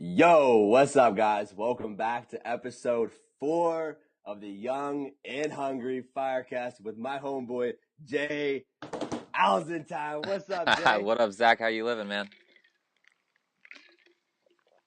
Yo, what's up, guys? Welcome back to episode 4 of the Young and Hungry FireCast with my homeboy, Jay Azeltine. What's up, Jay? What up, Zach? How you living, man?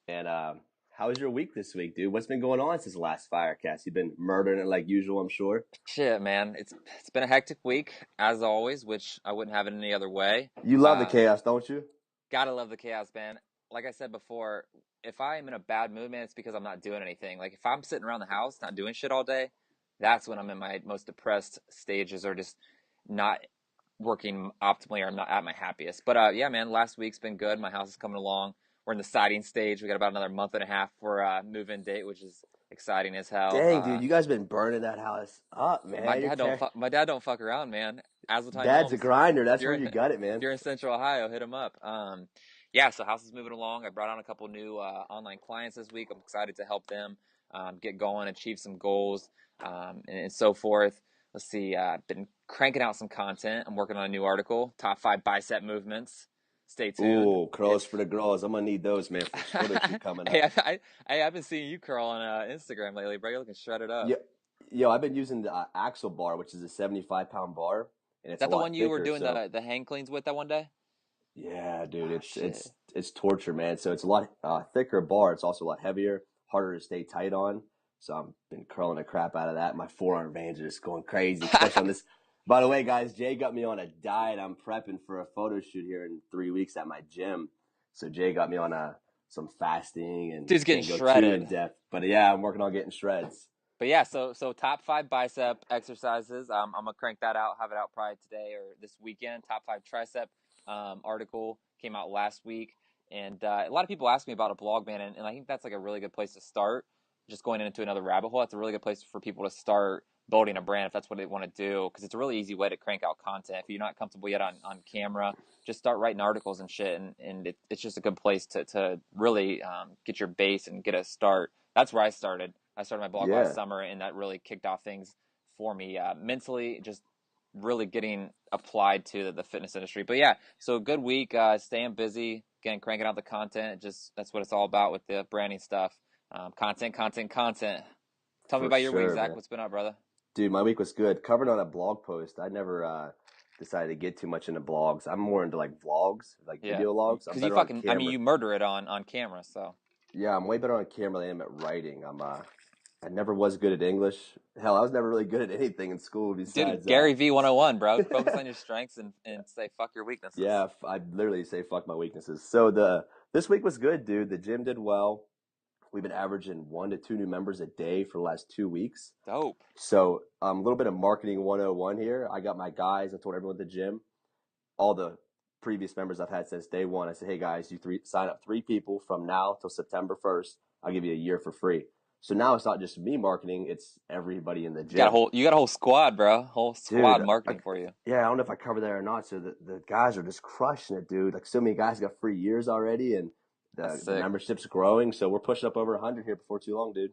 And how was your week this week, dude? What's been going on since the last FireCast? You've been murdering it like usual, I'm sure. Shit, man. It's been a hectic week, as always, which I wouldn't have it any other way. You love the chaos, don't you? Gotta love the chaos, man. Like I said before, if I am in a bad mood, man, it's because I'm not doing anything. Like, if I'm sitting around the house, not doing shit all day, that's when I'm in my most depressed stages or just not working optimally or I'm not at my happiest. But yeah, man, last week's been good. My house is coming along. We're in the siding stage. We got about another month and a half for move-in date, which is exciting as hell. Dang, dude, you guys been burning that house up, My man. dad don't fuck around, man. Azeltine Dad's a Homes. grinder. If That's you're where in you got it, if man. you're in Central Ohio, hit him up. Yeah, so house is moving along. I brought on a couple new online clients this week. I'm excited to help them get going, achieve some goals, and so forth. Let's see. I've been cranking out some content. I'm working on a new article, top 5 bicep movements. Stay tuned. Ooh, curls for the girls. I'm gonna need those, man, for this photo shoot coming Hey, up. I've been seeing you curl on Instagram lately, bro. You're looking shredded up. Yeah, yo, I've been using the Axle bar, which is a 75-pound bar, and Is it's a that the one lot you were thicker. doing So, the hang cleans with that one day? yeah, dude, Ah, it's shit. it's it's torture, man. So it's a lot thicker bar. It's also a lot heavier, harder to stay tight on. So I've been curling the crap out of that. My forearm veins are just going crazy, especially on this. By the way, guys, Jay got me on a diet. I'm prepping for a photo shoot here in 3 weeks at my gym. So Jay got me on some fasting and Dude's getting can't go too in shredded. depth. But yeah, I'm working on getting shreds. But yeah, so top 5 bicep exercises. I'm gonna crank that out, have it out probably today or this weekend. Top 5 tricep article came out last week, and a lot of people ask me about a blog, man, and I think that's like a really good place to start. Just going into another rabbit hole, it's a really good place for people to start building a brand if that's what they want to do, because it's a really easy way to crank out content. If you're not comfortable yet on camera, just start writing articles and shit, and it's just a good place to really get your base and get a start. That's where I started. I started my blog last Yeah. summer, and that really kicked off things for me mentally, just really getting applied to the fitness industry. But yeah, so a good week, staying busy, again, cranking out the content. Just that's what it's all about with the branding stuff. Content, content, content. Tell me For about your week, sure, Zach. man. What's been up, brother? Dude, my week was good. Covered on a blog post. I never decided to get too much into blogs. I'm more into like vlogs, like Yeah, video logs. I'm because you better on fucking, I mean, camera. you murder it on camera. So, Yeah, I'm way better on camera than I am at writing. I never was good at English. Hell, I was never really good at anything in school dude, besides Gary V 101, bro. Focus on your strengths and say fuck your weaknesses. yeah, I'd literally say fuck my weaknesses. So the this week was good, dude. The gym did well. We've been averaging 1 to 2 new members a day for the last 2 weeks. Dope. So a little bit of marketing 101 here. I got my guys. I told everyone at the gym, all the previous members I've had since day one. I said, hey guys, sign up 3 people from now till September 1st. I'll give you a year for free. So now it's not just me marketing; it's everybody in the gym. You got a whole squad, bro. Whole Dude, squad marketing for you. yeah, I don't know if I covered that or not. So the guys are just crushing it, dude. Like so many guys got free years already, and That's the sick. membership's growing. So we're pushing up over 100 here before too long, dude.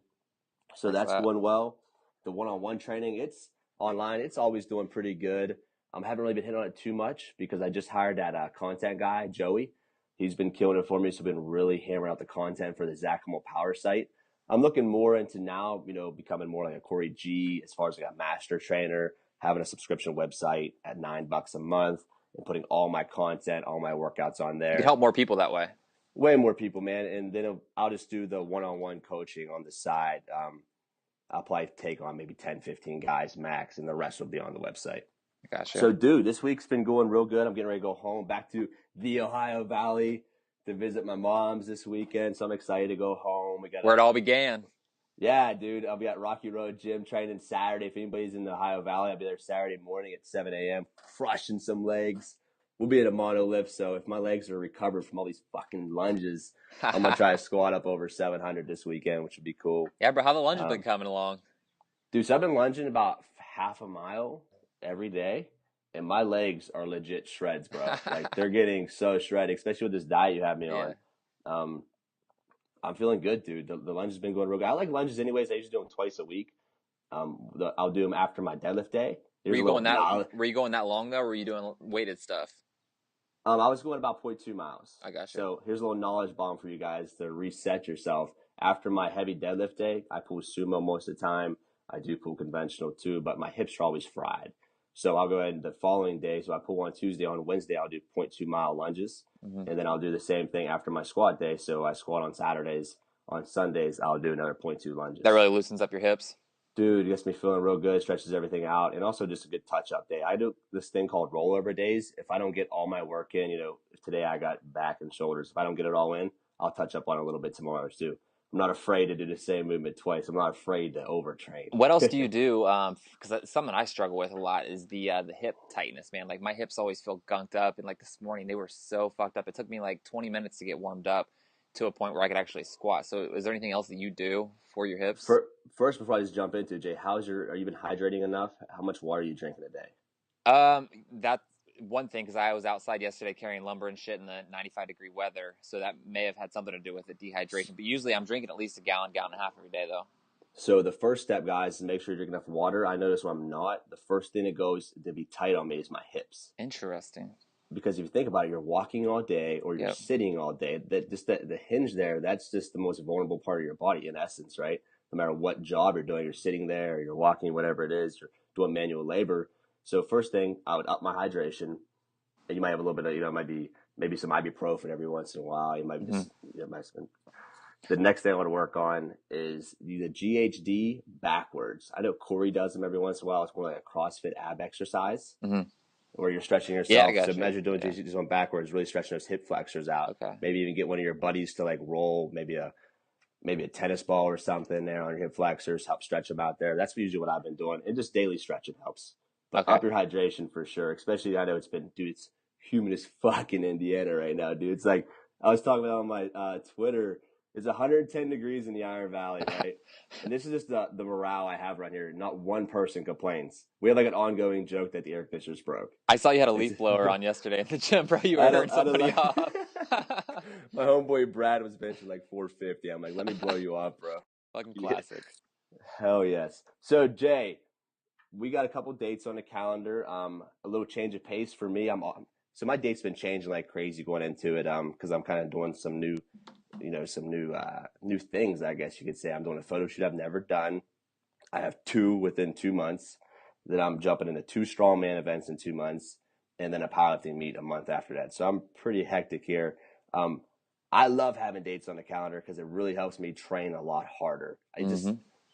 So That's that's that. going well. The one-on-one training, it's online. It's always doing pretty good. I haven't really been hitting on it too much because I just hired that content guy, Joey. He's been killing it for me. So I've been really hammering out the content for the Zach Homol Power site. I'm looking more into now, becoming more like a Corey G as far as like a master trainer, having a subscription website at $9 a month and putting all my content, all my workouts on You could there. help more people that way. Way more people, man. And then I'll just do the one-on-one coaching on the side. I'll probably take on maybe 10, 15 guys max, and the rest will be on the website. Gotcha. So, dude, this week's been going real good. I'm getting ready to go home back to the Ohio Valley to visit my mom's this weekend. So I'm excited to go home. Where it all began. Yeah, dude. I'll be at Rocky Road Gym training Saturday. If anybody's in the Ohio Valley, I'll be there Saturday morning at 7 a.m. crushing some legs. We'll be at a mono lift, so if my legs are recovered from all these fucking lunges, I'm gonna try to squat up over 700 this weekend, which would be cool. Yeah, bro. How the lunge has been coming along? Dude, so I've been lunging about half a mile every day, and my legs are legit shreds, bro. Like they're getting so shredded, especially with this diet you have me Yeah. on. Um, I'm feeling good, dude. The lunge has been going real good. I like lunges anyways. I usually do them twice a week. I'll do them after my deadlift day. Were There's a you little going that? knowledge. Were you going that long though? Or were you doing weighted stuff? I was going about 0.2 miles. I got you. So here's a little knowledge bomb for you guys to reset yourself. After my heavy deadlift day, I pull sumo most of the time. I do pull conventional too, but my hips are always fried. So I'll go ahead the following day. So I pull on Tuesday. On Wednesday, I'll do 0.2 mile lunges. Mm-hmm. And then I'll do the same thing after my squat day. So I squat on Saturdays. On Sundays, I'll do another 0.2 That lunges. really loosens up your hips. Dude, it gets me feeling real good, stretches everything out, and also just a good touch-up day. I do this thing called rollover days. If I don't get all my work in, if today I got back and shoulders, if I don't get it all in, I'll touch up on it a little bit tomorrow too. I'm not afraid to do the same movement twice. I'm not afraid to overtrain. What else do you do? Because something I struggle with a lot is the hip tightness, man. Like my hips always feel gunked up, and like this morning they were so fucked up. It took me like 20 minutes to get warmed up to a point where I could actually squat. So, is there anything else that you do for your hips? First, before I just jump into it, Jay, are you been hydrating enough? How much water are you drinking a day? That's one thing because I was outside yesterday carrying lumber and shit in the 95-degree weather, so that may have had something to do with the dehydration. But usually I'm drinking at least a gallon and a half every day, though. So the first step, guys, is make sure you're drinking enough water. I notice when I'm not, the first thing that goes to be tight on me is my hips. Interesting. Because if you think about it, you're walking all day or you're Yep. sitting all day. The hinge there, that's just the most vulnerable part of your body in essence, right? No matter what job you're doing, you're sitting there, or you're walking, whatever it is, you're doing manual labor. So first thing, I would up my hydration. And you might have a little bit of, it might be maybe some ibuprofen every once in a while. You might just, the next thing I want to work on is the GHD backwards. I know Corey does them every once in a while. It's more like a CrossFit ab exercise. Mm-hmm. Where you're stretching Yeah, I yourself. got So you. imagine doing Yeah. GHDs on backwards, really stretching those hip flexors out. Okay. Maybe even get one of your buddies to like roll maybe a tennis ball or something there on your hip flexors, help stretch them out there. That's usually what I've been doing. And just daily stretching helps. But Okay. up your hydration for sure. Especially I know it's humid as fuck in Indiana right now, dude. It's like I was talking about on my Twitter. It's 110 degrees in the Iron Valley, right? And this is just the morale I have right here. Not one person complains. We have like an ongoing joke that the air conditioner's broke. I saw you had a leaf blower on yesterday in the gym, bro. You were hurting somebody off. My homeboy Brad was benching like 450. I'm like, let me blow you off, bro. Fucking classic. Hell yes. So Jay, we got a couple dates on the calendar. A little change of pace for me. So my date's been changing like crazy going into it. Because I'm kind of doing some new things. I guess you could say I'm doing a photo shoot I've never done. I have two within 2 months. Then I'm jumping into two strongman events in 2 months, and then a powerlifting meet a month after that. So I'm pretty hectic here. I love having dates on the calendar because it really helps me train a lot harder.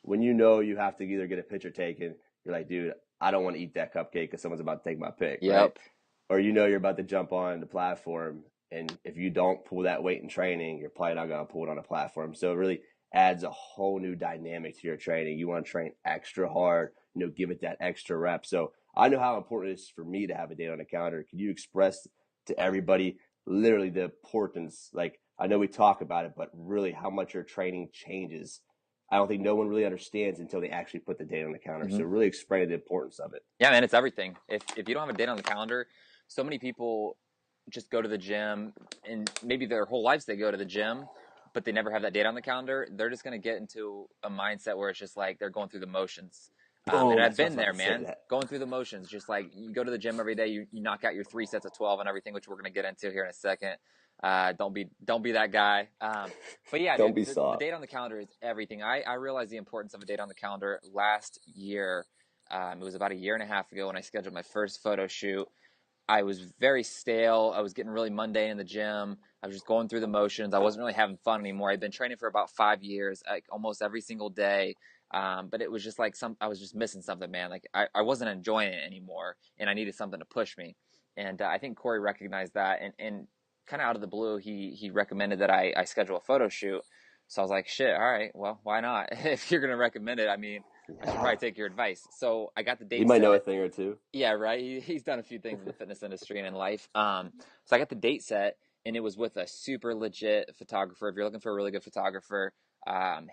When you have to either get a picture taken, you're like, dude, I don't want to eat that cupcake because someone's about to take my pic, right? Or you're about to jump on the platform, and if you don't pull that weight in training, you're probably not going to pull it on a platform. So it really adds a whole new dynamic to your training. You want to train extra hard, give it that extra rep. So I know how important it is for me to have a date on the calendar. Can you express to everybody literally the importance? Like, I know we talk about it, but really how much your training changes. I don't think no one really understands until they actually put the date on the calendar. So really explain the importance of it. Yeah, man, it's everything. If you don't have a date on the calendar, so many people just go to the gym, and maybe their whole lives they go to the gym, but they never have that date on the calendar. They're just going to get into a mindset where it's just like they're going through the motions. And I've been there, man, going through the motions. Just like you go to the gym every day, you knock out your 3 sets of 12 and everything, which we're going to get into here in a second. Don't be that guy. But yeah, Don't dude, be soft. The date on the calendar is everything. I realized the importance of a date on the calendar last year. It was about a year and a half ago when I scheduled my first photo shoot. I was very stale. I was getting really mundane in the gym. I was just going through the motions. I wasn't really having fun anymore. I'd been training for about 5 years, like almost every single day. But it was just like I was just missing something, man. Like I wasn't enjoying it anymore, and I needed something to push me. And I think Corey recognized that, and kind of out of the blue, he recommended that I schedule a photo shoot. So I was like, shit, all right, well, why not? If you're gonna recommend it, I mean, I should probably take your advice. So I got the date. He might know a thing or two. Yeah, right. He's done a few things in the fitness industry and in life. So I got the date set, and it was with a super legit photographer. If you're looking for a really good photographer,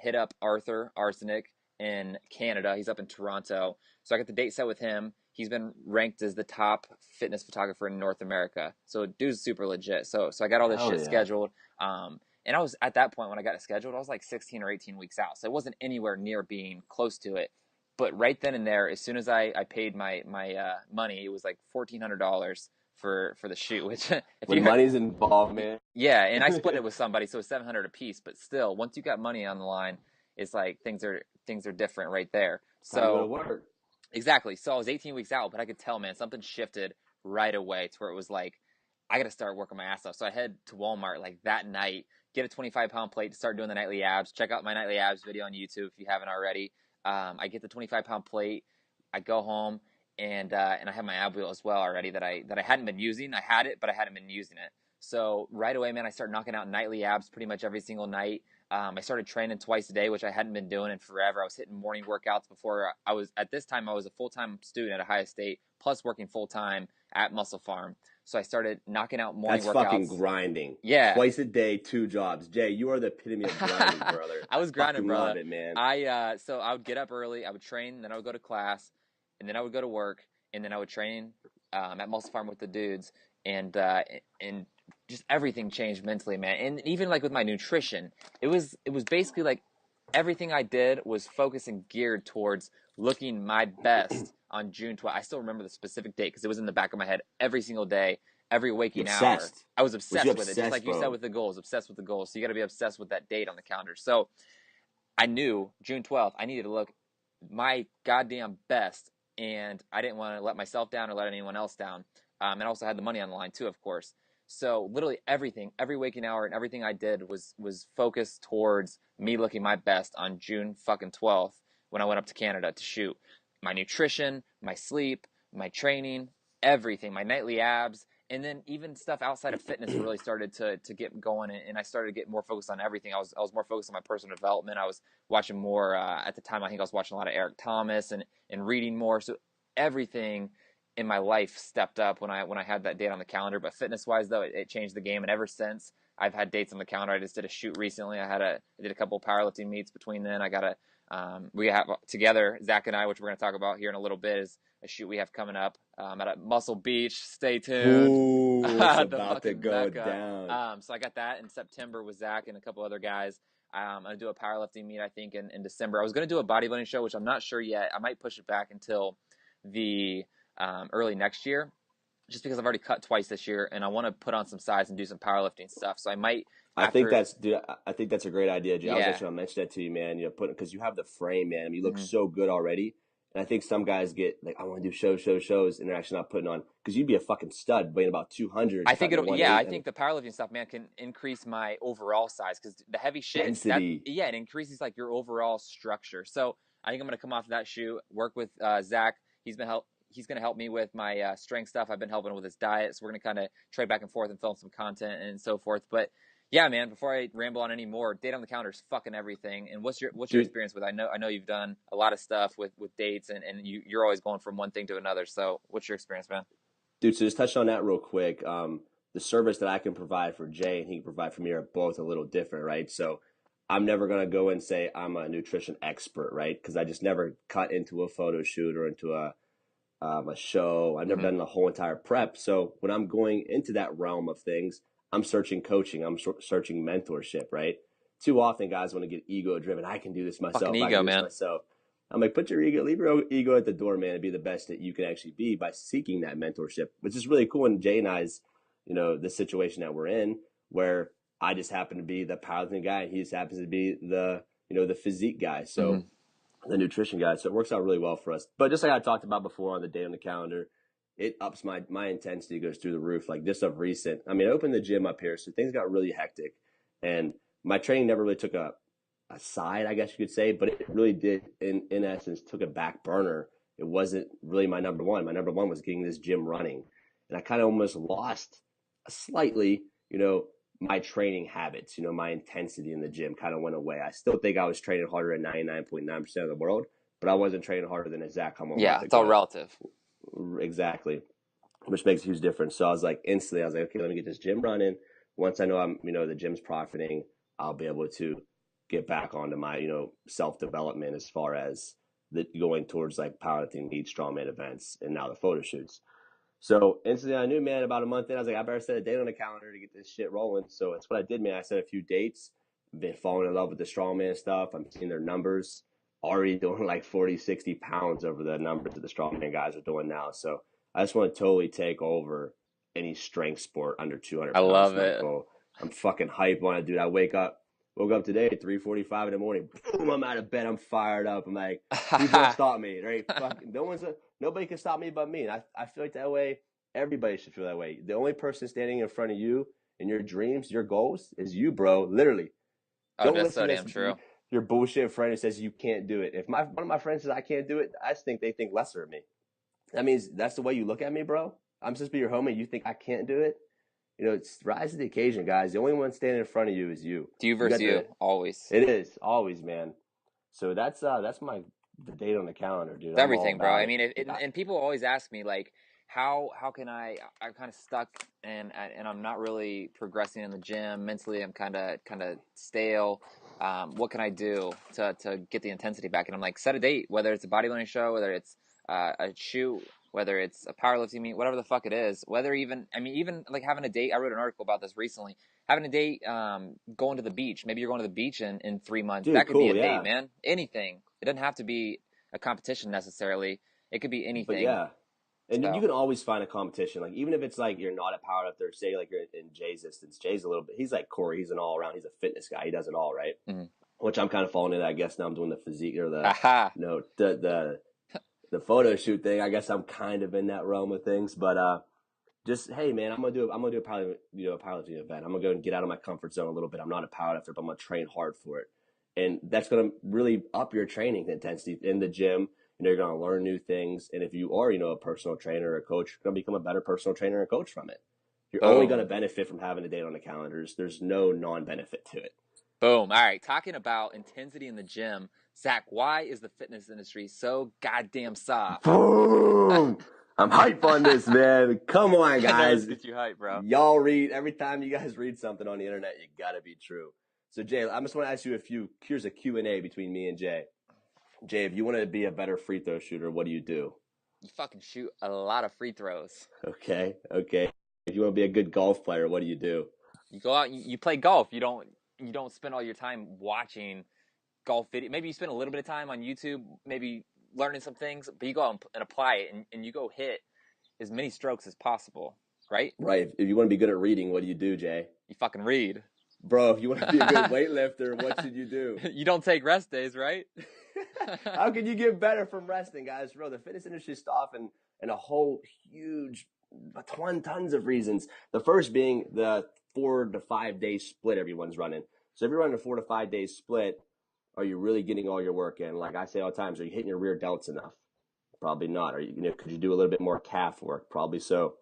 hit up Arthur Arsenic in Canada. He's up in Toronto. So I got the date set with him. He's been ranked as the top fitness photographer in North America. So dude's super legit. So I got all this shit scheduled. And I was at that point when I got it scheduled, I was like 16 or 18 weeks out. So it wasn't anywhere near being close to it. But right then and there, as soon as I paid my money, it was like $1,400 for the shoot. Which if When you money's involved, man. yeah, and I split it with somebody, so it's 700 a piece. But still, once you got money on the line, it's like things are different right there. Time to go to So work. exactly. So I was 18 weeks out, but I could tell, man, something shifted right away to where it was like, I got to start working my ass off. So I head to Walmart like that night, get a 25-pound plate to start doing the nightly abs. Check out my nightly abs video on YouTube if you haven't already. I get the 25-pound plate. I go home and I have my ab wheel as well already that I hadn't been using. I had it, but I hadn't been using it. So right away, man, I start knocking out nightly abs pretty much every single night. I started training twice a day, which I hadn't been doing in forever. I was hitting morning workouts before. At this time, I was a full-time student at Ohio State, plus working full-time at Muscle Farm. So I started knocking out morning workouts. That's fucking grinding. Yeah. Twice a day, 2 jobs. Jay, you are the epitome of grinding, brother. I was grinding, brother. Love it, man. So I would get up early, I would train, then I would go to class, and then I would go to work, and then I would train at Muscle Farm with the dudes, and just everything changed mentally, man. And even like with my nutrition, it was basically like everything I did was focused and geared towards looking my best on June 12th. I still remember the specific date because it was in the back of my head every single day, every waking hour. I was obsessed with it, just like you said with the goals, obsessed with the goals. So you got to be obsessed with that date on the calendar. So I knew June 12th, I needed to look my goddamn best, and I didn't want to let myself down or let anyone else down. And I also had the money on the line too, of course. So literally everything, every waking hour and everything I did was focused towards me looking my best on June fucking 12th when I went up to Canada to shoot. My nutrition, my sleep, my training, everything, my nightly abs, and then even stuff outside of fitness really started to get going, and I started to get more focused on everything. I was more focused on my personal development. I was watching more at the time. I think I was watching a lot of Eric Thomas and reading more. So everything in my life stepped up when I had that date on the calendar. But fitness wise though, it changed the game, and ever since I've had dates on the calendar. I just did a shoot recently. I did a couple powerlifting meets between then. I got we have together, Zach and I, which we're going to talk about here in a little bit, is a shoot we have coming up at Muscle Beach. Stay tuned. Ooh, it's about to go down. So I got that in September with Zach and a couple other guys. I'm going to do a powerlifting meet, I think, in December. I was going to do a bodybuilding show, which I'm not sure yet. I might push it back until the early next year, just because I've already cut twice this year, and I want to put on some size and do some powerlifting stuff. So I might. I think that's a great idea, Jay. Yeah. I was actually going to mention that to you, man. You know, because you have the frame, man. I mean, you look so good already. And I think some guys get like, I want to do shows, and they're actually not putting on, because you'd be a fucking stud weighing about 200. I think I think the powerlifting stuff, man, can increase my overall size, because the heavy shit, it increases like your overall structure. So I think I'm going to come off that shoot, work with Zach. He's going to help me with my strength stuff. I've been helping with his diet, so we're going to kind of trade back and forth and film some content and so forth. But yeah, man, before I ramble on any more, date on the calendar is fucking everything. And what's your experience with it? I know you've done a lot of stuff with dates, and you're always going from one thing to another. So what's your experience, man? Dude, so just touch on that real quick. The service that I can provide for Jay and he can provide for me are both a little different, right? So I'm never going to go and say I'm a nutrition expert, right? Because I just never cut into a photo shoot or into a show. I've never done the whole entire prep. So when I'm going into that realm of things, I'm searching coaching. I'm searching mentorship, right? Too often guys want to get ego driven. I can do this myself. Fucking ego, man. I'm like, put your ego, leave your ego at the door, man, and be the best that you can actually be by seeking that mentorship, which is really cool. And Jay and I's, the situation that we're in, where I just happen to be the powerlifting guy, and he just happens to be the physique guy. So the nutrition guy. So it works out really well for us. But just like I talked about before on the day on the calendar, it ups my intensity, goes through the roof. Like just of recent, I mean, I opened the gym up here, so things got really hectic, and my training never really took a side, I guess you could say, but it really did, in essence, took a back burner. It wasn't really my number one. My number one was getting this gym running, and I kind of almost lost slightly, my training habits. My intensity in the gym kind of went away. I still think I was training harder than 99.9% of the world, but I wasn't training harder than a Zach Homol. Yeah, it's all relative. Exactly, which makes a huge difference. So I was like, okay, let me get this gym running. Once I know I'm, the gym's profiting, I'll be able to get back onto my, self-development as far as going towards like powerlifting meets, strongman events, and now the photo shoots. So instantly I knew, man, about a month in, I was like, I better set a date on the calendar to get this shit rolling. So that's what I did, man. I set a few dates. I've been falling in love with the strongman stuff. I'm seeing their numbers. Already doing like 40, 60 pounds over the numbers that the strongman guys are doing now. So I just want to totally take over any strength sport under 200 I pounds. love I'm like, it. bro, I'm fucking hype on it, dude. Woke up today at 3:45 in the morning. Boom, I'm out of bed. I'm fired up. I'm like, who's gonna stop me? Right? Fucking nobody can stop me but me. And I feel like that way. Everybody should feel that way. The only person standing in front of you in your dreams, your goals, is you, bro. Literally. Oh, Don't that's listen so to damn true. your bullshit friend who says you can't do it. If one of my friends says I can't do it, I just think they think lesser of me. That means that's the way you look at me, bro. I'm supposed to be your homie. You think I can't do it? It's rise to the occasion, guys. The only one standing in front of you is you. You You versus got you, the. always. It is always, man. So that's the date on the calendar, dude. It's I'm all everything, bro. about I it. mean, and people always ask me like, how can I'm kind of stuck and I'm not really progressing in the gym mentally. I'm kind of stale. What can I do to get the intensity back? And I'm like, set a date, whether it's a bodybuilding show, whether it's a shoot, whether it's a powerlifting meet, whatever the fuck it is. Whether even like having a date. I wrote an article about this recently. Having a date, going to the beach. Maybe you're going to the beach in 3 months. Dude, That could be cool, a date, yeah. man. Anything. It doesn't have to be a competition necessarily. It could be But anything. yeah. And you So, can always find a competition. Like even if it's like you're not a powerlifter, say like you're in Jay's distance. Jay's a little bit. He's like Corey. He's an all around. He's a fitness guy. He does it all, right? mhm. Which I'm kind of falling into. I guess now I'm doing the physique or Aha. the photo shoot thing. I guess I'm kind of in that realm of things. But just hey man, I'm gonna do a powerlifting event. I'm gonna go and get out of my comfort zone a little bit. I'm not a powerlifter, but I'm gonna train hard for it, and that's gonna really up your training intensity in the gym. And you're gonna learn new things. And if you are, a personal trainer or a coach, you're gonna become a better personal trainer and coach from it. You're only gonna Boom. benefit from having a date on the calendars. There's no non-benefit to it. Boom. All right. Talking about intensity in the gym, Zach, why is the fitness industry so goddamn soft? Boom! I'm hype on this, man. Come on, I know this guys. gets you hype, bro. Y'all read every time you guys read something on the internet, you gotta be true. So Jay, I just want to ask you here's a Q&A between me and Jay. Jay, if you want to be a better free throw shooter, what do you do? You fucking shoot a lot of free throws. Okay. If you want to be a good golf player, what do you do? You go out, you play golf. You don't spend all your time watching golf video. Maybe you spend a little bit of time on YouTube, maybe learning some things, but you go out and apply it, and you go hit as many strokes as possible, right? Right. If you want to be good at reading, what do you do, Jay? You fucking read. Bro, if you want to be a good weightlifter, what should you do? You don't take rest days, right? How can you get better from resting, guys? Bro, the fitness industry is off in a whole huge tons of reasons. The first being the 4 to 5 day split everyone's running. So if you're running a 4 to 5 day split, are you really getting all your work in? Like I say all the time, are you hitting your rear delts enough? Probably not. Are could you do a little bit more calf work? Probably so.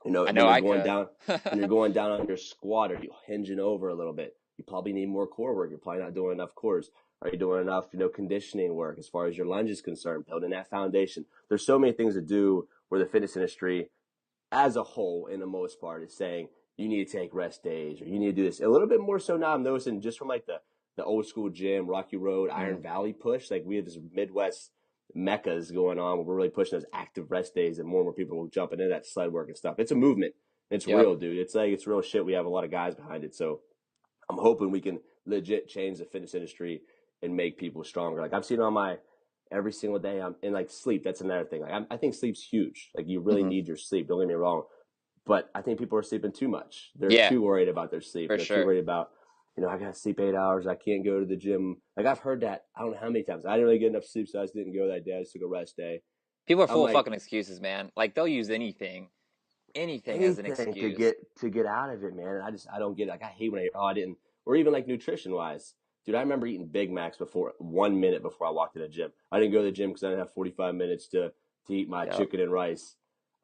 I When know you're I going could. down when you're going down on your squat, are you hinging over a little bit? You probably need more core work. You're probably not doing enough cores. Are you doing enough, conditioning work as far as your lunge is concerned, building that foundation? There's so many things to do where the fitness industry as a whole, in the most part, is saying you need to take rest days or you need to do this. A little bit more so now I'm noticing just from like the old school gym, Rocky Road, Iron Valley push. Like we have this Midwest meccas going on where we're really pushing those active rest days and more people will jump into that sled work and stuff. It's a movement. It's Yep. real, dude. It's real shit. We have a lot of guys behind it. So I'm hoping we can legit change the fitness industry and make people stronger. Like I'm seeing on my every single day. I'm in like sleep. That's another thing. Like I think sleep's huge. Like you really Mm-hmm. need your sleep. Don't get me wrong, but I think people are sleeping too much. They're Yeah, too worried about their sleep. for They're too sure. worried about I gotta sleep 8 hours. I can't go to the gym. Like I've heard that. I don't know how many times. I didn't really get enough sleep, so I just didn't go that day. I just took a rest day. People are I'm full of like fucking excuses, man. Like they'll use anything as an anything excuse. to get out of it, man. I don't get it. Like I hate when I didn't, or even like nutrition wise. Dude, I remember eating Big Macs before 1 minute before I walked to the gym. I didn't go to the gym because I didn't have 45 minutes to eat my Yep. chicken and rice.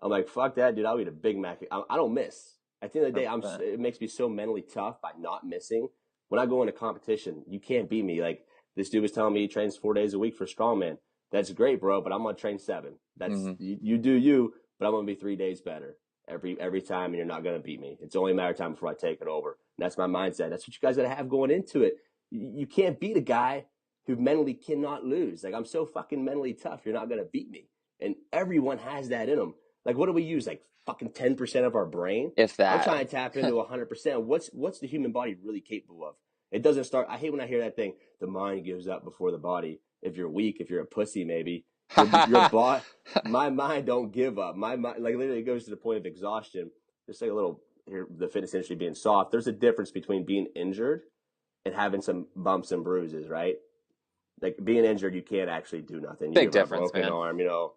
I'm like, fuck that, dude. I'll eat a Big Mac. I don't miss. At the end of the day, 100%. it makes me so mentally tough by not missing. When I go into competition, you can't beat me. Like this dude was telling me he trains 4 days a week for strongman. That's great, bro, but I'm gonna train 7. That's Mm-hmm. you do you, but I'm gonna be 3 days better every time, and you're not gonna beat me. It's only a matter of time before I take it over. And that's my mindset. That's what you guys gotta have going into it. You can't beat a guy who mentally cannot lose. Like I'm so fucking mentally tough. You're not gonna beat me. And everyone has that in them. Like what do we use? Like fucking 10% of our brain. If I'm that. trying to tap into 100%. What's the human body really capable of? It doesn't start. I hate when I hear that thing. The mind gives up before the body. If you're weak, if you're a pussy, maybe your body. My mind don't give up. My mind, like literally, it goes to the point of exhaustion. just like a little here, the fitness industry being soft. There's a difference between being injured and having some bumps and bruises, right? Like being injured, you can't actually do nothing. You Big have a difference, broken man. arm,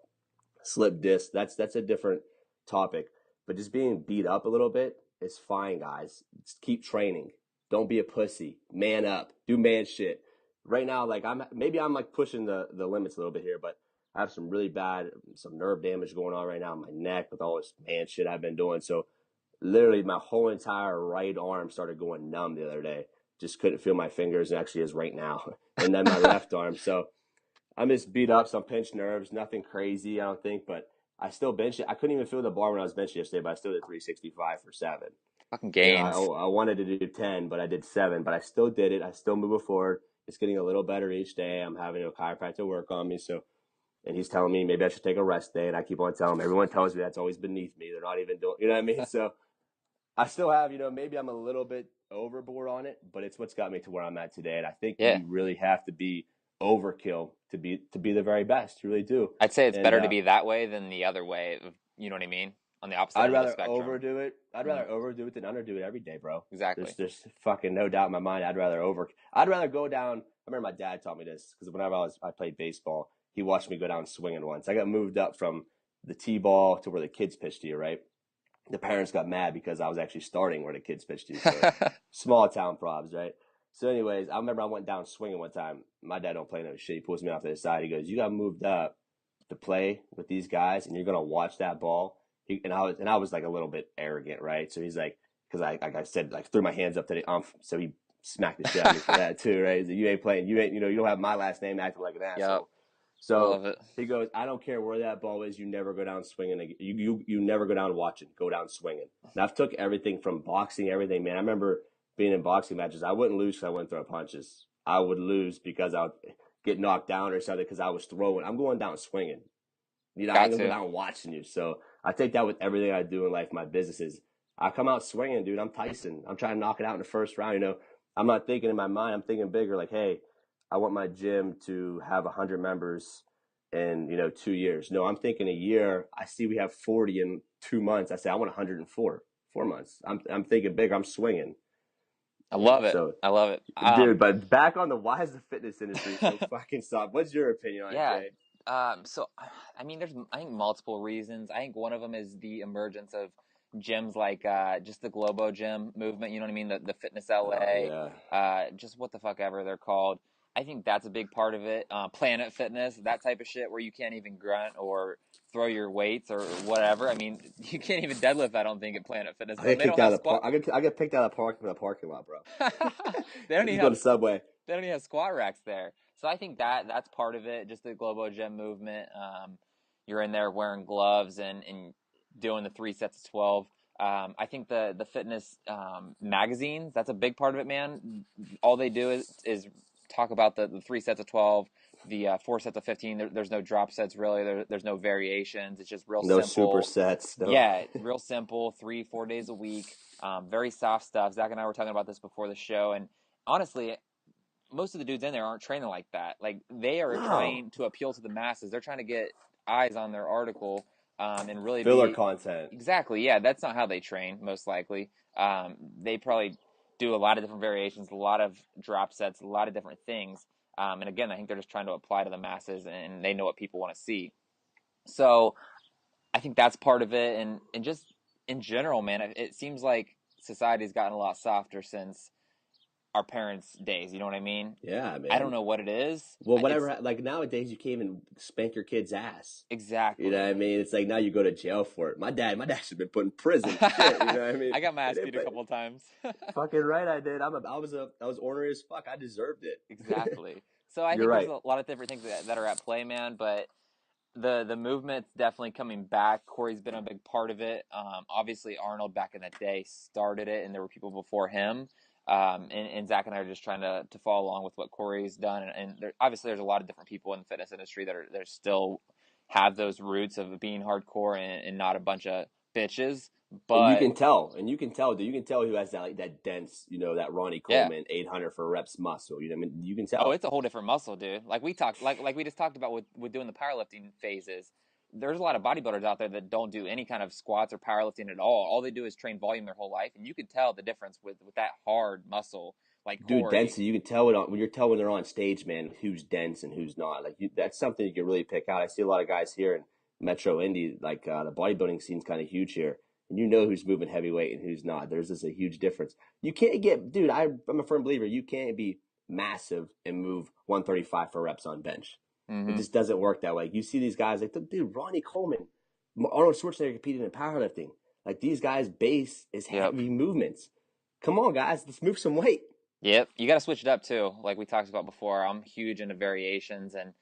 slip disc. That's a different topic. But just being beat up a little bit is fine, guys. Just keep training. Don't be a pussy. Man up. Do man shit. Right now, like I'm like pushing the limits a little bit here, but I have some really bad some nerve damage going on right now in my neck with all this man shit I've been doing. So literally my whole entire right arm started going numb the other day. Just couldn't feel my fingers, and actually is right now. And then my left arm. So I'm just beat up, some pinched nerves, nothing crazy, I don't think, but I still bench it. I couldn't even feel the bar when I was benching yesterday, but I still did 365 for 7. Fucking gains. I wanted to do 10, but I did 7, but I still did it. I still move forward. It's getting a little better each day. I'm having a chiropractor work on me, and he's telling me maybe I should take a rest day, and I keep on telling him. Everyone tells me that's always beneath me. They're not even doing, you know what I mean? So I still have, maybe I'm a little bit overboard on it, but it's what's got me to where I'm at today. And I think Yeah. you really have to be overkill to be the very best. You really do. I'd say it's And better to be that way than the other way. You know what I mean? On the opposite I'd end of the rather spectrum. overdo it. I'd Mm-hmm. rather overdo it than underdo it every day, bro. Exactly. There's fucking no doubt in my mind. I'd rather go down. I remember my dad taught me this because whenever I played baseball, he watched me go down swinging once. I got moved up from the T-ball to where the kids pitched to you, right? The parents got mad because I was actually starting where the kids pitched to. So small town probs, right? So anyways, I remember I went down swinging one time. My dad don't play no shit. He pulls me off to the side. He goes, "You got moved up to play with these guys, and you're gonna watch that ball." And I was like a little bit arrogant, right? So he's like, because like I said, like threw my hands up to the so he smacked the shit out of me for that too, right? He's like, "You ain't playing. You ain't. You don't have my last name, acting like an asshole." Yep. So Love it. he goes, "I don't care where that ball is. You never go down swinging. You never go down watching. Go down swinging." And I've took everything from boxing, everything, man. I remember being in boxing matches. I wouldn't lose because I wouldn't throw punches. I would lose because I would get knocked down or something because I was throwing. I'm going down swinging. I Got ain't gonna go to. down watching you. So I take that with everything I do in life. My businesses, I come out swinging, dude. I'm Tyson. I'm trying to knock it out in the first round. I'm not thinking in my mind. I'm thinking bigger. Like, hey, I want my gym to have 100 members in 2 years. No, I'm thinking a year. I see we have 40 in 2 months. I say I want 104, 4 months. I'm thinking bigger. I'm swinging. I love it. So, I love it. dude, but back on why is the fitness industry so fucking soft? What's your opinion on it, Yeah. Jay? So I mean, there's I think multiple reasons. I think one of them is the emergence of gyms like just the Globo Gym movement. You know what I mean? The Fitness Oh LA, yeah. just what the fuck ever they're called. I think that's a big part of it. Planet Fitness, that type of shit where you can't even grunt or throw your weights or whatever. I mean, you can't even deadlift. I don't think at Planet Fitness, I and get they don't kicked have out of the park. squat. I get picked out of the parking lot, bro. They don't Just even go to have Subway. they don't even have squat racks there. So I think that's part of it. Just the Globo Gym movement. You're in there wearing gloves and doing the 3 sets of 12. I think the fitness magazines, that's a big part of it, man. All they do is talk about the 3 sets of 12, the 4 sets of 15. There's no drop sets really. There's no variations. It's just real No simple. supersets. No. Yeah, real simple. 3-4 days a week. Very soft stuff. Zach and I were talking about this before the show, and honestly, most of the dudes in there aren't training like that. Like they are No. trying to appeal to the masses. They're trying to get eyes on their article and really Filler be content. exactly. Yeah, that's not how they train. Most likely, they probably do a lot of different variations, a lot of drop sets, a lot of different things. And again, I think they're just trying to apply to the masses, and they know what people want to see. So I think that's part of it, and just in general, man, it seems like society's gotten a lot softer since our parents' days. You know what I mean? Yeah, I don't man. know what it is. Well, It's whatever. Like nowadays, you can't even spank your kid's ass. You know what I exactly. mean? It's like now you go to jail for it. My dad should have been put in prison. Shit. You know what I mean? I got my They ass didn't beat a put, couple of times. fucking right. I did. I was ornery as fuck. I deserved it. Exactly. So I You're think there's right. a lot of different things that are at play, man. But the movement's definitely coming back. Corey's been a big part of it. Obviously Arnold back in the day started it, and there were people before him. And Zach and I are just trying to follow along with what Corey's done. And obviously there's a lot of different people in the fitness industry that are still have those roots of being hardcore and not a bunch of bitches. And you But can tell, dude. You can tell who has that like that dense, that Ronnie yeah. Coleman 800 for reps muscle. You know what I mean? You can Oh, tell. it's a whole different muscle, dude. Like we talked, like we just talked about with doing the powerlifting phases. there's a lot of bodybuilders out there that don't do any kind of squats or powerlifting at all. All they do is train volume their whole life, and you can tell the difference with that hard muscle like Dude, Corey. density, you can tell it when you're telling when they're on stage, man, who's dense and who's not. Like that's something you can really pick out. I see a lot of guys here in Metro Indy, like the bodybuilding scene's kind of huge here, and you know who's moving heavyweight and who's not. There's just a huge difference. You can't get, dude. I'm a firm believer. You can't be massive and move 135 for reps on bench. It Mm-hmm. just doesn't work that way. You see these guys like, dude, Ronnie Coleman, Arnold Schwarzenegger competed in powerlifting. Like these guys' base is Yep. heavy movements. Come on, guys, let's move some weight. Yep, you got to switch it up too. Like we talked about before, I'm huge into variations and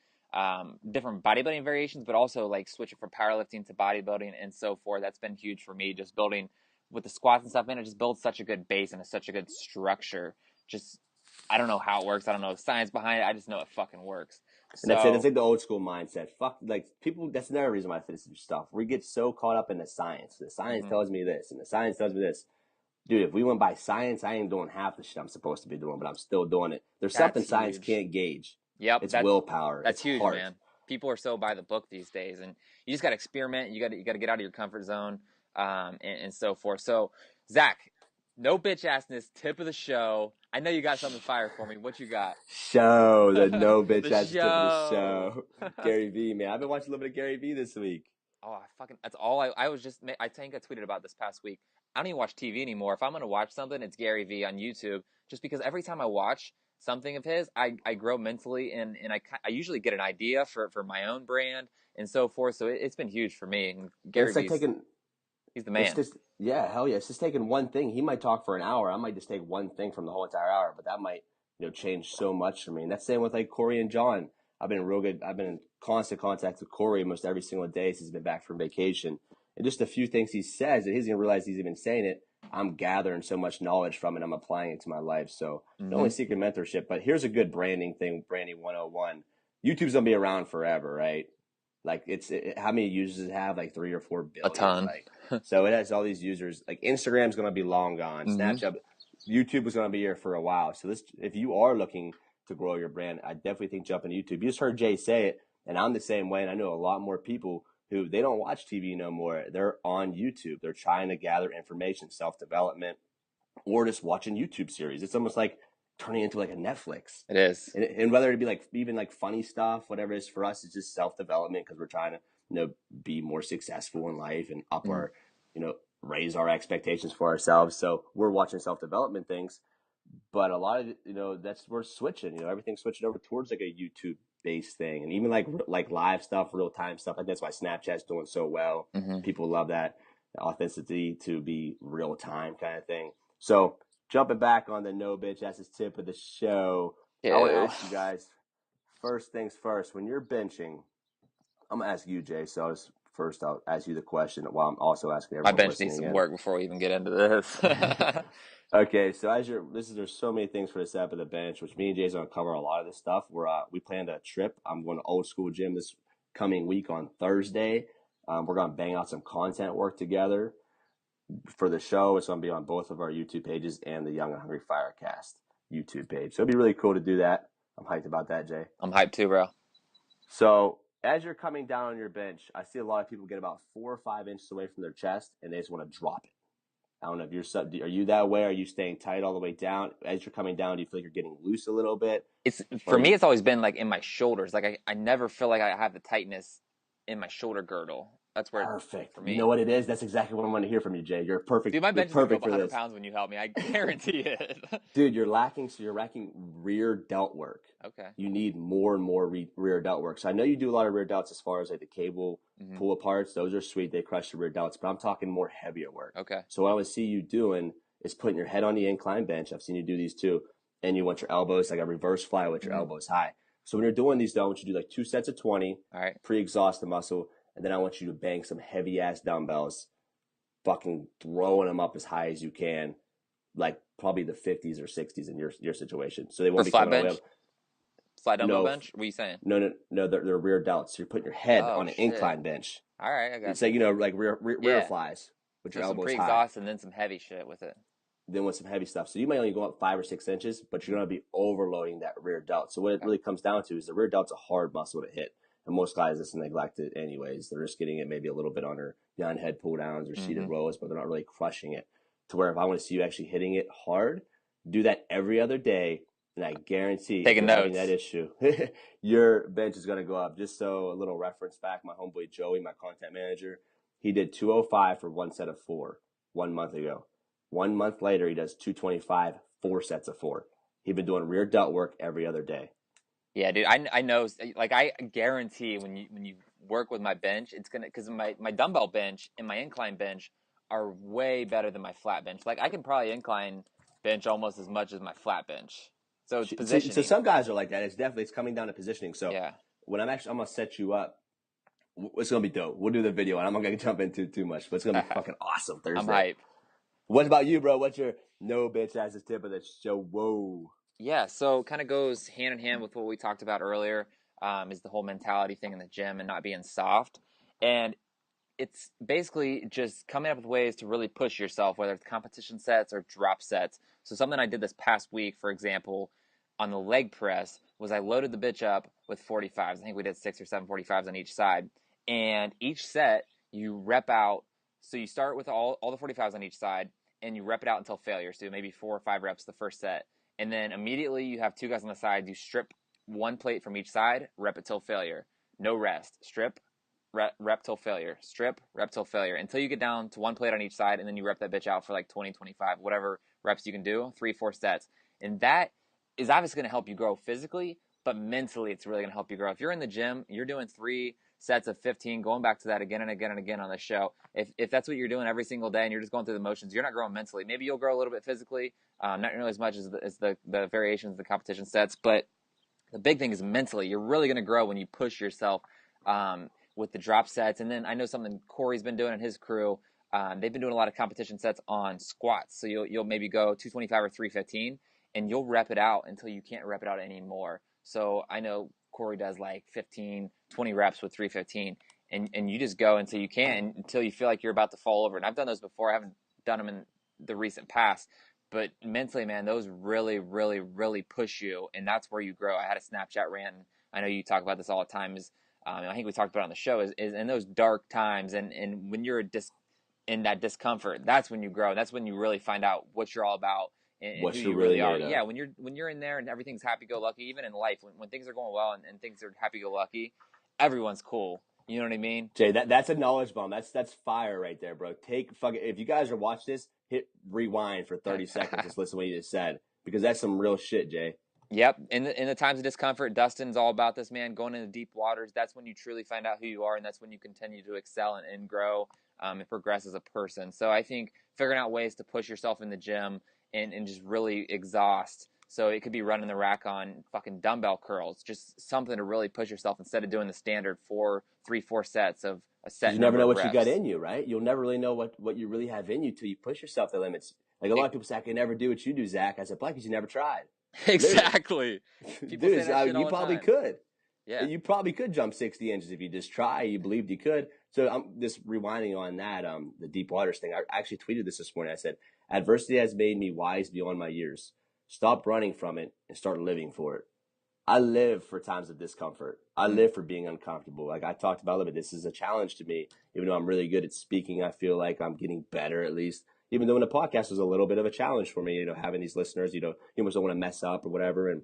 different bodybuilding variations, but also like switching from powerlifting to bodybuilding and so forth. That's been huge for me. Just building with the squats and stuff, man. It just builds such a good base and it's such a good structure. Just I don't know how it works. I don't know the science behind it. I just know it fucking works. And that's it. So It's like the old school mindset. Fuck, like people. That's another reason why I finish this stuff. We get so caught up in the science. The science tells me this, and the science tells me this. Dude, if we went by science, I ain't doing half the shit I'm supposed to be doing, but I'm still doing it. There's that's something science huge. can't gauge. Yep, It's willpower. that's It's huge, heart. man. People are so by the book these days, and you just got to experiment. You got to get out of your comfort zone, and so forth. So, Zach, no bitch assness tip of the show. I know you got something fire for me. What you got? Show the no bitch The ass tip of the show. show. Gary Vee, man. I've been watching a little bit of Gary Vee this week. Oh, that's all I was just, I think I tweeted about this past week. I don't even watch TV anymore. If I'm going to watch something, it's Gary Vee on YouTube, just because every time I watch something of his, I grow mentally and I usually get an idea for my own brand and so forth. So it's been huge for me. And Gary It's like Vee's, taking. he's the It's man. just, yeah, hell yeah. It's just taking one thing. He might talk for an hour. I might just take one thing from the whole entire hour, but that might, change so much for me. And that's the same with like Corey and John. I've been in constant contact with Corey almost every single day since he's been back from vacation. And just a few things he says that he's going to realize he's even saying it. I'm gathering so much knowledge from it. I'm applying it to my life. So not only seeking mentorship, but here's a good branding thing, branding 101. YouTube's going to be around forever, right? Like how many users does it have? Like 3 or 4 billion. A ton. Like, so it has all these users. Like Instagram's going to be long gone. Snapchat, YouTube is going to be here for a while. So if you are looking to grow your brand, I definitely think jump into YouTube. You just heard Jay say it, and I'm the same way. And I know a lot more people who they don't watch TV no more. They're on YouTube. They're trying to gather information, self-development, or just watching YouTube series. It's almost like turning into like a Netflix. It is. And whether it be like even like funny stuff, whatever it is for us, it's just self-development because we're trying to, be more successful in life and up our, raise our expectations for ourselves. So we're watching self-development things, but a lot of it, we're switching, everything's switching over towards like a YouTube based thing. And even like live stuff, real time stuff. Like that's why Snapchat's doing so well. People love that authenticity to be real time kind of thing. So jumping back on the no bitch, that's his tip of the show. I want to ask you guys, first things first, when you're benching, I'm going to ask you, Jay. So I'll ask you the question while I'm also asking everyone. My bench needs some work before we even get into this. Okay, so there's so many things for this app of the bench, which me and Jay's gonna cover a lot of this stuff. We planned a trip. I'm going to old school gym this coming week on Thursday. We're gonna bang out some content work together for the show. It's gonna be on both of our YouTube pages and the Young and Hungry FireCast YouTube page. So it'd be really cool to do that. I'm hyped about that, Jay. I'm hyped too, bro. So as you're coming down on your bench, I see a lot of people get about 4 or 5 inches away from their chest and they just want to drop it. I don't know if are you that way? Are you staying tight all the way down? As you're coming down, do you feel like you're getting loose a little bit? For me, it's always been like in my shoulders. Like I never feel like I have the tightness in my shoulder girdle. That's where perfect. For me. You know what it is? That's exactly what I want to hear from you, Jay. You're perfect. Dude, my bench is gonna go up 100 this. pounds when you help me. I guarantee it. Dude, you're lacking rear delt work. Okay. You need more and more rear delt work. So I know you do a lot of rear delts as far as like the cable pull aparts. Those are sweet. They crush the rear delts, but I'm talking more heavier work. Okay. So what I would see you doing is putting your head on the incline bench. I've seen you do these too. And you want your elbows, like a reverse fly with your elbows high. So when you're doing these, though, I want you to do like 2 sets of 20. All right. Pre-exhaust the muscle. And then I want you to bang some heavy ass dumbbells, fucking throwing them up as high as you can, like probably the 50s or 60s in your situation. So they won't be flat coming bench? Flat dumbbell bench? What are you saying? No, they're rear delts. So you're putting your head on an incline bench. All right, I got it's you. Like rear flies with your some elbows pre-exhaust high. And then some heavy shit with it. Then with some heavy stuff. So you might only go up 5 or 6 inches, but you're going to be overloading that rear delt. So what it really comes down to is the rear delt's a hard muscle to hit. And most guys just neglect it anyways. They're just getting it maybe a little bit on their behind head pull downs or seated rows, but they're not really crushing it. To where if I want to see you actually hitting it hard, do that every other day, and I guarantee if Taking you're having notes. that issue, your bench is going to go up. Just so a little reference back, my homeboy Joey, my content manager, he did 205 for one set of 4 1 month ago. 1 month later, he does 225, 4 sets of 4. He'd been doing rear delt work every other day. Yeah, dude, I know. Like, I guarantee when you work with my bench, it's gonna, because my dumbbell bench and my incline bench are way better than my flat bench. Like, I can probably incline bench almost as much as my flat bench. So it's So positioning. some guys are like that. It's coming down to positioning. So Yeah. when I'm gonna set you up, it's gonna be dope. We'll do the video, and I'm not gonna jump into too much, but it's gonna be fucking awesome Thursday. I'm hype. What about you, bro? What's your no bitch ass tip of the show? Whoa. Yeah, so kind of goes hand in hand with what we talked about earlier, is the whole mentality thing in the gym and not being soft. And it's basically just coming up with ways to really push yourself, whether it's competition sets or drop sets. So something I did this past week, for example, on the leg press, was I loaded the bitch up with 45s. I think we did 6 or 7 45s on each side. And each set, you rep out. So you start with all the 45s on each side, and you rep it out until failure. So maybe 4 or 5 reps the first set. And then immediately you have 2 guys on the side. You strip 1 plate from each side, rep it till failure. No rest. Strip, rep till failure. Strip, rep till failure. Until you get down to 1 plate on each side, and then you rep that bitch out for like 20, 25, whatever reps you can do, 3, 4 sets. And that is obviously going to help you grow physically, but mentally it's really going to help you grow. If you're in the gym, you're doing 3 sets of 15, going back to that again and again and again on the show. If that's what you're doing every single day and you're just going through the motions, you're not growing mentally. Maybe you'll grow a little bit physically, not nearly as much as the variations, the competition sets, but the big thing is mentally. You're really going to grow when you push yourself with the drop sets. And then I know something Corey's been doing in his crew. They've been doing a lot of competition sets on squats. So you'll maybe go 225 or 315, and you'll rep it out until you can't rep it out anymore. So I know Corey does like 15, 20 reps with 315, and you just go until you can, until you feel like you're about to fall over. And I've done those before. I haven't done them in the recent past. But mentally, man, those really, really, really push you, and that's where you grow. I had a Snapchat rant, and I know you talk about this all the time. I think we talked about it on the show, is in those dark times, and when you're in that discomfort, that's when you grow. That's when you really find out what you're all about and What who you're you really really are. made of. Yeah, when you're in there and everything's happy-go-lucky, even in life, when things are going well and things are happy-go-lucky, everyone's cool. You know what I mean? Jay, that's a knowledge bomb. That's fire right there, bro. If you guys are watching this, hit rewind for 30 seconds. Just listen to what you just said, because that's some real shit, Jay. Yep. In the times of discomfort, Dustin's all about this, man. Going into deep waters, that's when you truly find out who you are, and that's when you continue to excel and grow and progress as a person. So I think figuring out ways to push yourself in the gym and just really exhaust. So it could be running the rack on fucking dumbbell curls, just something to really push yourself instead of doing the standard 4 sets of a set You never number know of what you got reps. in you, right? You'll never really know what you really have in you till you push yourself to limits. Like a lot of people say, I can never do what you do, Zach. I said, "Why? Because you never tried." Exactly. People say Dude, that shit all you the probably time. could. Yeah. You probably could jump 60 inches if you just try. You believed you could. So I'm just rewinding on that, the deep waters thing. I actually tweeted this morning. I said, adversity has made me wise beyond my years. Stop running from it and start living for it. I live for times of discomfort. I live for being uncomfortable. Like I talked about a little bit, this is a challenge to me. Even though I'm really good at speaking, I feel like I'm getting better at least. Even though in the podcast was a little bit of a challenge for me, having these listeners, you almost don't want to mess up or whatever. And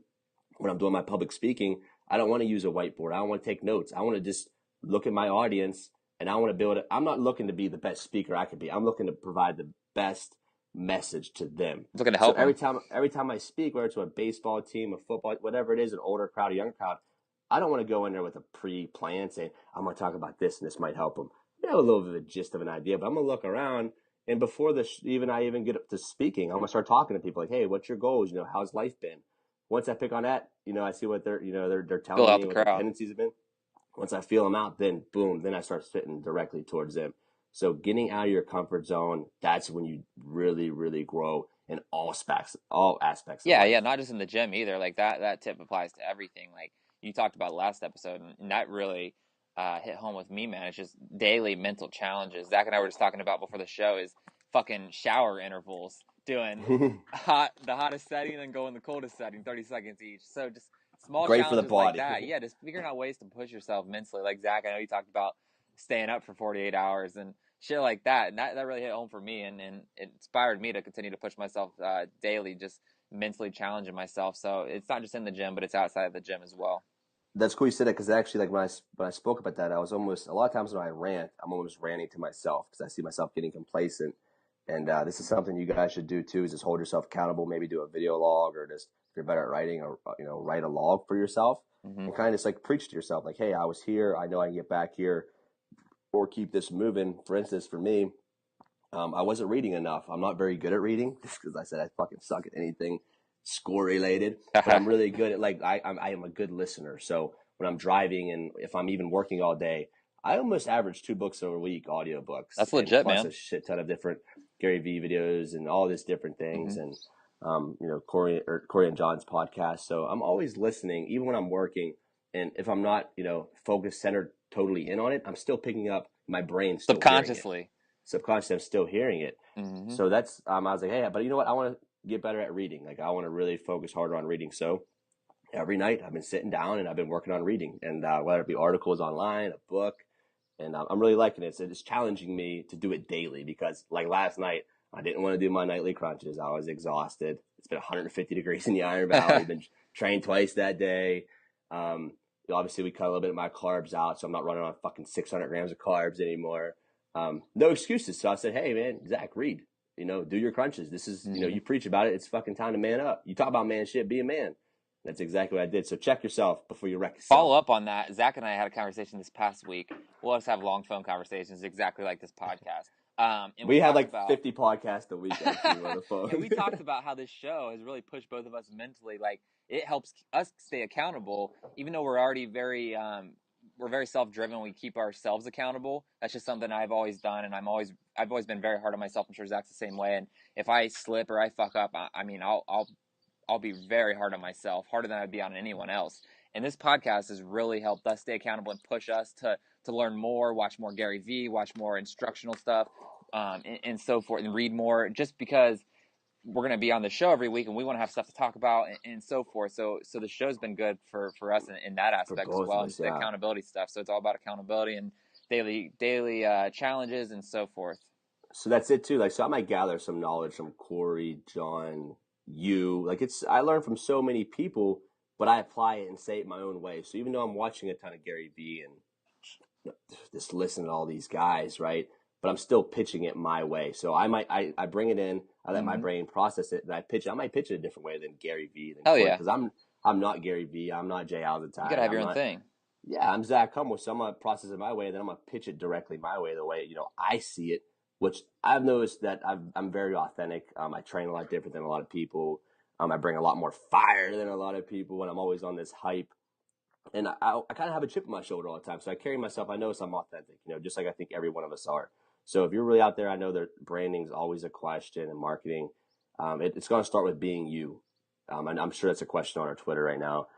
when I'm doing my public speaking, I don't want to use a whiteboard. I don't want to take notes. I want to just look at my audience and I want to build it. I'm not looking to be the best speaker I could be. I'm looking to provide the best message to them. Looking to So help them. every time I speak, whether it's to a baseball team, a football, whatever it is, an older crowd, a younger crowd, I don't want to go in there with a pre-plan saying, I'm going to talk about this and this might help them. I have a little bit of a gist of an idea, but I'm going to look around. And before I even get up to speaking, I'm going to start talking to people like, hey, what's your goals? How's life been? Once I pick on that, I see what they're Fill telling out me, the what their crowd. tendencies have been. Once I feel them out, then boom, then I start spitting directly towards them. So getting out of your comfort zone, that's when you really, really grow in all aspects of Yeah, life. yeah, not just in the gym either. Like that tip applies to everything. Like you talked about last episode, and that really hit home with me, man. It's just daily mental challenges. Zach and I were just talking about before the show is fucking shower intervals, doing the hottest setting and then going the coldest setting, 30 seconds each. So just small Great for the challenges like body. that. Yeah, just figuring out ways to push yourself mentally. Like Zach, I know you talked about staying up for 48 hours and shit like that. And that really hit home for me, and it inspired me to continue to push myself daily, just mentally challenging myself. So it's not just in the gym, but it's outside of the gym as well. That's cool you said that, because actually, like when I spoke about that, I was almost, a lot of times when I rant, I'm almost ranting to myself because I see myself getting complacent. And this is something you guys should do too: is just hold yourself accountable. Maybe do a video log, or just, if you're better at writing, or write a log for yourself, and kind of just like preach to yourself, like, hey, I was here. I know I can get back here, or keep this moving. For instance, for me, I wasn't reading enough. I'm not very good at reading, just because I said I fucking suck at anything score related. But I'm really good at, like, I am a good listener. So when I'm driving, and if I'm even working all day, I almost average 2 books a week, audiobooks, That's and legit, plus man. a shit ton of different Gary V videos and all these different things, and Corey and John's podcast. So I'm always listening, even when I'm working. And if I'm not, focused, centered, totally in on it, I'm still picking up, my brain still hearing it. Subconsciously, I'm still hearing it. So that's, I was like, hey, but you know what? I want to get better at reading. Like, I want to really focus harder on reading. So every night I've been sitting down and I've been working on reading, and whether it be articles online, a book, and I'm really liking it. So it's challenging me to do it daily, because like last night, I didn't want to do my nightly crunches. I was exhausted. It's been 150 degrees in the Iron Valley. Been trained twice that day. Obviously, we cut a little bit of my carbs out, so I'm not running on fucking 600 grams of carbs anymore. No excuses. So I said, hey, man, Zach, read. Do your crunches. This is, you preach about it. It's fucking time to man up. You talk about man shit, be a man. That's exactly what I did. So check yourself before you wreck yourself. Follow up on that. Zach and I had a conversation this past week. We'll just have long phone conversations exactly like this podcast. And we had like 50 podcasts a week actually on the phone. And we talked about how this show has really pushed both of us mentally. Like, it helps us stay accountable, even though we're already very self-driven. We keep ourselves accountable. That's just something I've always done, and I've always been very hard on myself. I'm sure Zach's the same way. And if I slip or I fuck up, I'll be very hard on myself, harder than I'd be on anyone else. And this podcast has really helped us stay accountable and push us to learn more, watch more Gary V, watch more instructional stuff, and so forth, and read more, just because we're going to be on the show every week and we want to have stuff to talk about, and so forth. So the show's been good for us in that aspect as well, and the accountability stuff. So it's all about accountability and daily challenges and so forth. So that's it too. Like, so I might gather some knowledge from Corey, John, you. Like, I learn from so many people, but I apply it and say it my own way. So even though I'm watching a ton of Gary V and just listen to all these guys, right? But I'm still pitching it my way. So I bring it in, I let my brain process it, and I might pitch it a different way than Gary V. Because I'm not Gary V. I'm not Jay Azeltine. You gotta have your own thing. Yeah, I'm Zach Humble, so I'm gonna process it my way, and then I'm gonna pitch it directly my way, the way I see it. Which I've noticed that I'm very authentic. I train a lot different than a lot of people. I bring a lot more fire than a lot of people, and I'm always on this hype. And I kind of have a chip on my shoulder all the time. So I carry myself. I notice I'm authentic, just like I think every one of us are. So if you're really out there, I know that branding is always a question, and marketing. It's going to start with being you. And I'm sure that's a question on our Twitter right now.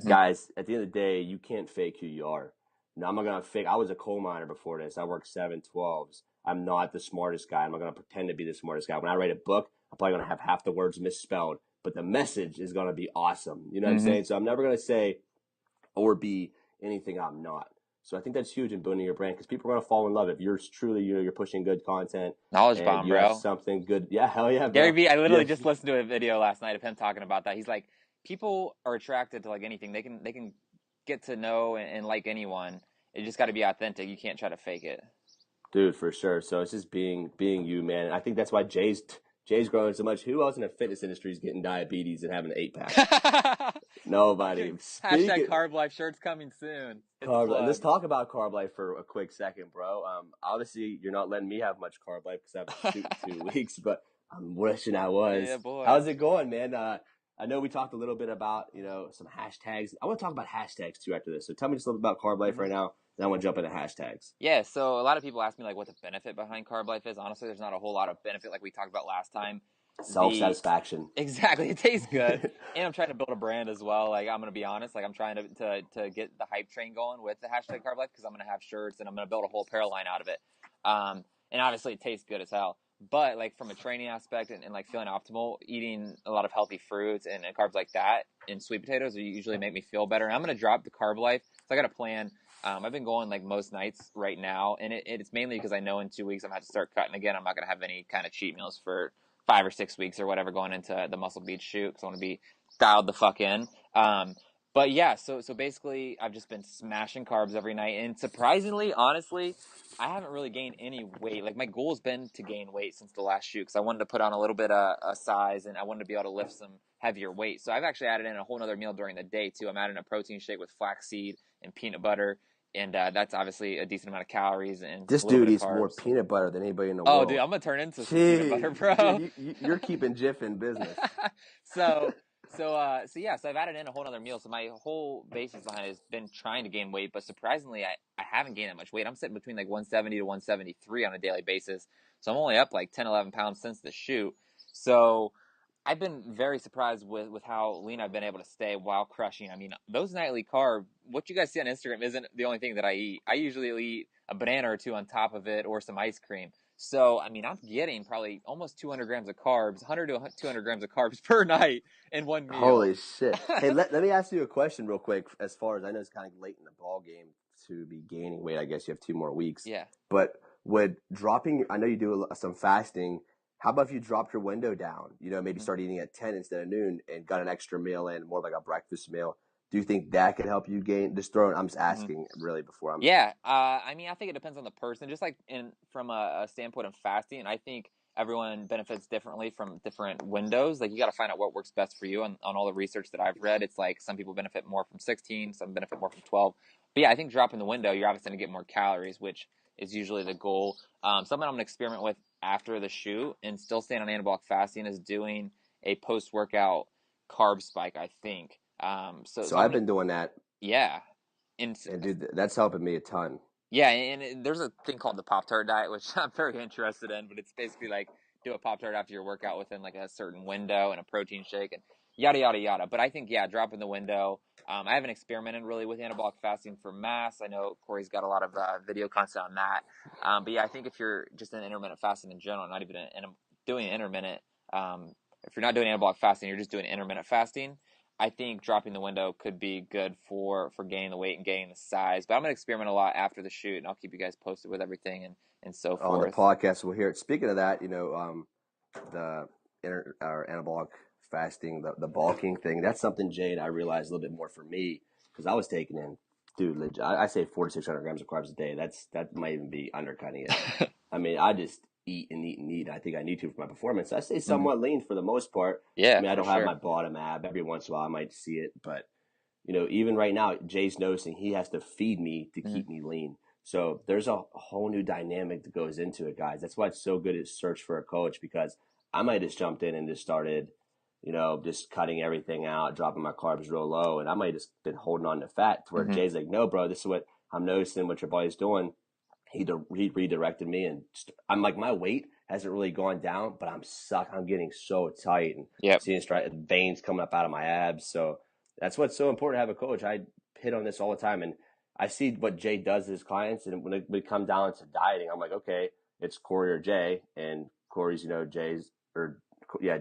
Guys, at the end of the day, you can't fake who you are. Now, I'm not going to fake. I was a coal miner before this. I worked 7/12s. I'm not the smartest guy. I'm not going to pretend to be the smartest guy. When I write a book, I'm probably going to have half the words misspelled, but the message is going to be awesome. You know what I'm saying? So I'm never going to say or be anything I'm not. So I think that's huge in building your brand, because people are going to fall in love if you're truly, you're pushing good content. Knowledge bomb, bro. Have something good. Yeah, hell yeah, bro. Gary V, I literally just listened to a video last night of him talking about that. He's like, people are attracted to like anything. They can get to know and like anyone. It just got to be authentic. You can't try to fake it. Dude, for sure. So it's just being you, man. I think that's why Jay's growing so much. Who else in the fitness industry is getting diabetes and having an 8-pack? Nobody. Hashtag Carb Life shirts coming soon. Let's talk about Carb Life for a quick second, bro. Obviously, you're not letting me have much Carb Life because I have a shoot in 2 weeks, but I'm wishing I was. Yeah, boy. How's it going, man? I know we talked a little bit about, some hashtags. I want to talk about hashtags too after this. So tell me just a little bit about Carb Life right now. Then I want to jump into hashtags. Yeah, so a lot of people ask me like what the benefit behind Carb Life is. Honestly, there's not a whole lot of benefit like we talked about last time. Self-satisfaction. Exactly. It tastes good. And I'm trying to build a brand as well. Like, I'm going to be honest. Like, I'm trying to get the hype train going with the hashtag Carb Life, because I'm going to have shirts and I'm going to build a whole apparel line out of it. And obviously it tastes good as hell. But like from a training aspect and like feeling optimal, eating a lot of healthy fruits and carbs like that and sweet potatoes usually make me feel better. And I'm going to drop the carb life. So I got a plan. I've been going like most nights right now, and it's mainly because I know in 2 weeks I'm going to have to start cutting again. I'm not going to have any kind of cheat meals for 5 or 6 weeks or whatever going into the Muscle Beach shoot because I want to be dialed the fuck in. But yeah, so basically I've just been smashing carbs every night, and surprisingly, honestly, I haven't really gained any weight. Like my goal has been to gain weight since the last shoot because I wanted to put on a little bit of a size and I wanted to be able to lift some heavier weight. So I've actually added in a whole other meal during the day too. I'm adding a protein shake with flaxseed and peanut butter, and that's obviously a decent amount of calories and This a little dude bit of eats more carbs. peanut butter than anybody in the Oh, dude, world. I'm gonna turn into some peanut butter, Jeez, dude, bro. you're keeping Jif in business. so so yeah, so I've added in a whole other meal. So my whole basis behind it has been trying to gain weight, but surprisingly, I haven't gained that much weight. I'm sitting between like 170 to 173 on a daily basis. So I'm only up like 10, 11 pounds since the shoot. So I've been very surprised with how lean I've been able to stay while crushing. I mean, those nightly carb, what you guys see on Instagram isn't the only thing that I eat. I usually eat a banana or two on top of it or some ice cream. So, I mean, I'm getting probably almost 200 grams of carbs, 100 to 200 grams of carbs per night in one meal. Holy shit! Hey, let me ask you a question real quick. As far as I know, it's kind of late in the ball game to be gaining weight. I guess you have 2 more weeks. Yeah. But would dropping? I know you do some fasting. How about if you dropped your window down? You know, maybe start eating at 10 instead of noon and got an extra meal in, more like a breakfast meal. Do you think that could help you gain? Just throwing. I'm just Mm-hmm. asking really before I'm. Yeah, I mean, I think it depends on the person. Just like in from a standpoint of fasting, I think everyone benefits differently from different windows. Like you got to find out what works best for you. On all the research that I've read, it's like some people benefit more from 16, some benefit more from 12. But yeah, I think dropping the window, you're obviously going to get more calories, which is usually the goal. Something I'm going to experiment with after the shoot and still staying on anabolic fasting is doing a post workout carb spike. I think. So So I'm I've gonna, been doing that, yeah. And and dude, that's helping me a ton. yeah, and there's a thing called the Pop-Tart diet, which I'm very interested in, but it's basically like do a Pop-Tart after your workout within like a certain window and a protein shake and yada, yada, yada. But I think, yeah, dropping the window. I haven't experimented really with anabolic fasting for mass. I know Corey's got a lot of video content on that. But yeah, I think if you're just in intermittent fasting in general, not even doing intermittent, if you're not doing anabolic fasting, you're just doing intermittent fasting, I think dropping the window could be good for gaining the weight and gaining the size. But I'm gonna experiment a lot after the shoot, and I'll keep you guys posted with everything and so On the forth. podcast, we'll hear it. Speaking of that, the anabolic fasting, the bulking thing, that's something, Jade, I realized a little bit more for me because I was taking in, dude, legit, I say 400 to 600 grams of carbs a day. That might even be undercutting it. I mean, I just eat and eat and eat. I think I need to for my performance. I stay Mm-hmm. somewhat lean for the most part. I Yeah, mean, I for don't have sure. my bottom ab. Every once in a while, I might see it, but even right now, Jay's noticing he has to feed me to Mm-hmm. keep me lean. So there's a whole new dynamic that goes into it, guys. That's why it's so good to search for a coach because I might have just jumped in and just started, just cutting everything out, dropping my carbs real low, and I might have just been holding on to fat. To where Mm-hmm. Jay's like, "No, bro, this is what I'm noticing. What your body's doing." He redirected me, and I'm like, my weight hasn't really gone down, but I'm getting so tight and Yep. seeing veins coming up out of my abs. So that's what's so important to have a coach. I hit on this all the time, and I see what Jay does to his clients, and when we come down to dieting, I'm like, okay, it's Corey or Jay, and Corey's,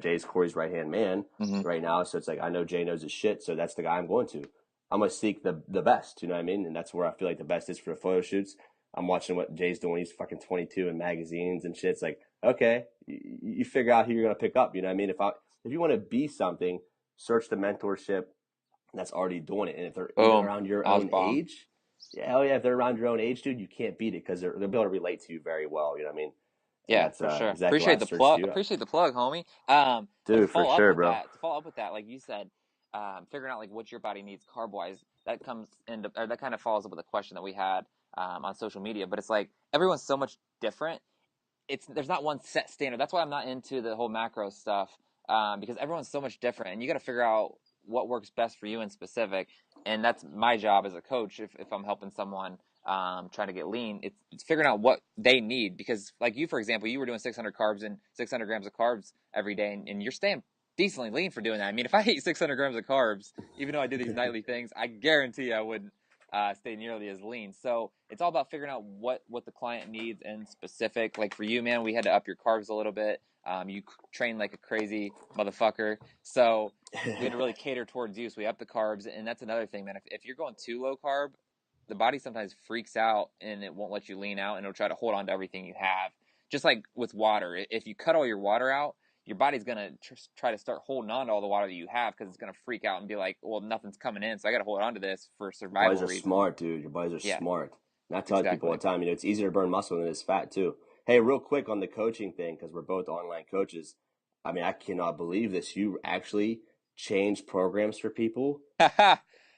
Jay's Corey's right hand man Mm-hmm. right now. So it's like I know Jay knows his shit, so that's the guy I'm going to. I'm gonna seek the best, you know what I mean? And that's where I feel like the best is for the photo shoots. I'm watching what Jay's doing. He's fucking 22 in magazines and shit. It's like, okay, you figure out who you're gonna pick up. You know what I mean? If you want to be something, search the mentorship that's already doing it. And if they're even Boom. around your I was own bomb. age, yeah, hell yeah, if they're around your own age, dude, you can't beat it because they'll be able to relate to you very well. You know what I mean? And Yeah, that's for sure. exactly why I searched you up, Appreciate the plug, homie. But dude, for sure, bro. to follow up with that, like you said, figuring out like what your body needs carb wise, that comes into or that kind of follows up with a question that we had on social media. But it's like everyone's so much different. There's not one set standard. That's why I'm not into the whole macro stuff because everyone's so much different, and you got to figure out what works best for you in specific. And that's my job as a coach. If I'm helping someone trying to get lean, it's figuring out what they need. Because like you, for example, you were doing 600 carbs and 600 grams of carbs every day, and you're staying decently lean for doing that. I mean, if I ate 600 grams of carbs, even though I do these nightly things, I guarantee I wouldn't stay nearly as lean. So it's all about figuring out what the client needs in specific. Like for you, man, we had to up your carbs a little bit. You train like a crazy motherfucker, so we had to really cater towards you. So we upped the carbs, and that's another thing, man. If you're going too low carb, the body sometimes freaks out and it won't let you lean out, and it'll try to hold on to everything you have. Just like with water, if you cut all your water out, your body's gonna try to start holding on to all the water that you have because it's gonna freak out and be like, well, nothing's coming in, so I got to hold on to this for survival Bodies are reasons. smart, dude. Your bodies are Yeah, smart. And I tell people all exactly. the time, it's easier to burn muscle than it is fat, too. Hey, real quick on the coaching thing, because we're both online coaches. I mean, I cannot believe this. You actually change programs for people. This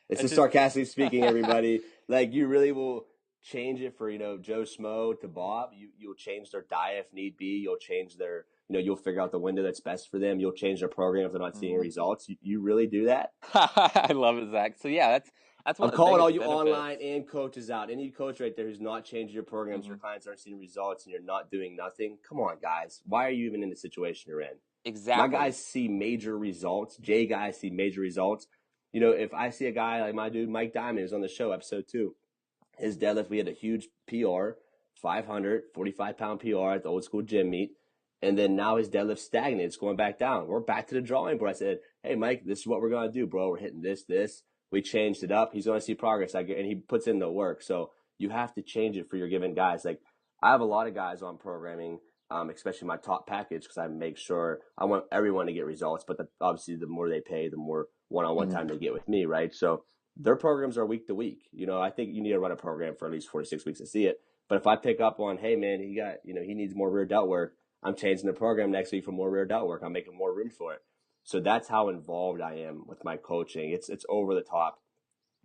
It's is just sarcastically speaking, everybody. Like, you really will change it for, Joe Schmo to Bob. You'll change their diet if need be. You'll change their, you'll figure out the window that's best for them. You'll change their program if they're not seeing results. You really do that? I love it, Zach. So yeah, that's one I'm of the calling all biggest you benefits. online and coaches out. Any coach right there who's not changing your programs, Mm-hmm. your clients aren't seeing results, and you're not doing nothing. Come on, guys. Why are you even in the situation you're in? My Exactly. guys see major results. Jay guys see major results. If I see a guy like my dude Mike Diamond who's on the show, episode 2, his deadlift, we had a huge PR, 500, 45-pound PR at the old school gym meet. And then now his deadlift's stagnant. It's going back down. We're back to the drawing board. I said, hey, Mike, this is what we're going to do, bro. We're hitting this. We changed it up. He's going to see progress. And he puts in the work. So you have to change it for your given guys. Like, I have a lot of guys on programming, especially my top package, because I make sure I want everyone to get results. But obviously, the more they pay, the more one-on-one Mm-hmm. time they get with me, right? So their programs are week to week. I think you need to run a program for at least 4 to 6 weeks to see it. But if I pick up on, hey, man, he needs more rear delt work, I'm changing the program next week for more rear delt work. I'm making more room for it. So that's how involved I am with my coaching. It's over the top.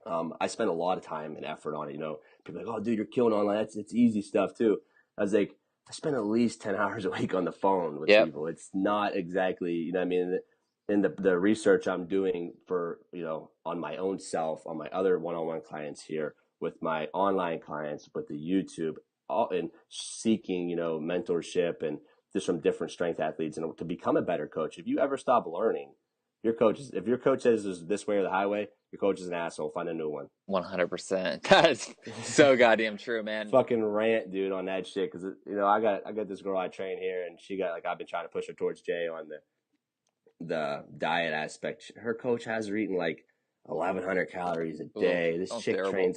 I spend a lot of time and effort on it. People are like, oh, dude, you're killing online. It's easy stuff too. I was like, I spend at least 10 hours a week on the phone with Yep. people. It's not exactly, what I mean? In the research I'm doing for, on my own self, on my other one-on-one clients here, with my online clients, with the YouTube, all and seeking, mentorship and just from different strength athletes and to become a better coach. If you ever stop learning, if your coach says is this way or the highway, your coach is an asshole. Find a new one. 100%. That's so goddamn true, man. Fucking rant, dude, on that shit. Because I got this girl I train here, and she got I've been trying to push her towards Jay on the diet aspect. Her coach has her eating like 1,100 calories a Ugh, day. This sounds chick terrible.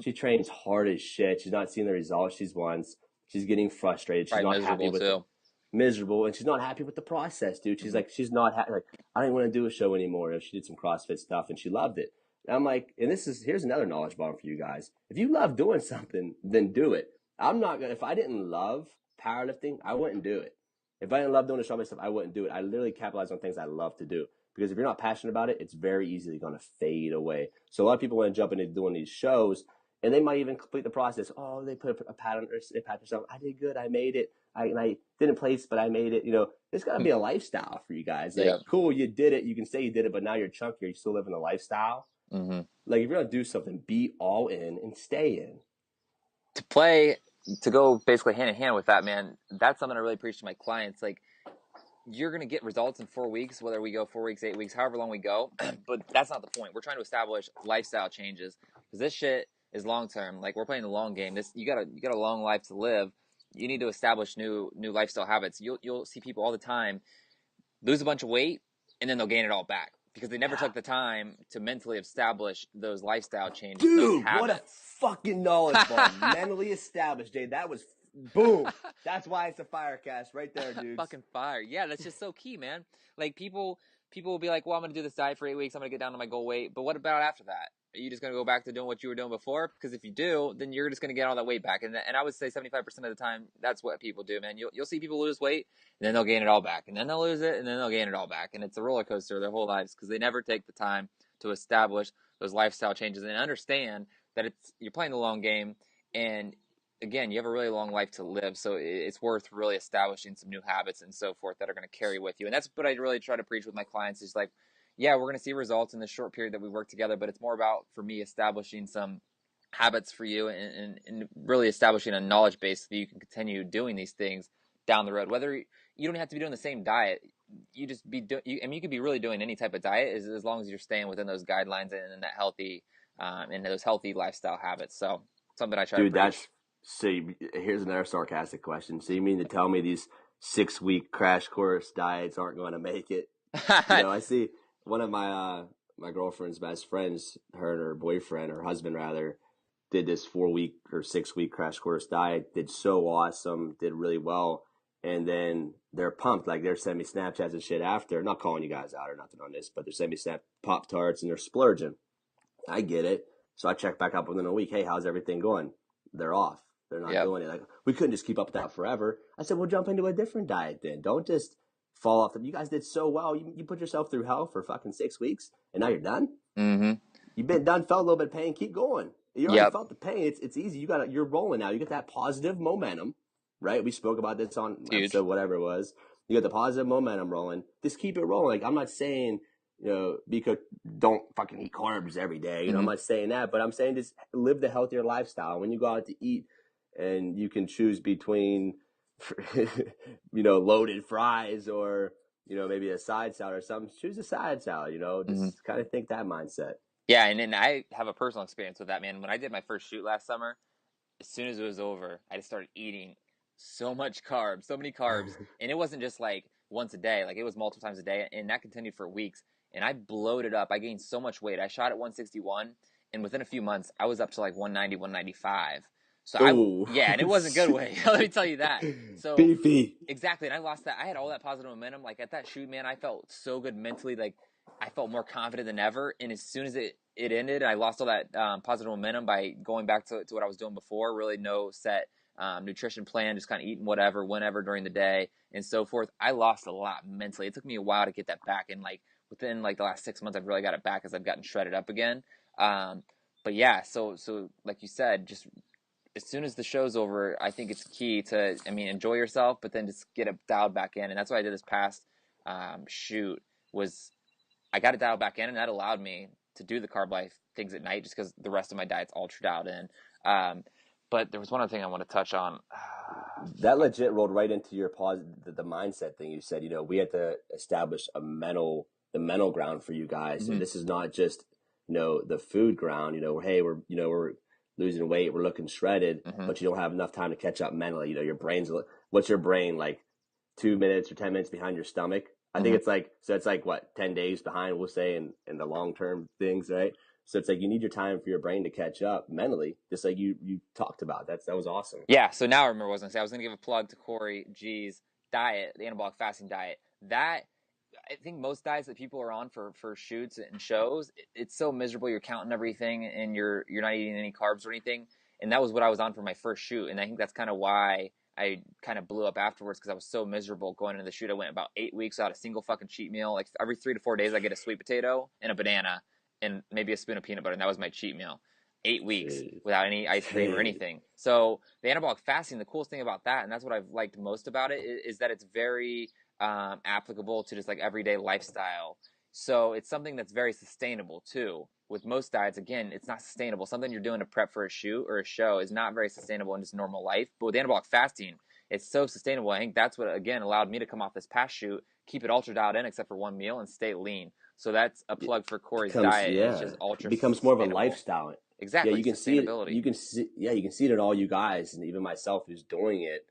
she trains hard as shit. She's not seeing the results she wants. She's getting frustrated. She's Probably not happy miserable with it. too. Miserable, and she's not happy with the process, dude. She's Mm-hmm. like, she's not happy. Like, I didn't want to do a show anymore. She did some CrossFit stuff, and she loved it. And I'm like, and here's another knowledge bomb for you guys. If you love doing something, then do it. I'm not gonna. If I didn't love powerlifting, I wouldn't do it. If I didn't love doing the strongman stuff, I wouldn't do it. I literally capitalize on things I love to do. Because if you're not passionate about it, it's very easily going to fade away. So a lot of people want to jump into doing these shows, and they might even complete the process. Oh, they put a pat on they pat themselves. I did good. I made it. I didn't place, but I made it. It's got to be a lifestyle for you guys. Like, Yeah. cool, you did it. You can say you did it, but now you're chunkier. You still living the lifestyle. Mm-hmm. Like, if you're going to do something, be all in and stay in. To go basically hand in hand with that, man, that's something I really preach to my clients. Like, you're going to get results in 4 weeks, whether we go 4 weeks, 8 weeks, however long we go. But that's not the point. We're trying to establish lifestyle changes because this shit is long term. Like, we're playing the long game. You got a long life to live. You need to establish new lifestyle habits. You'll see people all the time lose a bunch of weight and then they'll gain it all back because they never took the time to mentally establish those lifestyle changes, those Dude, what a habits. fucking knowledge bomb. Mentally established, Jay. That was boom. That's why it's a FireCast right there, dudes. Fucking fire. Yeah, that's just so key, man. Like, people will be like, well, I'm going to do this diet for 8 weeks. I'm going to get down to my goal weight. But what about after that? Are you just going to go back to doing what you were doing before? Because if you do, then you're just going to get all that weight back. And I would say 75% of the time, that's what people do, man. You'll see people lose weight, and then they'll gain it all back. And then they'll lose it, and then they'll gain it all back. And it's a roller coaster their whole lives because they never take the time to establish those lifestyle changes and understand that you're playing the long game. And again, you have a really long life to live, so it's worth really establishing some new habits and so forth that are going to carry with you. And that's what I really try to preach with my clients is like, yeah, we're going to see results in this short period that we work together, but it's more about, for me, establishing some habits for you and really establishing a knowledge base so that you can continue doing these things down the road. Whether you don't have to be doing the same diet, you just you could be really doing any type of diet as long as you're staying within those guidelines and that healthy and those healthy lifestyle habits. So something I try to Dude, preach. here's another sarcastic question. So you mean to tell me these 6 week crash course diets aren't going to make it? I see one of my girlfriend's best friends, her and her boyfriend, her husband rather, did this 4 week or 6 week crash course diet, did so awesome, did really well, and then they're pumped. Like they're sending me Snapchats and shit after. Not calling you guys out or nothing on this, but they're sending me Pop Tarts and they're splurging. I get it. So I check back up within a week. Hey, how's everything going? They're off. They're not Yep. doing it. Like we couldn't just keep up with that forever. I said, well, jump into a different diet then. Don't just fall off. You guys did so well. You put yourself through hell for fucking 6 weeks, and now you're done. Mm-hmm. You've been done, felt a little bit of pain. Keep going. You already Yep. felt the pain. It's easy. You're rolling now. You get that positive momentum, right? We spoke about this on Huge. episode whatever it was. You got the positive momentum rolling. Just keep it rolling. Like I'm not saying because don't fucking eat carbs every day. I'm not saying that, but I'm saying just live the healthier lifestyle. When you go out to eat and you can choose between, loaded fries or, maybe a side salad or something, choose a side salad, just kind of think that mindset. Yeah, and then I have a personal experience with that, man. When I did my first shoot last summer, as soon as it was over, I just started eating so much carbs, so many carbs. And it wasn't just like once a day, like it was multiple times a day. And that continued for weeks. And I bloated up. I gained so much weight. I shot at 161. And within a few months, I was up to like 190, 195. So Ooh. yeah, and it wasn't good weight. Let me tell you that. So Beefy. exactly. And I lost that. I had all that positive momentum. Like at that shoot, man, I felt so good mentally. Like I felt more confident than ever. And as soon as it ended, I lost all that positive momentum by going back to what I was doing before. Really no set nutrition plan, just kind of eating whatever, whenever during the day and so forth. I lost a lot mentally. It took me a while to get that back. And like within like the last 6 months, I've really got it back as I've gotten shredded up again. But yeah, so like you said, just as soon as the show's over, I think it's key to, enjoy yourself, but then just get it dialed back in. And that's what I did this past shoot was I got it dialed back in, and that allowed me to do the carb life things at night just because the rest of my diet's all dialed in. But there was one other thing I want to touch on. That legit rolled right into your the mindset thing you said. We had to establish the mental ground for you guys. Mm-hmm. And this is not just, the food ground, hey, we're losing weight, we're looking shredded, but you don't have enough time to catch up mentally. What's your brain like 2 minutes or 10 minutes behind your stomach? I think it's like what, 10 days behind, we'll say in the long-term things, right? So it's like you need your time for your brain to catch up mentally, just like you talked about. That was awesome. Yeah, so now I remember what I was going to say. I was going to give a plug to Corey G's diet, the anabolic fasting diet. That, I think most diets that people are on for shoots and shows, it's so miserable. You're counting everything and you're not eating any carbs or anything. And that was what I was on for my first shoot. And I think that's kind of why I kind of blew up afterwards because I was so miserable going into the shoot. I went about 8 weeks without a single fucking cheat meal. Like every 3 to 4 days, I get a sweet potato and a banana and maybe a spoon of peanut butter. And that was my cheat meal. 8 weeks without any ice cream or anything. So the anabolic fasting, the coolest thing about that, and that's what I've liked most about it, is that it's very applicable to just like everyday lifestyle. So it's something that's very sustainable too. With most diets, again, it's not sustainable. Something you're doing to prep for a shoot or a show is not very sustainable in just normal life. But with anabolic fasting, it's so sustainable. I think that's what, again, allowed me to come off this past shoot, keep it ultra dialed in except for one meal, and stay lean. So that's a plug for Corey's diet. And it's just ultra becomes more of a sustainable. lifestyle. Exactly. Yeah, you can see it. Sustainability. You can see it in all you guys, and even myself who's doing it.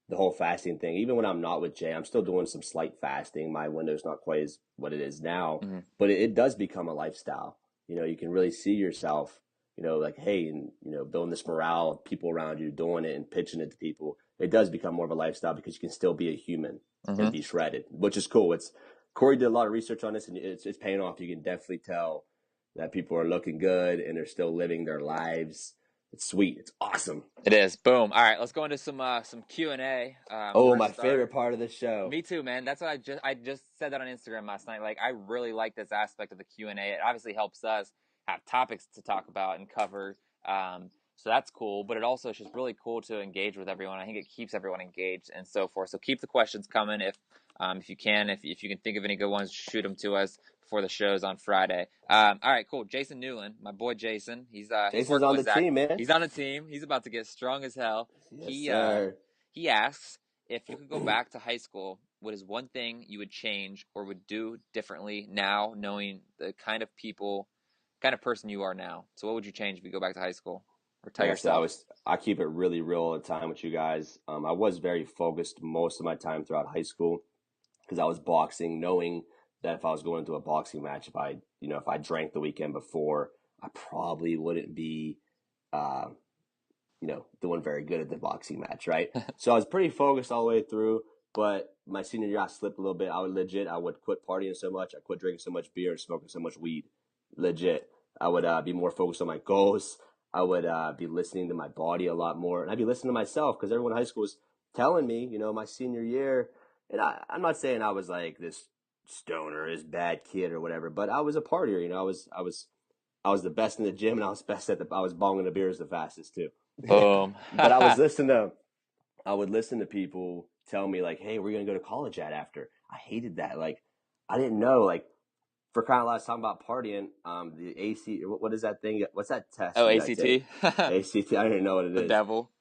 The whole fasting thing. Even when I'm not with Jay, I'm still doing some slight fasting. My window's not quite as what it is now, but it does become a lifestyle. You can really see yourself. Like hey, and building this morale of people around you, doing it and pitching it to people. It does become more of a lifestyle because you can still be a human and be shredded, which is cool. Corey did a lot of research on this, and it's paying off. You can definitely tell that people are looking good and they're still living their lives. It's sweet. It's awesome. It is. Boom. All right, let's go into some Q&A. My favorite part of the show. Me too, man. That's what I just said that on Instagram last night. Like I really like this aspect of the Q&A. It obviously helps us have topics to talk about and cover. So that's cool, but it also is just really cool to engage with everyone. I think it keeps everyone engaged and so forth. So keep the questions coming if you can. If you can think of any good ones, shoot them to us before the shows on Friday. All right, cool. Jason Newland, my boy Jason. Jason's on the team, man. He's on the team. He's about to get strong as hell. Yes, sir. He asks if you could go back to high school, what is one thing you would change or would do differently now, knowing the kind of people kind of person you are now. So what would you change if you go back to high school or tell Like I said, yourself? I keep it really real all the time with you guys. I was very focused most of my time throughout high school because I was boxing, knowing that if I was going into a boxing match, if I drank the weekend before, I probably wouldn't be, uh, doing very good at the boxing match, right? So I was pretty focused all the way through. But my senior year, I slipped a little bit. I would quit partying so much. I quit drinking so much beer and smoking so much weed. Legit. I would be more focused on my goals. I would be listening to my body a lot more. And I'd be listening to myself because everyone in high school was telling me, my senior year. And I'm not saying I was like this stoner, this bad kid or whatever, but I was a partier. I was the best in the gym, and I was bonging the beers the fastest too. Boom. But I would listen to people tell me like, "Hey, we're gonna go to college after." I hated that. Like, I didn't know. Like, for kind of last time about partying, the AC. What is that thing? What's that test Oh, you gotta take? ACT. The ACT. I don't even know what it is. devil.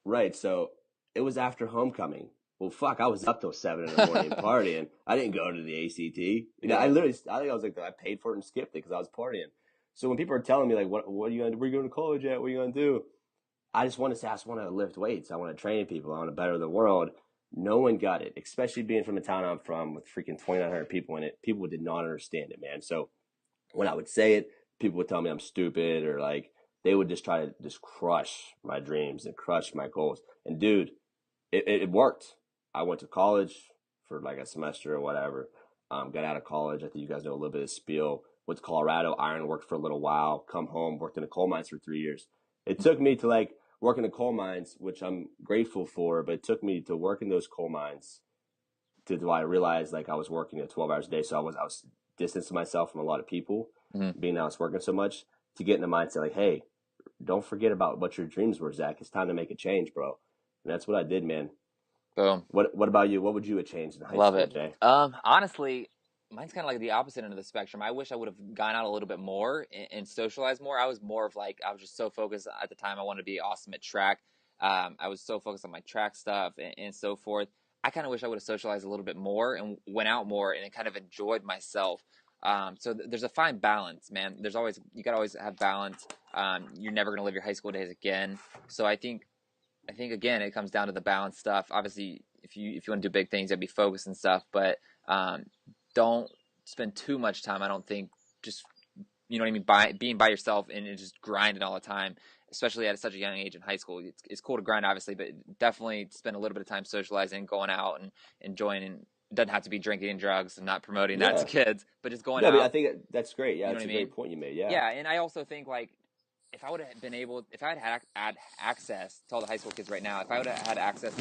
Right. So it was after homecoming. Well, fuck, I was up till 7 in the morning partying. I didn't go to the ACT. Yeah. I think I was like, I paid for it and skipped it because I was partying. So when people are telling me like, what are you gonna, where are you going to college at? What are you gonna do? I just want to say, I just want to lift weights. I want to train people. I want to better the world. No one got it, especially being from the town I'm from with freaking 2,900 people in it. People did not understand it, man. So when I would say it, people would tell me I'm stupid or like they would just try to just crush my dreams and crush my goals. And dude, it worked. I went to college for like a semester or whatever. Got out of college. I think you guys know a little bit of spiel. Went to Colorado, iron worked for a little while, come home, worked in the coal mines for 3 years. It took me to like work in the coal mines, which I'm grateful for, but it took me to work in those coal mines to I realized like I was working at 12 hours a day. So I was distancing myself from a lot of people, Mhm. being that I was working so much to get in the mindset like, hey, don't forget about what your dreams were, Zach. It's time to make a change, bro. And that's what I did, man. Boom. What about you? What would you have changed in high Love school, it. Jay? Honestly, mine's kind of like the opposite end of the spectrum. I wish I would have gone out a little bit more and socialized more. I was more of like I was just so focused at the time. I wanted to be awesome at track. I was so focused on my track stuff and so forth. I kind of wish I would have socialized a little bit more and went out more and kind of enjoyed myself. There's a fine balance, man. You gotta always have balance. You're never gonna live your high school days again. So I think again it comes down to the balance stuff. Obviously, if you want to do big things, you gotta be focused and stuff, but um, don't spend too much time. I don't think just what I mean by being by yourself and just grinding all the time, especially at such a young age in high school. It's cool to grind, obviously, but definitely spend a little bit of time socializing, going out and enjoying. And it doesn't have to be drinking and drugs. and not promoting that to Yeah. kids, but just going No, but I out. think that's great. Yeah, You know what that's I a mean? great point you made. Yeah. Yeah, and I also think like if I had access to all the high school kids right now, if I would have had access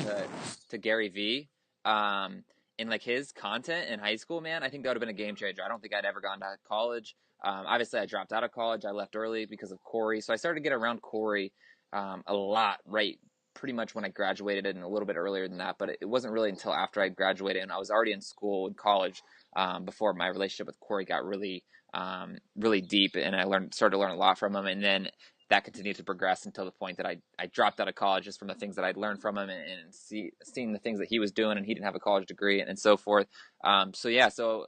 to Gary V, um, and like his content in high school, man, I think that would have been a game changer. I don't think I'd ever gone to college. Obviously, I dropped out of college. I left early because of Corey, so I started to get around Corey a lot, right? Pretty much when I graduated, and a little bit earlier than that. But it wasn't really until after I graduated and I was already in school in college before my relationship with Corey got really deep, and I started to learn a lot from him. And then that continued to progress until the point that I dropped out of college just from the things that I'd learned from him and seeing the things that he was doing, and he didn't have a college degree and so forth. So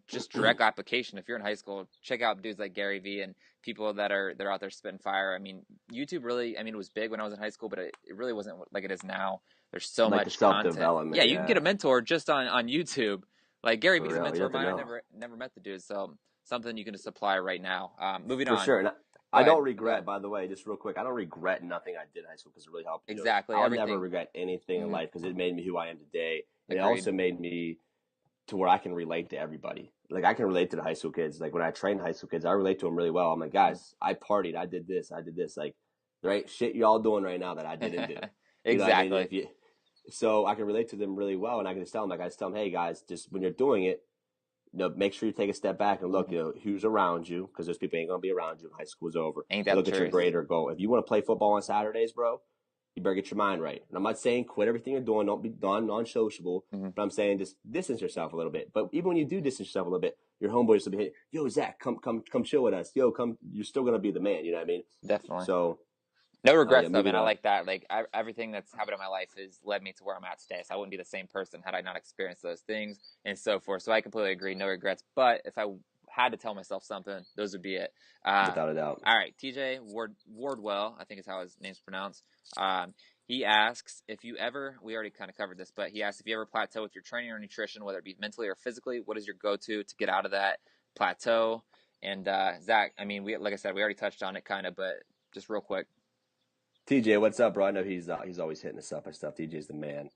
just direct application. If you're in high school, check out dudes like Gary Vee and people that are out there spitting fire. I mean, YouTube really, I mean, it was big when I was in high school, but it really wasn't like it is now. There's so Like the much self content. Yeah, development. you can get Yeah. a mentor just on YouTube. Like Gary For Vee's a real. You mentor have of to mine. I know. never met the dude, so something you can just apply right now. Moving For on. sure. And Go I ahead. don't Go regret, ahead. by the way, just real quick, I don't regret nothing I did in high school because it really helped. Exactly. I'll never Everything. regret anything in Hmm. life because it made me who I am today. And it Agreed. also made me to where I can relate to everybody. Like I can relate to the high school kids. Like when I train high school kids, I relate to them really well. I'm like, guys, I partied, I did this, I did this. Like, right, shit y'all doing right now that I didn't do. You know what I mean? Exactly. So I can relate to them really well, and I can just tell them, like I just tell them, hey guys, just when you're doing it, make sure you take a step back and look, Hmm. who's around you, because those people ain't gonna be around you when high school's over. Ain't And that look the at your truth? greater goal. If you want to play football on Saturdays, bro, you better get your mind right. And I'm not saying quit everything you're doing, don't be non-sociable, Hmm. but I'm saying just distance yourself a little bit. But even when you do distance yourself a little bit, your homeboys will be hitting, yo, Zach, come chill with us. Yo, come, you're still gonna be the man. You know what I mean? Definitely. So, No yeah, regrets though, moving man. I on. like that. Like everything that's happened in my life has led me to where I'm at today. So I wouldn't be the same person had I not experienced those things and so forth. So I completely agree. No regrets. But if I had to tell myself something, those would be it. Without a doubt. All right, TJ Wardwell, I think is how his name's pronounced. He asks if you ever, we already kind of covered this, but he asks if you ever plateau with your training or nutrition, whether it be mentally or physically, what is your go-to to get out of that plateau? And Zach, I mean, like I said, we already touched on it kind of, but just real quick. TJ, what's up, bro? I know he's always hitting us up and stuff. TJ's the man.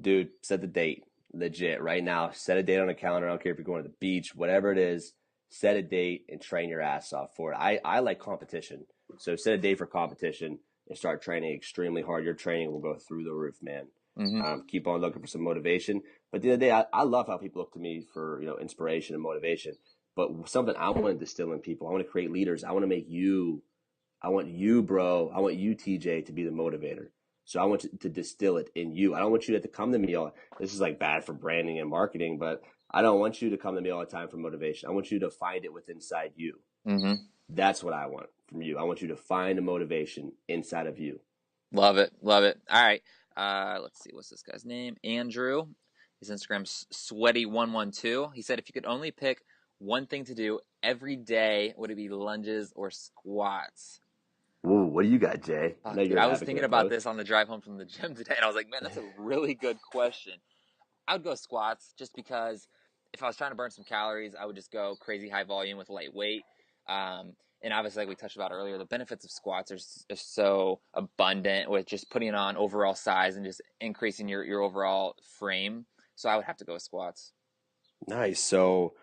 Dude, set the date. Legit. Right now, set a date on a calendar. I don't care if you're going to the beach, whatever it is, set a date and train your ass off for it. I like competition. So set a date for competition and start training extremely hard. Your training will go through the roof, man. Keep on looking for some motivation. But at the end of the day, I love how people look to me for, inspiration and motivation. But something I want to distill in people, I want to create leaders. I want you, bro. I want you, TJ, to be the motivator. So I want to distill it in you. I don't want you to come to me all. This is like bad for branding and marketing, but I don't want you to come to me all the time for motivation. I want you to find it within inside you. That's what I want from you. I want you to find the motivation inside of you. Love it. Love it. All right. Let's see. What's this guy's name? Andrew. His Instagram's sweaty112. He said if you could only pick one thing to do every day, would it be lunges or squats? Ooh, what do you got, Jay? Dude, I was thinking about this on the drive home from the gym today, and I was like, man, that's a really good question. I would go squats just because if I was trying to burn some calories, I would just go crazy high volume with light weight. And obviously, like we touched about earlier, the benefits of squats are so abundant with just putting on overall size and just increasing your overall frame. So I would have to go with squats. Nice. So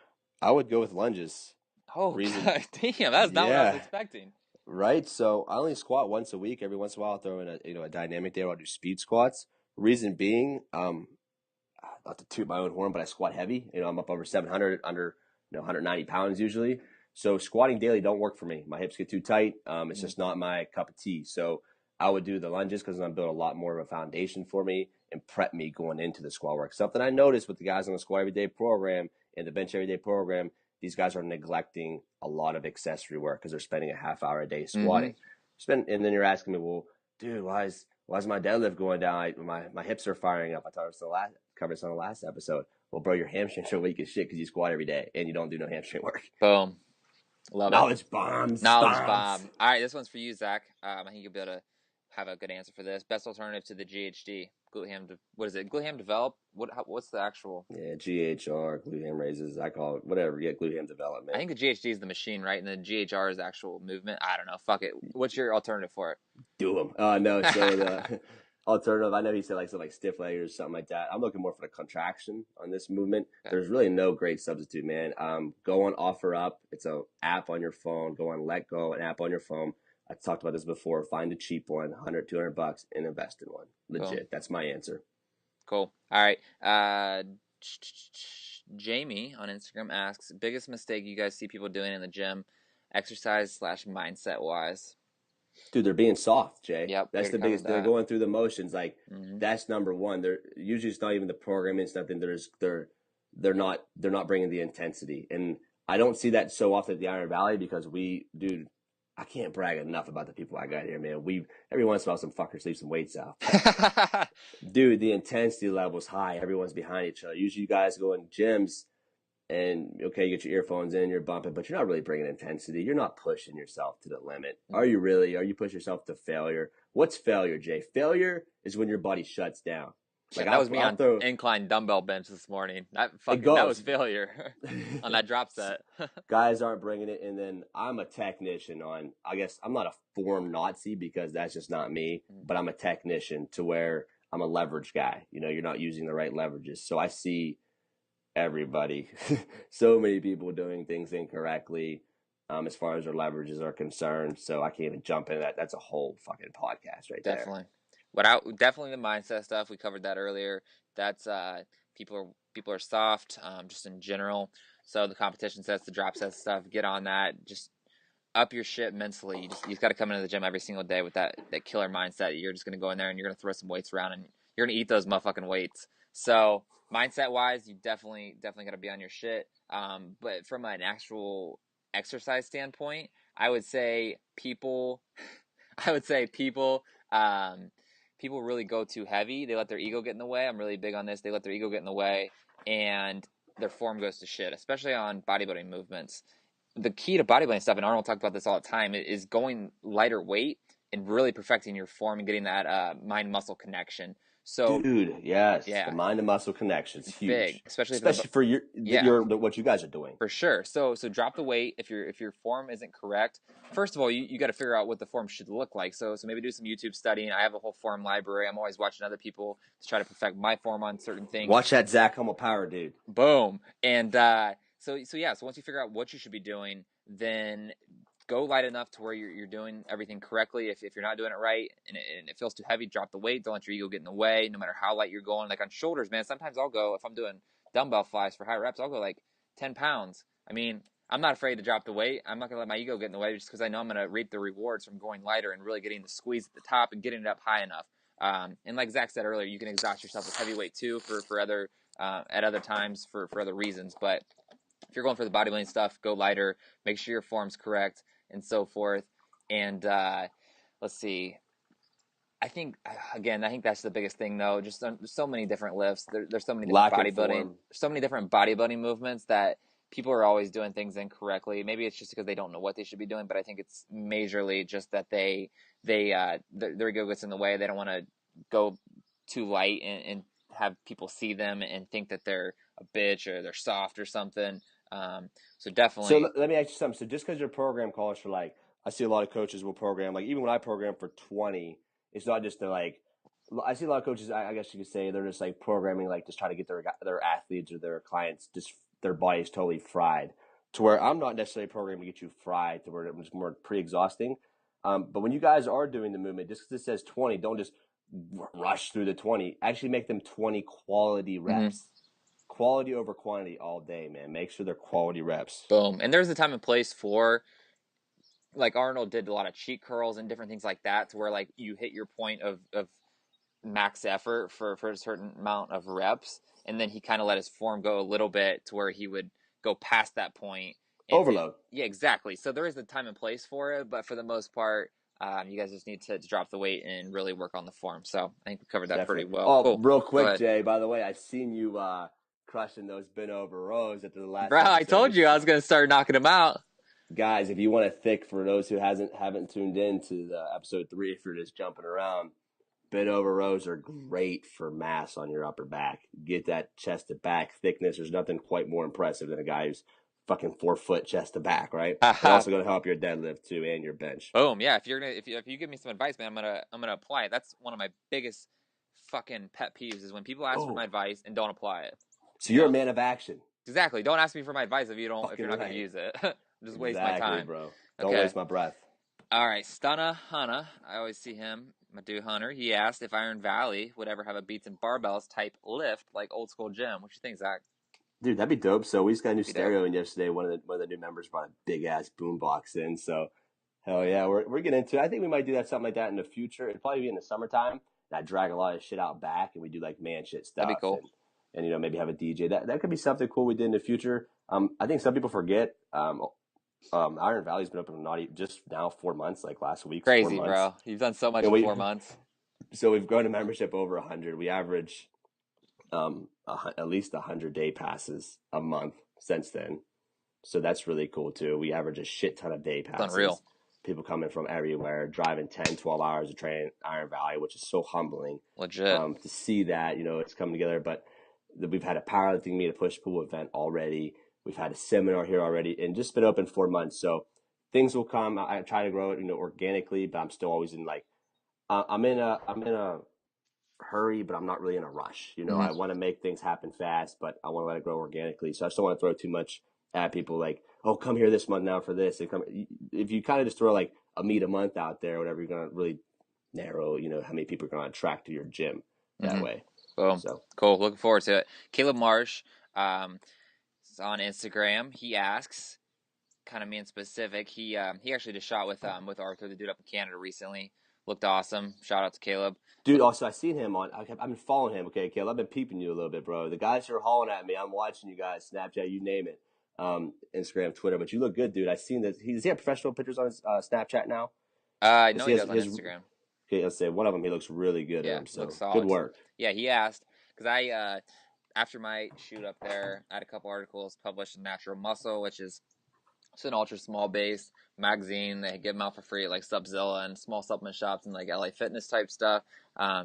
I would go with lunges. Oh, God, damn, that's not what I was expecting. Right. So I only squat once a week. Every once in a while, I'll throw in a dynamic day where I'll do speed squats. Reason being, not to toot my own horn, but I squat heavy. I'm up over 700, under 190 pounds usually. So squatting daily don't work for me. My hips get too tight. It's just not my cup of tea. So I would do the lunges because I'm building a lot more of a foundation for me and prep me going into the squat work. Something I noticed with the guys on the squat everyday program and the bench everyday program, these guys are neglecting a lot of accessory work because they're spending a half hour a day squatting. And then you're asking me, well, dude, why is my deadlift going down? My hips are firing up. I thought it was covered this on the last episode. Well, bro, your hamstrings are weak as shit because you squat every day and you don't do no hamstring work. Boom. Love Knowledge it. bombs. Knowledge bomb. All right, this one's for you, Zach. I think you'll be able to have a good answer for this. Best alternative to the GHD. What is it? Glutam develop? What's the actual? Yeah, GHR, glutam raises. I call it whatever. Yeah, glutam development. I think the GHD is the machine, right? And the GHR is the actual movement. I don't know. Fuck it. What's your alternative for it? Do them. No, so the alternative, I know he said like something like stiff legs or something like that. I'm looking more for the contraction on this movement. Okay. There's really no great substitute, man. Go on OfferUp. It's an app on your phone. Go on Let Go, an app on your phone. I talked about this before. Find a cheap one, $100, $200, and invest in one. Legit. Cool. That's my answer. Cool. All right. Jamie on Instagram asks, biggest mistake you guys see people doing in the gym, exercise/mindset wise? Dude, they're being soft, Jay. Yep, that's the biggest. They're going through the motions. Like that's number one. They're usually it's not even the programming. It's nothing. They're not bringing the intensity, and I don't see that so often at the Iron Valley because dude, I can't brag enough about the people I got here, man. Every once in a while some fuckers leave some weights out. Dude, the intensity level's high. Everyone's behind each other. Usually you guys go in gyms and, okay, you get your earphones in, you're bumping, but you're not really bringing intensity. You're not pushing yourself to the limit. Are you really? Are you pushing yourself to failure? What's failure, Jay? Failure is when your body shuts down. Like that was me on incline dumbbell bench this morning. That was failure on that drop set. Guys aren't bringing it, and then I'm a technician on. I guess I'm not a form Nazi because that's just not me. But I'm a technician to where I'm a leverage guy. You're not using the right leverages, so I see everybody, so many people doing things incorrectly as far as their leverages are concerned. So I can't even jump into that. That's a whole fucking podcast right there. Definitely the mindset stuff. We covered that earlier. That's people are soft, just in general. So the competition sets, the drop sets stuff, get on that. Just up your shit mentally. You got to come into the gym every single day with that killer mindset. You're just gonna go in there and you're gonna throw some weights around and you're gonna eat those motherfucking weights. So mindset wise, you definitely got to be on your shit. But from an actual exercise standpoint, I would say people really go too heavy. They let their ego get in the way. I'm really big on this. They let their ego get in the way, and their form goes to shit, especially on bodybuilding movements. The key to bodybuilding stuff, and Arnold talked about this all the time, is going lighter weight and really perfecting your form and getting that mind-muscle connection. So, Dude, yes, the yeah, mind and muscle connection is it's big, huge, especially for especially for yeah, what you guys are doing. for sure. So drop the weight if your form isn't correct. First of all, you got to figure out what the form should look like. So maybe do some YouTube studying. I have a whole form library. I'm always watching other people to try to perfect my form on certain things. Watch that Zach Homol power, dude. Boom. And so once you figure out what you should be doing, then go light enough to where you're doing everything correctly. If you're not doing it right and it feels too heavy, drop the weight. Don't let your ego get in the way, no matter how light you're going. Like on shoulders, man, sometimes I'll go, if I'm doing dumbbell flies for high reps, I'll go like 10 pounds. I mean, I'm not afraid to drop the weight. I'm not going to let my ego get in the way just because I know I'm going to reap the rewards from going lighter and really getting the squeeze at the top and getting it up high enough. And like Zach said earlier, you can exhaust yourself with heavyweight too for other at other times for other reasons. But if you're going for the bodybuilding stuff, go lighter. Make sure your form's correct and so forth. And let's see. I think that's the biggest thing though. Just there's so many different lifts. There's so many different bodybuilding movements that people are always doing things incorrectly. Maybe it's just because they don't know what they should be doing, but I think it's majorly just that their ego gets in the way. They don't want to go too light and have people see them and think that they're a bitch or they're soft or something. So definitely. So let me ask you something. So just because your program calls for like, I see a lot of coaches will program, like even when I program for 20, it's not just I see a lot of coaches, I guess you could say, they're just like programming, like just trying to get their athletes or their clients, just their bodies totally fried. To where I'm not necessarily programming to get you fried, to where it was more pre-exhausting. But when you guys are doing the movement, just because it says 20, don't just rush through the 20. Actually make them 20 quality reps. Mm-hmm. Quality over quantity all day, man. Make sure they're quality reps. Boom. And there's a time and place for, like Arnold did a lot of cheat curls and different things like that, to where like you hit your point of max effort for a certain amount of reps, and then he kind of let his form go a little bit to where he would go past that point. Overload. Yeah, exactly. So there is a time and place for it, but for the most part, you guys just need to drop the weight and really work on the form. So I think we covered that Definitely. pretty well. Oh, cool. Real quick, Jay, by the way, I've seen you crushing those bent over rows at the last Bro, episode. I told you I was going to start knocking them out. Guys, if you want a thick, for those who haven't tuned in to the episode 3, if you're just jumping around, bent over rows are great for mass on your upper back. Get that chest to back thickness. There's nothing quite more impressive than a guy who's fucking 4 foot chest to back, right? It's also going to help your deadlift too and your bench. Boom, yeah. If you give me some advice, man, I'm gonna apply it. That's one of my biggest fucking pet peeves is when people ask for my advice and don't apply it. So you're a man of action. Exactly. Don't ask me for my advice if you're not going to use it. Just waste my time, bro. Don't waste my breath. All right, Stunna Hanna. I always see him. My dude Hunter. He asked if Iron Valley would ever have a beats and barbells type lift like old school gym. What you think, Zach? Dude, that'd be dope. So we just got a new stereo in yesterday. One of the new members brought a big ass boom box in. So hell yeah, we're getting into it. I think we might do something like that in the future. It'd probably be in the summertime. And I drag a lot of shit out back and we do like man shit stuff. That'd be cool. And maybe have a DJ. That could be something cool we did in the future. I think some people forget. Iron Valley's been open just now 4 months, like last week. Crazy, bro. You've done so much in 4 months. So we've grown a membership over 100. We average at least 100 day passes a month since then. So that's really cool too. We average a shit ton of day passes. It's unreal. People coming from everywhere, driving 10, 12 hours to train Iron Valley, which is so humbling. Legit. To see that, it's coming together. But we've had a powerlifting meet, a push-pull event already. We've had a seminar here already, and just been open 4 months. So things will come. I try to grow it, organically, but I'm still always in I'm in a hurry, but I'm not really in a rush. Mm-hmm. I want to make things happen fast, but I want to let it grow organically. So I just don't want to throw too much at people like, oh, come here this month now for this. If you kind of just throw like a meet a month out there, whatever, you're going to really narrow, how many people are going to attract to your gym that way. Boom. So cool. Looking forward to it. Caleb Marsh, on Instagram, he asks, kind of me in specific. He actually just shot with Arthur, the dude up in Canada recently. Looked awesome. Shout out to Caleb. Dude, also, I seen him I've been following him. Okay, Caleb, I've been peeping you a little bit, bro. The guys who are hauling at me, I'm watching you guys, Snapchat, you name it, Instagram, Twitter. But you look good, dude. I've seen that. Does he have professional pictures on his Snapchat now? I know he does on Instagram. Okay, let's say one of them, he looks really good. Yeah, so looks solid. Good work. Yeah, he asked, because after my shoot up there, I had a couple articles published in Natural Muscle, which is it's an ultra small base magazine. They give them out for free at like Subzilla and small supplement shops and like LA Fitness type stuff.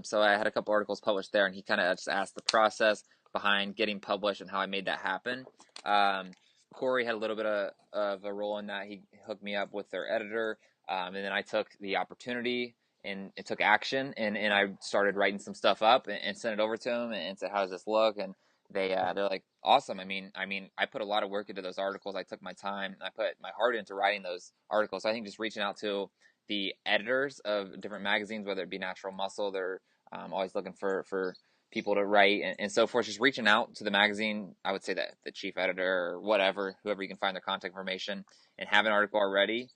So I had a couple articles published there, and he kind of just asked the process behind getting published and how I made that happen. Corey had a little bit of a role in that. He hooked me up with their editor, and then I took the opportunity and it took action, and I started writing some stuff up and sent it over to him and said, "How does this look?" And they're like, awesome. I mean, I put a lot of work into those articles. I took my time. I put my heart into writing those articles. So I think just reaching out to the editors of different magazines, whether it be Natural Muscle, they're always looking for people to write and so forth. Just reaching out to the magazine, I would say that the chief editor or whatever, whoever you can find their contact information, and have an article already,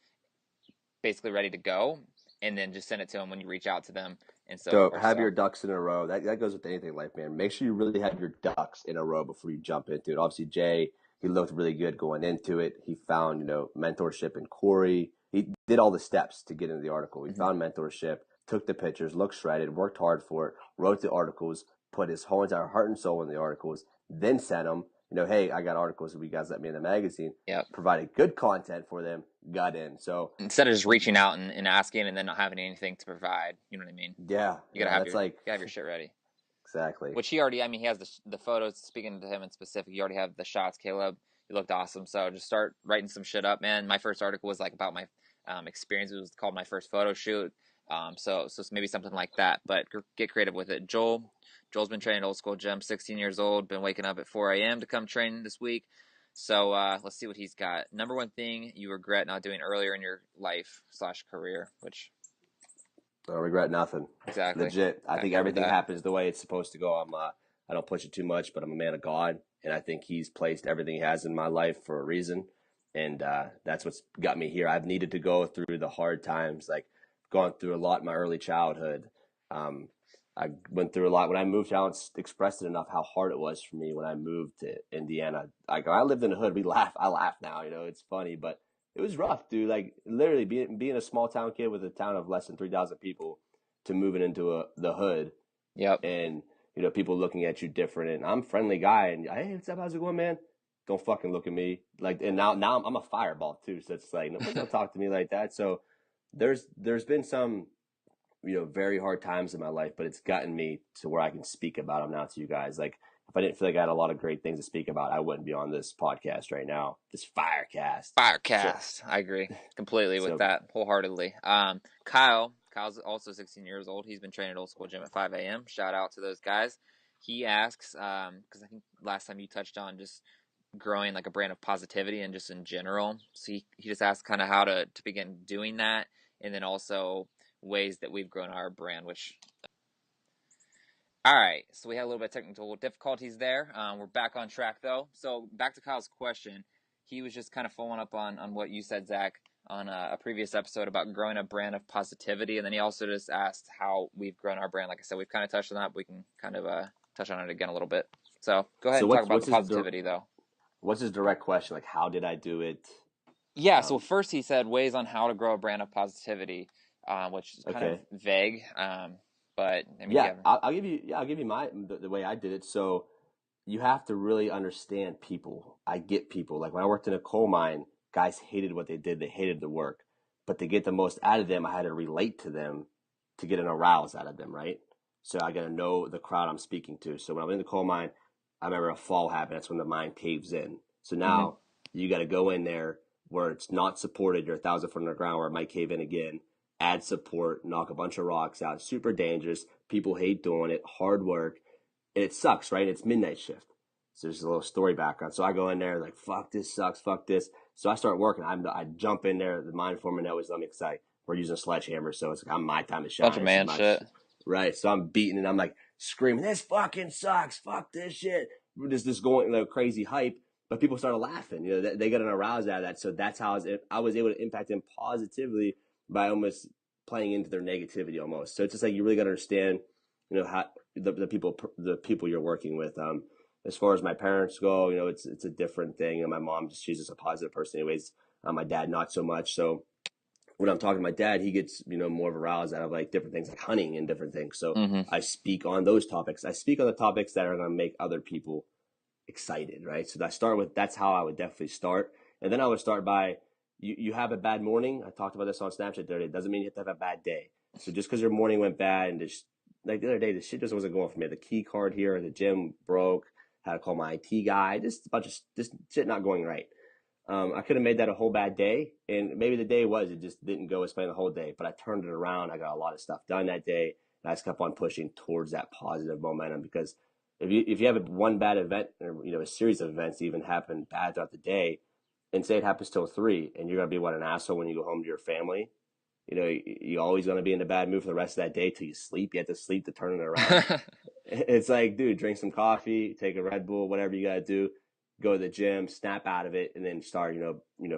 basically ready to go, and then just send it to them when you reach out to them and so So forth. have So your ducks in a row. That goes with anything in life, man. Make sure you really have your ducks in a row before you jump into it. Obviously, Jay, he looked really good going into it. He found, mentorship in Corey. He did all the steps to get into the article. He found mentorship, took the pictures, looked shredded, worked hard for it, wrote the articles, put his whole entire heart and soul in the articles, then sent them, hey, I got articles. Will you guys let me in the magazine? yeah, Provided good content for them, got in. So instead of just reaching out and asking and then not having anything to provide, you know what I mean? yeah, You gotta that's like have your shit ready. exactly. Which he already, I mean, he has the photos. Speaking to him in specific, you already have the shots, Caleb. You looked awesome. So just start writing some shit up, man. My first article was like about my experience. It was called my first photo shoot. So maybe something like that. But get creative with it. Joel's been training at Old School Gym, 16 years old. Been waking up at 4 a.m. to come train this week. So let's see what he's got. Number one thing you regret not doing earlier in your life / career, which I regret nothing. exactly Legit. I kind of think covered everything that. happens the way it's supposed to go. I don't push it too much, but I'm a man of God, and I think He's placed everything He has in my life for a reason, and that's what's got me here. I've needed to go through the hard times, like gone through a lot in my early childhood. Um, I went through a lot when I moved. I don't express it enough how hard it was for me when I moved to Indiana. Like I lived in the hood. I laugh now. It's funny, but it was rough, dude. Like literally being a small town kid with a town of less than 3,000 people to moving into the hood, Yep. and people looking at you different. And I'm a friendly guy, and hey, what's up? How's it going, man? Don't fucking look at me like. And now I'm a fireball too, so it's like nobody's gonna talk to me like that. So there's been some very hard times in my life, but it's gotten me to where I can speak about them now to you guys. Like if I didn't feel like I had a lot of great things to speak about, I wouldn't be on this podcast right now, this FireCast. So FireCast. I agree completely with so that wholeheartedly. Kyle's also 16 years old. He's been training at Old School Gym at 5 a.m. Shout out to those guys. He asks, because I think last time you touched on just growing like a brand of positivity and just in general. So he just asked kind of how to begin doing that, and then also ways that we've grown our brand, which all right, so we had a little bit of technical difficulties there. We're back on track though. So back to Kyle's question. He was just kind of following up on what you said, Zach, on a previous episode about growing a brand of positivity. And then he also just asked how we've grown our brand. Like I said, we've kind of touched on that, but we can kind of touch on it again a little bit. So go ahead so and talk what's about the what's his positivity though. what's his direct question? Like how did I do it? Yeah, so first he said ways on how to grow a brand of positivity, which is kind of Okay. vague. But I mean, Yeah, I'll give you. Yeah, I'll give you the way I did it. So you have to really understand people. I get people. Like when I worked in a coal mine, guys hated what they did. They hated the work, but to get the most out of them, I had to relate to them to get an arouse out of them, right? So I got to know the crowd I'm speaking to. So when I'm in the coal mine, I remember a fall happened. That's when the mine caves in. So now you got to go in there where it's not supported. You're 1,000 foot underground where it might cave in again. Add support, knock a bunch of rocks out. Super dangerous. People hate doing it. Hard work. And it sucks, right? It's midnight shift. So there's a little story background. So I go in there like, fuck, this sucks. Fuck this. So I start working. I jump in there. The mine foreman always let me because we're using a sledgehammer. So it's like, my time to bunch shine. of This is man my shit. right. So I'm beating and I'm like screaming, this fucking sucks. Fuck this shit. Just going crazy hype. But people started laughing. They got an arouse out of that. So that's how I was able to impact them positively by almost playing into their negativity almost. So it's just like you really got to understand, how the people you're working with. As far as my parents go, it's a different thing. My mom she's just a positive person, anyways. My dad not so much. So when I'm talking to my dad, he gets, more of a rouse out of like different things like hunting and different things. So Mm-hmm. I speak on those topics. I speak on the topics that are going to make other people excited, right? So that's how I would definitely start. And then I would start by, you have a bad morning. I talked about this on Snapchat the other day. It doesn't mean you have to have a bad day. So just because your morning went bad and just like the other day, the shit just wasn't going for me. The key card here at the gym broke. Had to call my IT guy. Just a bunch of just shit not going right. I could have made that a whole bad day, and maybe the day was it just didn't go as planned the whole day. But I turned it around. I got a lot of stuff done that day, and I just kept on pushing towards that positive momentum. Because if you have one bad event, or a series of events even happen bad throughout the day, and say it happens till 3, and you're gonna be an asshole when you go home to your family. You're always gonna be in a bad mood for the rest of that day till you sleep. You have to sleep to turn it around. It's like, dude, drink some coffee, take a Red Bull, whatever you gotta do, go to the gym, snap out of it, and then start,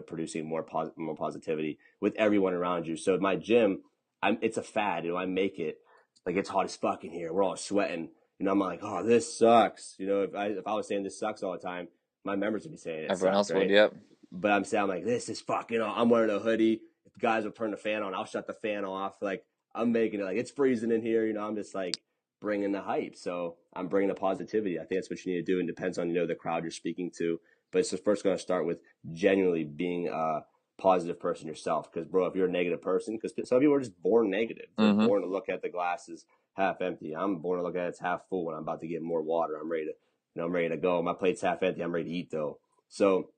producing more positivity with everyone around you. So at my gym, it's a fad. I make it like it's hot as fuck in here. We're all sweating. I'm like, oh, this sucks. If I was saying this sucks all the time, my members would be saying it Everyone sucks, else would, right? yep. But I'm saying, I'm like, this is fucking. I'm wearing a hoodie. If the guys will turn the fan on, I'll shut the fan off. Like I'm making it like it's freezing in here. I'm just like bringing the hype. So I'm bringing the positivity. I think that's what you need to do. And depends on, the crowd you're speaking to. But it's just first going to start with genuinely being a positive person yourself. Because, bro, if you're a negative person, because some people are just born negative. They're Mm-hmm. born to look at the glasses half empty. I'm born to look at it's half full when I'm about to get more water. I'm ready to go. My plate's half empty. I'm ready to eat, though. So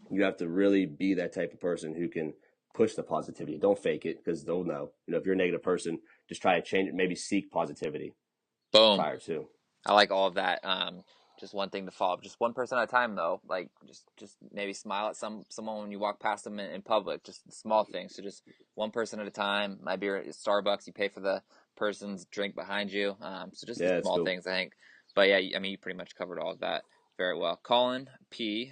you have to really be that type of person who can push the positivity. Don't fake it because they'll know. If you're a negative person, just try to change it. Maybe seek positivity Boom. prior to. I like all of that. Just one thing to follow up. Just one person at a time, though. Like, just maybe smile at someone when you walk past them in public. Just small things. So just one person at a time. Might be at Starbucks. You pay for the person's drink behind you. So just the Yeah, it's small cool. things, I think. But yeah, I mean, you pretty much covered all of that very well. Colin P.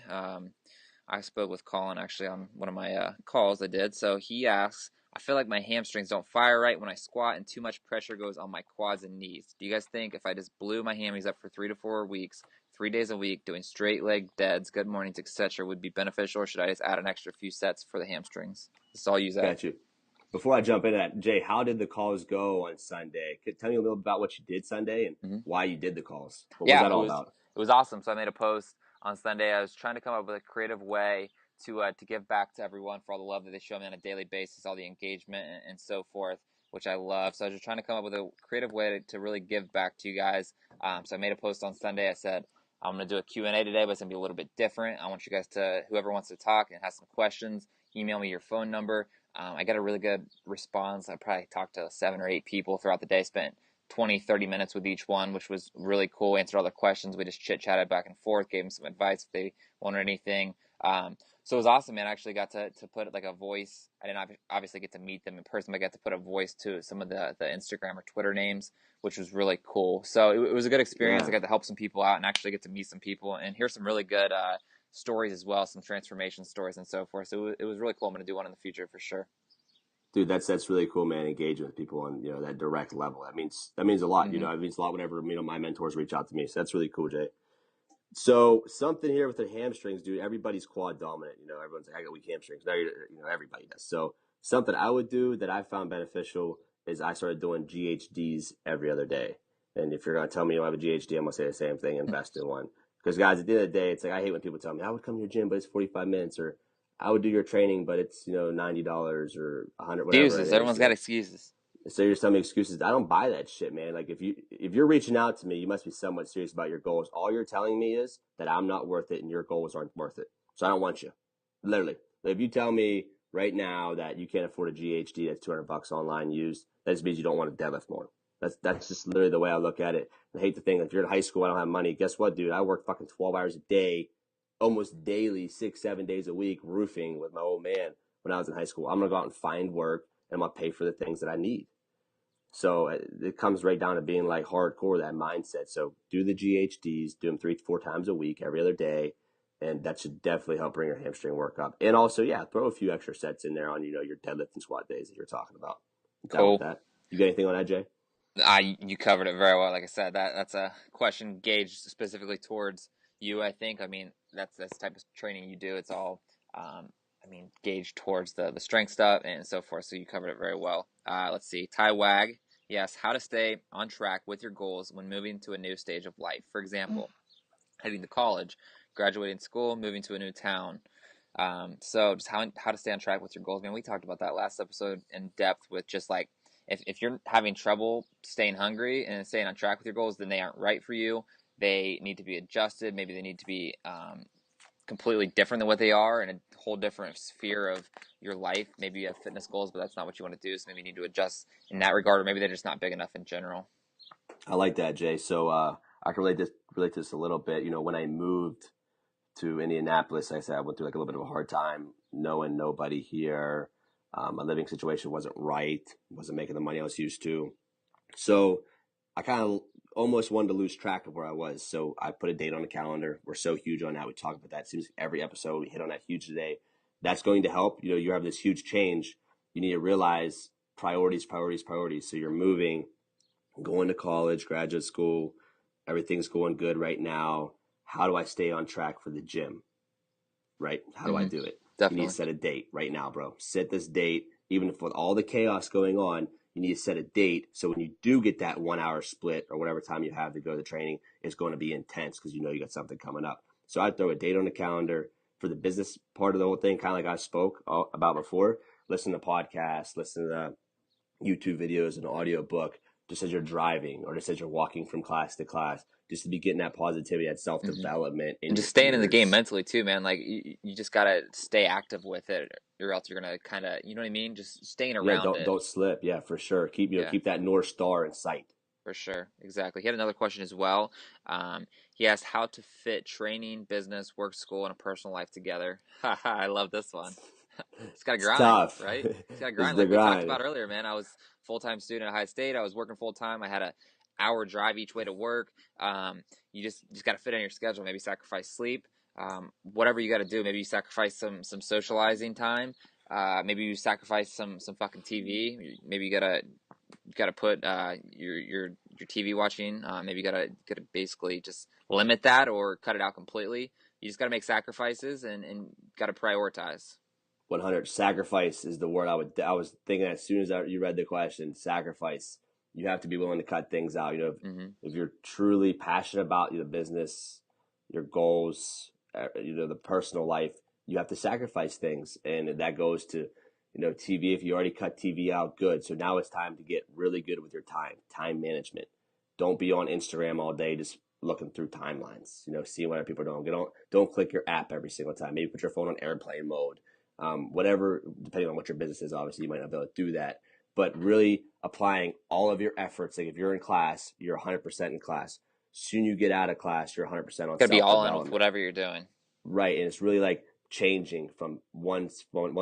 I spoke with Colin actually on one of my calls I did. So he asks, I feel like my hamstrings don't fire right when I squat and too much pressure goes on my quads and knees. Do you guys think if I just blew my hammies up for 3 to 4 weeks, 3 days a week, doing straight leg deads, good mornings, etc., would be beneficial, or should I just add an extra few sets for the hamstrings? This is all you, Zach. Got you. Before I jump into that, Jay, how did the calls go on Sunday? Tell me a little about what you did Sunday and Mm-hmm. why you did the calls. What was Yeah, that all about? it was awesome. So I made a post on Sunday. I was trying to come up with a creative way to give back to everyone for all the love that they show me on a daily basis, all the engagement and so forth, which I love. So I was just trying to come up with a creative way to really give back to you guys. So I made a post on Sunday. I said, I'm going to do a Q&A today, but it's going to be a little bit different. I want you guys to, whoever wants to talk and has some questions, email me your phone number. I got a really good response. I probably talked to 7 or 8 people throughout the day, spent 20, 30 minutes with each one, which was really cool. Answered all their questions. We just chit-chatted back and forth, gave them some advice if they wanted anything. So it was awesome, man. I actually got to put like a voice. I didn't obviously get to meet them in person, but I got to put a voice to some of the Instagram or Twitter names, which was really cool. So it was a good experience. Yeah. I got to help some people out and actually get to meet some people and hear some really good stories as well, some transformation stories and so forth. So it was really cool. I'm going to do one in the future for sure. Dude, that's really cool, man. Engaging with people on, that direct level. That means a lot. Mm-hmm. It means a lot whenever, my mentors reach out to me. So that's really cool, Jay. So something here with the hamstrings, dude. Everybody's quad dominant. Everyone's like, I got weak hamstrings. Now, everybody does. So something I would do that I found beneficial is I started doing GHDs every other day. And if you're gonna tell me you don't have a GHD, I'm gonna say the same thing. Invest in one. Because guys, at the end of the day, it's like I hate when people tell me I would come to your gym, but it's 45 minutes, or I would do your training, but it's $90 or 100, whatever it Excuses. is. Everyone's got excuses. So you're telling me excuses. I don't buy that shit, man. Like if you're reaching out to me, you must be somewhat serious about your goals. All you're telling me is that I'm not worth it and your goals aren't worth it. So I don't want you. Literally. If you tell me right now that you can't afford a GHD that's $200 online used, that just means you don't want to deadlift more. That's just literally the way I look at it. I hate to think that if you're in high school, I don't have money. Guess what, dude? I work fucking 12 hours a day, almost daily, 6, 7 days a week, roofing with my old man when I was in high school. I'm gonna go out and find work and I'm gonna pay for the things that I need. So it comes right down to being like hardcore, that mindset. So do the GHDs, do them 3 to 4 times a week, every other day. And that should definitely help bring your hamstring work up. And also, yeah, throw a few extra sets in there on, your deadlift and squat days that you're talking about. Down with Cool. that. You got anything on that, Jay? You covered it very well. Like I said, that's a question gauged specifically towards you. I think. I mean, that's the type of training you do. It's all gauge towards the strength stuff and so forth. So you covered it very well. Let's see. Ty Wag, yes, how to stay on track with your goals when moving to a new stage of life. For example, heading to college, graduating school, moving to a new town. So just how to stay on track with your goals. Man, we talked about that last episode in depth with just like if you're having trouble staying hungry and staying on track with your goals, then they aren't right for you. They need to be adjusted. Maybe they need to be completely different than what they are in a whole different sphere of your life. Maybe you have fitness goals, but that's not what you want to do. So maybe you need to adjust in that regard, or maybe they're just not big enough in general. I like that, Jay. So I can relate to this a little bit. When I moved to Indianapolis, like I said, I went through like a little bit of a hard time knowing nobody here. My living situation wasn't right, wasn't making the money I was used to. So I kind of almost wanted to lose track of where I was. So I put a date on the calendar. We're so huge on that. We talk about that. It seems like every episode we hit on that huge today. That's going to help. You have this huge change. You need to realize priorities. So you're moving, going to college, graduate school. Everything's going good right now. How do I stay on track for the gym? Right? How do I do it? Definitely. You need to set a date right now, bro. Set this date. Even if with all the chaos going on, you need to set a date. So when you do get that 1 hour split or whatever time you have to go to the training, it's going to be intense because you got something coming up. So I throw a date on the calendar for the business part of the whole thing, kind of like I spoke about before. Listen to podcasts, listen to YouTube videos, an audio book, just as you're driving or just as you're walking from class to class, just to be getting that positivity, that self-development and just staying in the game mentally too, man. Like you just gotta stay active with it, or else you're gonna kind of, you know what I mean? Just staying around don't slip. Yeah, for sure. Keep that North Star in sight. For sure, exactly. He had another question as well. He asked how to fit training, business, work, school, and a personal life together. I love this one. It's got to grind, tough. right? It's got to It's grind, the like we talked grind. about earlier, man. I was full-time student at High State. I was working full-time. I had a hour drive each way to work. You just got to fit in your schedule. Maybe sacrifice sleep. Whatever you got to do. Maybe you sacrifice some socializing time. Maybe you sacrifice some fucking TV. Maybe you gotta put your TV watching. Maybe you gotta basically just limit that or cut it out completely. You just gotta make sacrifices and gotta prioritize. 100. Sacrifice is the word I was thinking as soon as you read the question. Sacrifice. You have to be willing to cut things out. If you're truly passionate about the business, your goals, the personal life, you have to sacrifice things, and that goes to TV. If you already cut TV out, good. So now it's time to get really good with your time management. Don't be on Instagram all day just looking through timelines. Seeing what other people are doing. Don't click your app every single time. Maybe put your phone on airplane mode. Whatever, depending on what your business is, obviously you might not be able to do that, but really applying all of your efforts. Like if you're in class, you're 100% in class. Soon you get out of class, you're 100% on self-development. Gotta be all in with whatever you're doing. Right, and it's really like changing from one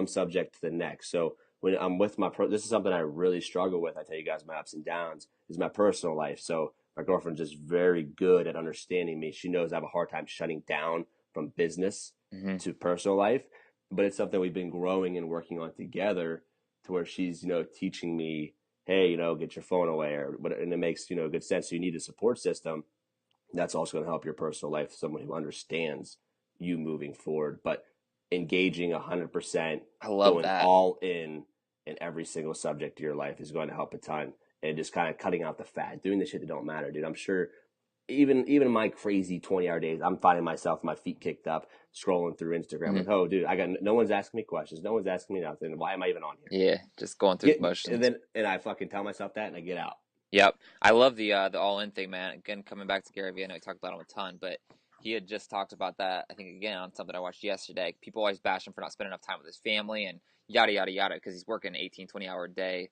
subject to the next. So when I'm with this is something I really struggle with. I tell you guys my ups and downs is my personal life. So my girlfriend's just very good at understanding me. She knows I have a hard time shutting down from business to personal life, but it's something we've been growing and working on together to where she's, teaching me, hey, get your phone away, and it makes, good sense. So you need a support system. That's also going to help your personal life. Someone who understands you moving forward, but engaging 100%, going all in every single subject of your life is going to help a ton. And just kind of cutting out the fat, doing the shit that don't matter, dude. I'm sure even in my crazy 20-hour days, I'm finding myself, my feet kicked up, scrolling through Instagram. Like, oh, dude, no one's asking me questions. No one's asking me nothing. Why am I even on here? Yeah, just going through the motions. And I fucking tell myself that and I get out. Yep. I love the all-in thing, man. Again, coming back to Gary Vee, I know we talked about him a ton, but he had just talked about that, I think, again, on something I watched yesterday. People always bash him for not spending enough time with his family and yada, yada, yada, because he's working 18, 20-hour day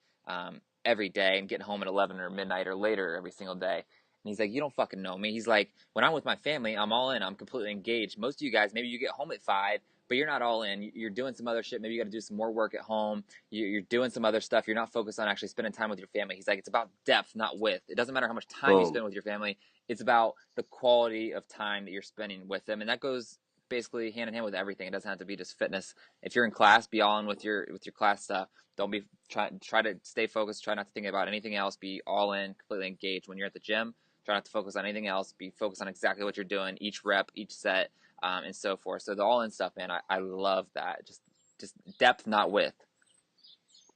every day and getting home at 11 or midnight or later every single day. And he's like, you don't fucking know me. He's like, when I'm with my family, I'm all in. I'm completely engaged. Most of you guys, maybe you get home at 5, but you're not all in. You're doing some other shit. Maybe you got to do some more work at home. You're doing some other stuff. You're not focused on actually spending time with your family. He's like, it's about depth, not width. It doesn't matter how much time you spend with your family. It's about the quality of time that you're spending with them. And that goes basically hand in hand with everything. It doesn't have to be just fitness. If you're in class, be all in with your class stuff. Don't be try to stay focused. Try not to think about anything else. Be all in, completely engaged. When you're at the gym, try not to focus on anything else. Be focused on exactly what you're doing, each rep, each set, and so forth. So the all in stuff, man, I love that. Just Just depth, not width.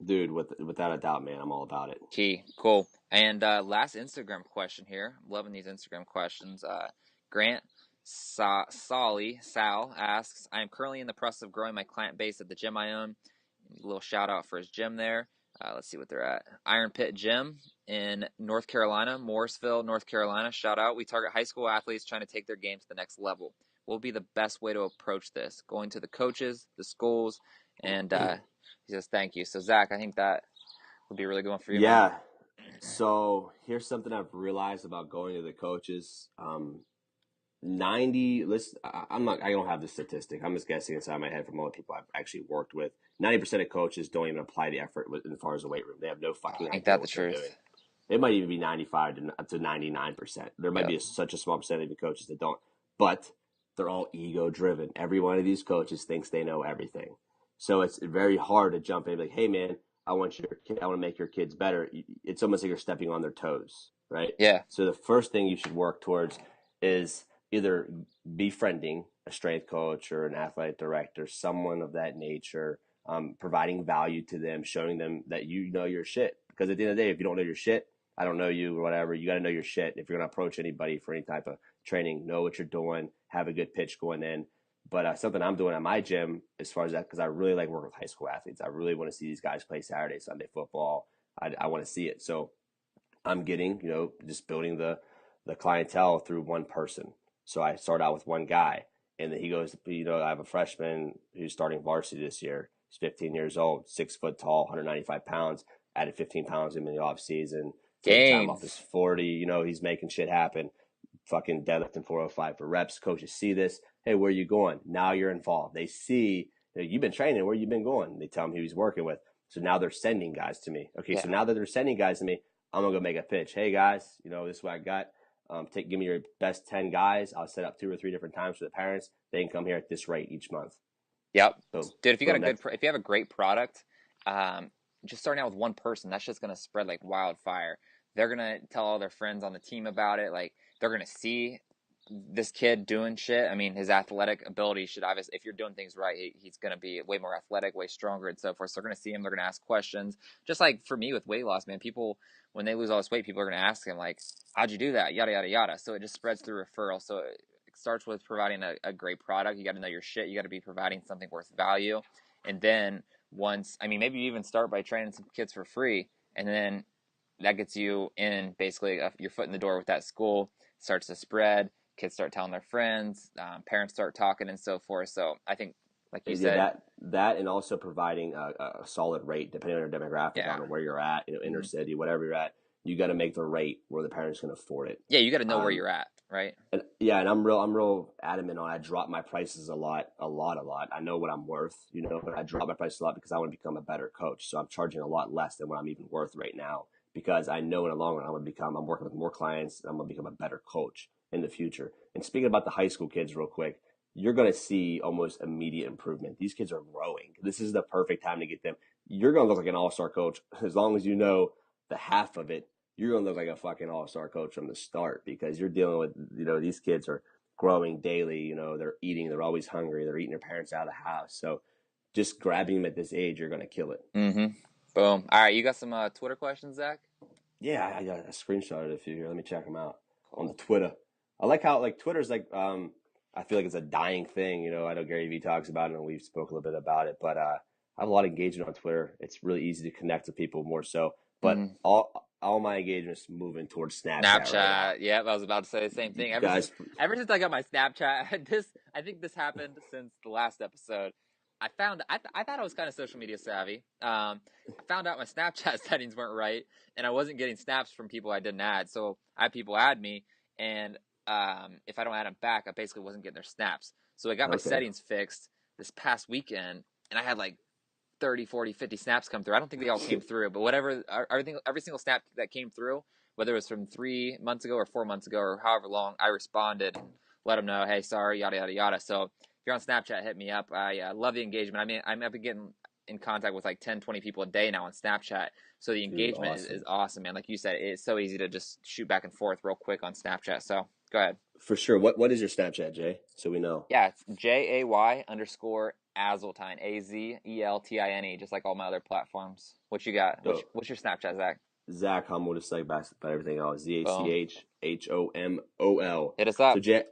Dude, without a doubt, man, I'm all about it. Key. Cool. And last Instagram question here. I'm loving these Instagram questions. Grant Sal asks, I am currently in the process of growing my client base at the gym I own. A little shout out for his gym there. Let's see what they're at. Iron Pit Gym in North Carolina, Morrisville, North Carolina. Shout out. We target high school athletes trying to take their game to the next level. What will be the best way to approach this? Going to the coaches, the schools, and he says thank you. So Zach, I think that would be a really good one for you, man. Yeah. So here's something I've realized about going to the coaches. 90, I don't have the statistic. I'm just guessing inside my head from all the people I've actually worked with. 90% of coaches don't even apply the effort as far as the weight room. They have no fucking Ain't idea that the what they're truth? doing. It might even be 95 to 99%. There might be such a small percentage of coaches that don't, but they're all ego driven. Every one of these coaches thinks they know everything. So it's very hard to jump in and be like, hey man, I want to make your kids better. It's almost like you're stepping on their toes, right? Yeah. So the first thing you should work towards is either befriending a strength coach or an athletic director, someone of that nature, providing value to them, showing them that you know your shit. Because at the end of the day, if you don't know your shit, I don't know you or whatever, you got to know your shit. If you're going to approach anybody for any type of training, know what you're doing, have a good pitch going in. But something I'm doing at my gym as far as that, because I really like working with high school athletes. I really want to see these guys play Saturday, Sunday football. I want to see it. So I'm getting, just building the clientele through one person. So I start out with one guy, and then he goes, I have a freshman who's starting varsity this year. He's 15 years old, 6 foot tall, 195 pounds, added 15 pounds in the off season, taking time off his 40. He's making shit happen. Fucking deadlifting 405 for reps. Coaches see this. Hey, where are you going? Now you're involved. They see you've been training. Where you been going? They tell him who he's working with. So now they're sending guys to me. Okay, so now that they're sending guys to me, I'm gonna go make a pitch. Hey guys, this is what I got. Give me your best 10 guys. I'll set up 2 or 3 different times for the parents. They can come here at this rate each month. Yep. Boom. Dude, if you got if you have a great product, just starting out with one person, that's just gonna spread like wildfire. They're gonna tell all their friends on the team about it. Like they're gonna see this kid doing shit. I mean, his athletic ability should obviously, if you're doing things right, he's going to be way more athletic, way stronger, and so forth. So they're going to see him. They're going to ask questions. Just like for me with weight loss, man, people, when they lose all this weight, people are going to ask him, like, how'd you do that? Yada, yada, yada. So it just spreads through referral. So it starts with providing a great product. You got to know your shit. You got to be providing something worth value. And then maybe you even start by training some kids for free. And then that gets you in basically your foot in the door with that school, starts to spread. Kids start telling their friends, parents start talking, and so forth. So I think, like you said, that and also providing a solid rate depending on your demographic, I don't know where you're at, inner city, whatever you're at. You got to make the rate where the parents can afford it. Yeah, you got to know where you're at, right? And I'm real adamant on. I drop my prices a lot. I know what I'm worth, but I drop my prices a lot because I want to become a better coach. So I'm charging a lot less than what I'm even worth right now because I know in the long run I'm working with more clients and I'm going to become a better coach in the future. And speaking about the high school kids real quick, you're going to see almost immediate improvement. These kids are growing. This is the perfect time to get them. You're going to look like an all-star coach as long as you know the half of it. You're going to look like a fucking all-star coach from the start because you're dealing with, these kids are growing daily. They're eating. They're always hungry. They're eating their parents out of the house. So just grabbing them at this age, you're going to kill it. Mm-hmm. Boom. All right. You got some Twitter questions, Zach? Yeah, I got a screenshot of a few here. Let me check them out on the Twitter. I like how Twitter's I feel like it's a dying thing. I know Gary Vee talks about it and we've spoke a little bit about it, but I have a lot of engagement on Twitter. It's really easy to connect with people more so. But all my engagements moving towards Snapchat. Right yeah, I was about to say the same thing. Ever since I got my Snapchat, I think this happened since the last episode. I thought I was kind of social media savvy. I found out my Snapchat settings weren't right, and I wasn't getting snaps from people I didn't add. So I had people add me, and if I don't add them back, I basically wasn't getting their snaps. So I got my settings fixed this past weekend, and I had like 30, 40, 50 snaps come through. I don't think they all came through, but every single snap that came through, whether it was from 3 months ago or 4 months ago or however long, I responded and let them know, hey, sorry, yada, yada, yada. So if you're on Snapchat, hit me up. I love the engagement. I mean, I'm getting in contact with like 10, 20 people a day now on Snapchat. So the engagement is awesome, man. Like you said, it's so easy to just shoot back and forth real quick on Snapchat. So go ahead. For sure. What is your Snapchat, Jay? So we know. Yeah, it's JAY_AZLTINE. Azeltine, Azeltine, just like all my other platforms. What you got? Dope. What's your Snapchat, Zach? Zach Homol, just like about everything else. Boom. ZACHHOMOL. Hit us So, up. Jay,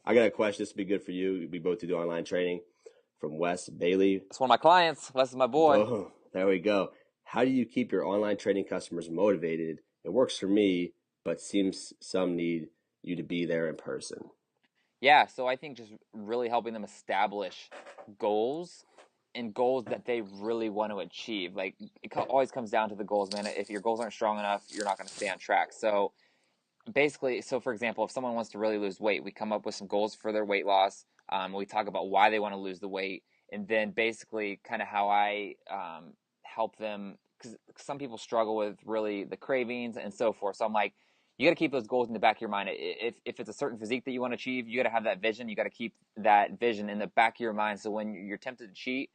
I got a question. This would be good for you. We both do online training from Wes Bailey. That's one of my clients. Wes is my boy. Boom. There we go. How do you keep your online training customers motivated? It works for me, but seems some need you to be there in person. Yeah, so I think just really helping them establish goals and goals that they really want to achieve. Like it always comes down to the goals, man. If your goals aren't strong enough, you're not going to stay on track. So basically, so for example, if someone wants to really lose weight, we come up with some goals for their weight loss. We talk about why they want to lose the weight, and then basically kind of how I help them, because some people struggle with really the cravings and so forth. So I'm like, you got to keep those goals in the back of your mind. If it's a certain physique that you want to achieve, you got to have that vision. You got to keep that vision in the back of your mind. So when you're tempted to cheat,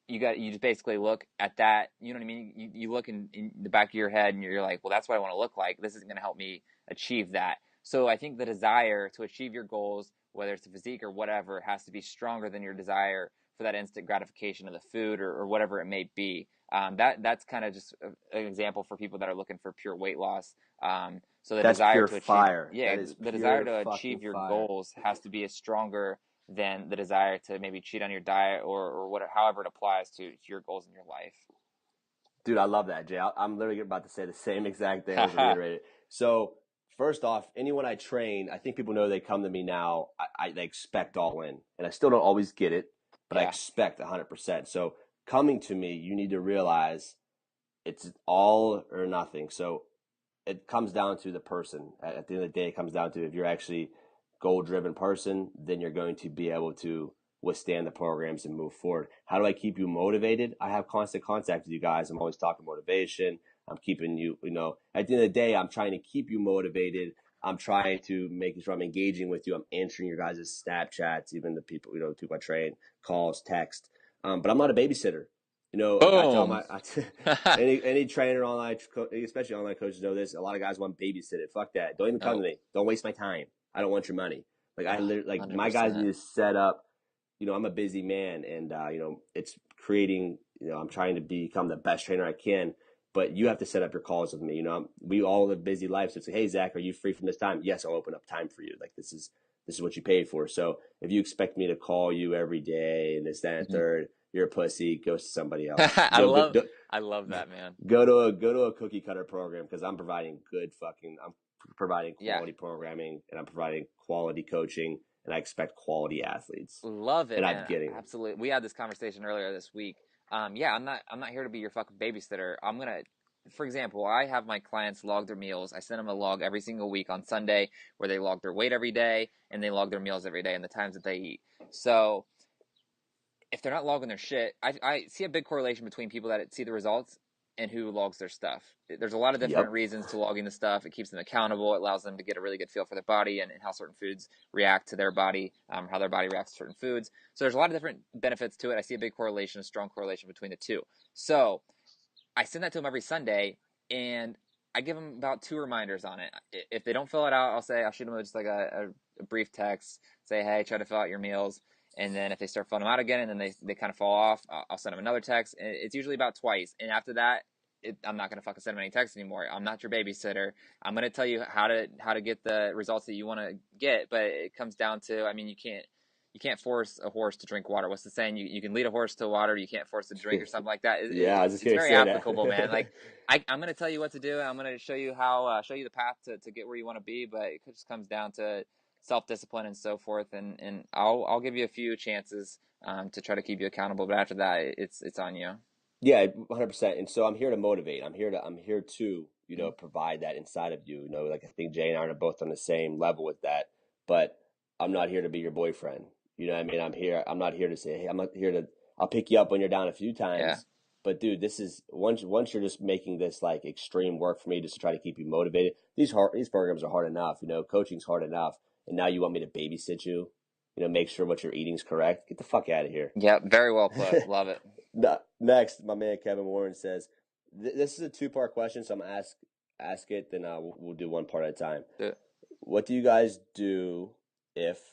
you just basically look at that. You know what I mean? You look in the back of your head and you're like, well, that's what I want to look like. This is going to help me achieve that. So I think the desire to achieve your goals, whether it's a physique or whatever, has to be stronger than your desire for that instant gratification of the food or whatever it may be. That's kind of just an example for people that are looking for pure weight loss. So the That's desire pure to achieve, fire. yeah, That is the desire pure to fucking achieve your fire. goals has to be as stronger than the desire to maybe cheat on your diet or whatever, however it applies to your goals in your life. Dude, I love that, Jay. I'm literally about to say the same exact thing. I'll just Haha. reiterate it. So, first off, anyone I train, I think people know they come to me now. They expect all in, and I still don't always get it, but I Yeah. expect 100%. So, coming to me, you need to realize it's all or nothing. So, it comes down to the person. At the end of the day, it comes down to if you're actually goal driven person, then you're going to be able to withstand the programs and move forward. How do I keep you motivated? I have constant contact with you guys. I'm always talking motivation. I'm keeping you, at the end of the day, I'm trying to keep you motivated. I'm trying to make sure I'm engaging with you. I'm answering your guys' Snapchats, even the people, people I train, calls, text. But I'm not a babysitter. I tell Boom. my any trainer online, especially online coaches know this. A lot of guys want babysit it. Fuck that. Don't even come to Nope. me. Don't waste my time. I don't want your money. Like I Ah, literally, like my guys 100%. need to set up. I'm a busy man, and it's creating. I'm trying to become the best trainer I can. But you have to set up your calls with me. We all live busy lives. So it's like, hey Zach, are you free from this time? Yes, I'll open up time for you. Like this is what you paid for. So if you expect me to call you every day and this, that, and Mhm. third, you're a pussy. Go to somebody else. I love I love that, man. Go to a cookie cutter program because I'm providing Yeah. quality programming and I'm providing quality coaching and I expect quality athletes Love it, and I'm man. getting them. Absolutely. We had this conversation earlier this week. Yeah, I'm not here to be your fucking babysitter. For example, I have my clients log their meals. I send them a log every single week on Sunday where they log their weight every day and they log their meals every day and the times that they eat. So if they're not logging their shit, I see a big correlation between people that see the results and who logs their stuff. There's a lot of different Yep. reasons to logging the stuff. It keeps them accountable. It allows them to get a really good feel for their body and how certain foods react to their body, how their body reacts to certain foods. So there's a lot of different benefits to it. I see a big correlation, a strong correlation between the two. So I send that to them every Sunday, and I give them about 2 reminders on it. If they don't fill it out, I'll shoot them just like a brief text, say, hey, try to fill out your meals. And then if they start filling them out again and then they kind of fall off, I'll send them another text. It's usually about twice. And after that, I'm not gonna fucking send them any texts anymore. I'm not your babysitter. I'm gonna tell you how to get the results that you want to get, but it comes down to, I mean, you can't force a horse to drink water. What's the saying? You can lead a horse to water. You can't force it to drink or something like that. Yeah, I was just It's gonna very say applicable, man. that. Like I'm going to tell you what to do. I'm going to show you show you the path to get where you want to be. But it just comes down to self-discipline and so forth. And I'll give you a few chances to try to keep you accountable. But after that, it's on you. Yeah, 100%. And so I'm here to motivate. I'm here to Mm-hmm. provide that inside of you. Like I think Jay and I are both on the same level with that. But I'm not here to be your boyfriend. You know what I mean? I'm not here to say, hey, I'm not here to. I'll pick you up when you're down a few Yeah. times. But dude, this is once you're just making this like extreme work for me just to try to keep you motivated. These programs are hard enough. Coaching's hard enough, and now you want me to babysit you. Make sure what you're eating's correct. Get the fuck out of here. Yeah. Very well put. Love it. Next, my man Kevin Warren says, "This is a two-part question, so I'm gonna ask it. Then we'll do one part at a time. Do it. What do you guys do if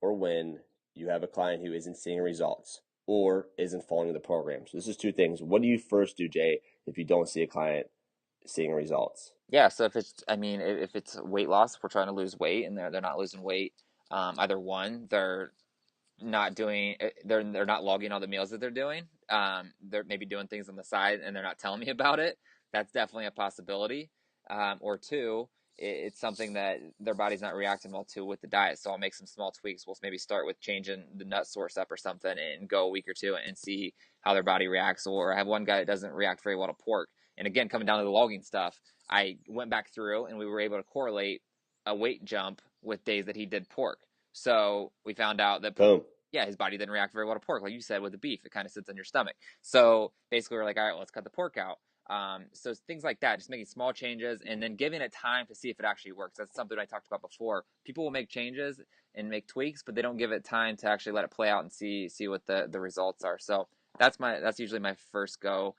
or when you have a client who isn't seeing results? or isn't following the program. So this is two things. What do you first do, Jay, if you don't see a client seeing results? Yeah, so if it's weight loss, we're trying to lose weight and they're not losing weight. Either one, they're not doing they're not logging all the meals that they're doing. They're maybe doing things on the side and they're not telling me about it. That's definitely a possibility. Or two, it's something that their body's not reacting well to with the diet. So I'll make some small tweaks. We'll maybe start with changing the nut source up or something and go a week or two and see how their body reacts. Or I have one guy that doesn't react very well to pork. And again, coming down to the logging stuff, I went back through and we were able to correlate a weight jump with days that he did pork. So we found out that Boom. yeah, his body didn't react very well to pork, like you said with the beef. It kind of sits on your stomach. So basically, we're like, all right, well, let's cut the pork out. So things like that, just making small changes and then giving it time to see if it actually works. That's something I talked about before. People will make changes and make tweaks, but they don't give it time to actually let it play out and see what the results are. So that's usually my first go.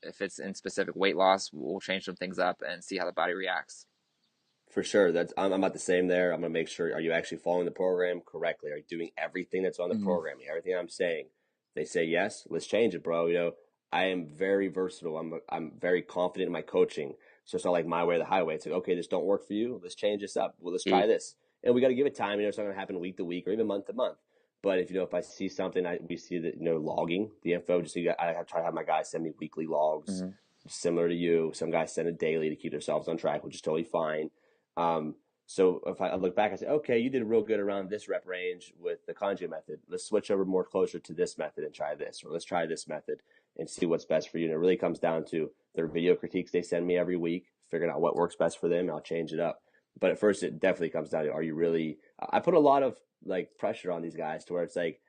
If it's in specific weight loss, we'll change some things up and see how the body reacts. For sure. I'm about the same there. I'm gonna make sure, are you actually following the program correctly? Are you doing everything that's on the Mm-hmm. program? Everything I'm saying. They say yes, let's change it, bro. I am very versatile. I'm very confident in my coaching. So it's not like my way or the highway. It's like, okay, this don't work for you. Let's change this up. Well, let's try this. And we got to give it time. It's not going to happen week to week or even month to month. But if I see something, we see that, logging the info, just so I try to have my guys send me weekly logs, Mm-hmm. similar to you. Some guys send it daily to keep themselves on track, which is totally fine. So if I look back, I say, okay, you did real good around this rep range with the conjugate method. Let's switch over more closer to this method and try this, or let's try this method and see what's best for you. And it really comes down to their video critiques they send me every week, figuring out what works best for them, and I'll change it up. But at first, it definitely comes down to, are you really? I put a lot of pressure on these guys to where it's like,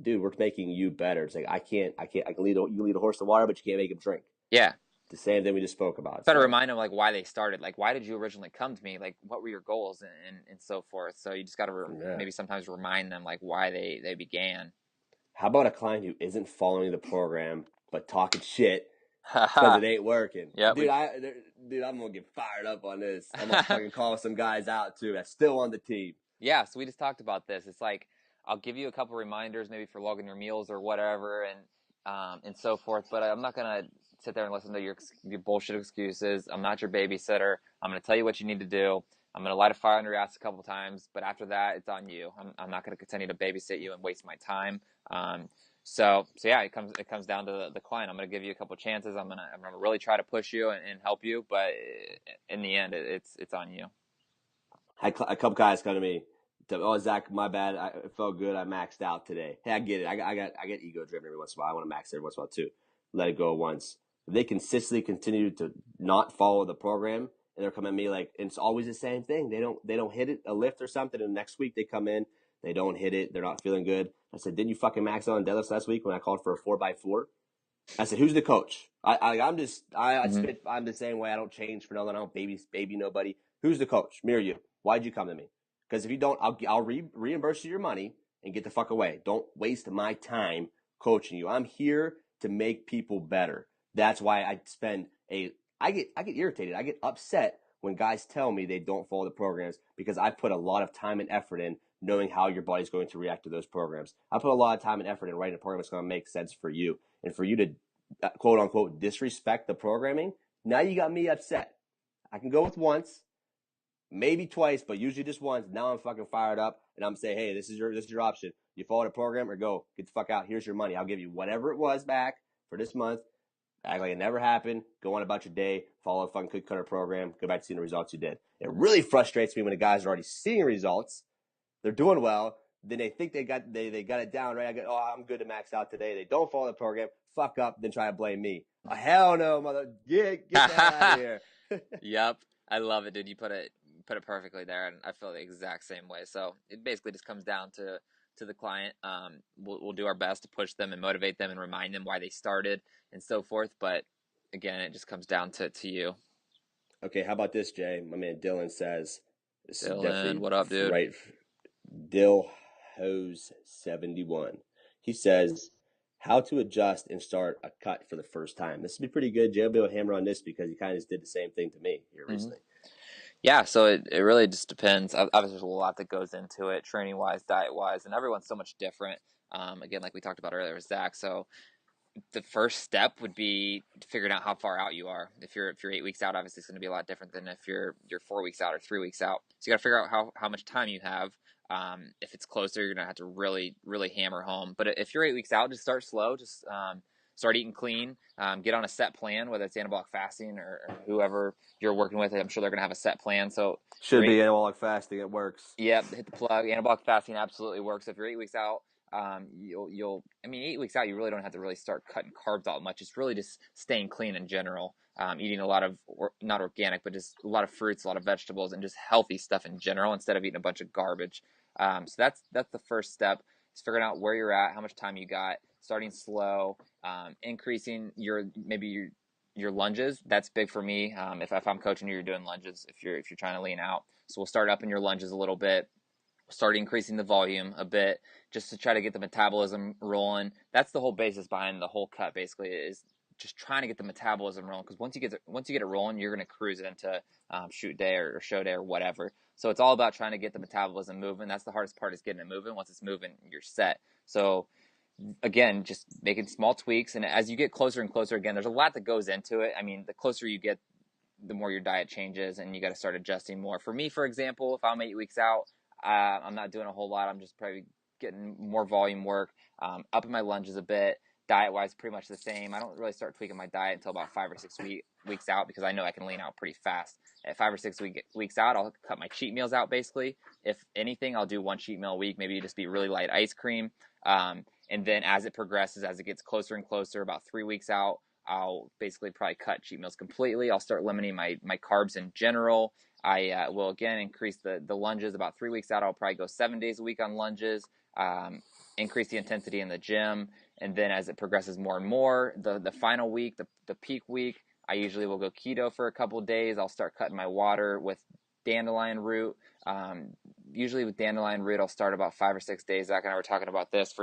dude, we're making you better. It's like I can lead a horse to water, but you can't make him drink. Yeah. The same thing we just spoke about. Try to remind them like why they started, like why did you originally come to me, like what were your goals and so forth. So you just got to maybe sometimes remind them like why they began. How about a client who isn't following the program but talking shit because it ain't working? Yeah, dude, I'm gonna get fired up on this. I'm gonna fucking call some guys out too that's still on the team. Yeah, so we just talked about this. It's like I'll give you a couple reminders maybe for logging your meals or whatever and so forth, but I'm not gonna sit there and listen to your bullshit excuses. I'm not your babysitter. I'm going to tell you what you need to do. I'm going to light a fire under your ass a couple times, but after that, it's on you. I'm not going to continue to babysit you and waste my time. So yeah, it comes down to the client. I'm going to give you a couple chances. I'm going to really try to push you and help you, but in the end, it's on you. A couple guys come to me. Oh, Zach, my bad. It felt good. I maxed out today. Hey, I get it. I get ego driven every once in a while. I want to max every once in a while too. Let it go once. If they consistently continue to not follow the program, and they're coming at me and it's always the same thing. They don't hit it, a lift or something, and next week they come in, they don't hit it, they're not feeling good. I said, didn't you fucking max out on deadlifts last week when I called for a 4x4? I said, who's the coach? I'm the same way. I don't change for nothing. I don't baby nobody. Who's the coach? Me or you? Why'd you come to me? Because if you don't, I'll reimburse you your money and get the fuck away. Don't waste my time coaching you. I'm here to make people better. That's why I get irritated. I get upset when guys tell me they don't follow the programs because I put a lot of time and effort in knowing how your body's going to react to those programs. I put a lot of time and effort in writing a program that's going to make sense for you. And for you to quote unquote disrespect the programming, now you got me upset. I can go with once, maybe twice, but usually just once. Now I'm fucking fired up and I'm saying, hey, this is your option. You follow the program or go. Get the fuck out. Here's your money. I'll give you whatever it was back for this month. Act like it never happened. Go on about your day. Follow a fucking cookie cutter program. Go back to seeing the results you did. It really frustrates me when the guys are already seeing results. They're doing well. Then they think they got it down, right? I'm good to max out today. They don't follow the program. Fuck up. Then try to blame me. Oh, hell no, mother. Get the hell out of here. Yep. I love it, dude. You put it perfectly there, and I feel the exact same way. So it basically just comes down to the client. We'll do our best to push them and motivate them and remind them why they started and so forth. But again, it just comes down to you. Okay, how about this, Jay? My man Dylan says, this Dylan, is definitely what up, dude? Right. Dill Hose 71. He says, how to adjust and start a cut for the first time. This would be pretty good. Jay will be able to hammer on this because he kind of just did the same thing to me here recently. Yeah, so it really just depends. Obviously, there's a lot that goes into it, training-wise, diet-wise, and everyone's so much different. Again, like we talked about earlier with Zach. So the first step would be figuring out how far out you are. If you're 8 weeks out, obviously it's going to be a lot different than if you're 4 weeks out or 3 weeks out. So you got to figure out how much time you have. If it's closer, you're going to have to really hammer home. But if you're 8 weeks out, just start slow. Just start eating clean. Get on a set plan, whether it's anabolic fasting or whoever you're working with. I'm sure they're going to have a set plan. So Should be anabolic fasting. It works. yeah, hit the plug. Anabolic fasting absolutely works. If you're 8 weeks out, you'll. I mean, 8 weeks out, you really don't have to really start cutting carbs out much. It's really just staying clean in general. Eating a lot of, not organic, but just a lot of fruits, a lot of vegetables, and just healthy stuff in general instead of eating a bunch of garbage. So that's the first step. Is figuring out where you're at, how much time you got, starting slow, increasing your lunges. That's big for me. If I'm coaching you, you're doing lunges. If you're trying to lean out, so we'll start up in your lunges a little bit. Start increasing the volume a bit just to try to get the metabolism rolling. That's the whole basis behind the whole cut. Basically, is just trying to get the metabolism rolling, because once you get it rolling, you're going to cruise it into shoot day or show day or whatever. So it's all about trying to get the metabolism moving. That's the hardest part, is getting it moving. Once it's moving, you're set. So again, just making small tweaks, and as you get closer and closer, again, there's a lot that goes into it. I mean, the closer you get, the more your diet changes, and you got to start adjusting more. For me, for example, if I'm 8 weeks out, I'm not doing a whole lot. I'm just probably getting more volume work, upping my lunges a bit. Diet-wise, pretty much the same. I don't really start tweaking my diet until about 5 or 6 weeks out, because I know I can lean out pretty fast. At 5 or 6 weeks out, I'll cut my cheat meals out, basically. If anything, I'll do one cheat meal a week, maybe just be really light ice cream. And then as it progresses, as it gets closer and closer, about 3 weeks out, I'll basically probably cut cheat meals completely. I'll start limiting my carbs in general. I will, again, increase the lunges. About 3 weeks out, I'll probably go 7 days a week on lunges, increase the intensity in the gym. And then as it progresses more and more, the final week, the peak week, I usually will go keto for a couple of days. I'll start cutting my water with dandelion root. Usually with dandelion root, I'll start about 5 or 6 days. Zach and I were talking about this.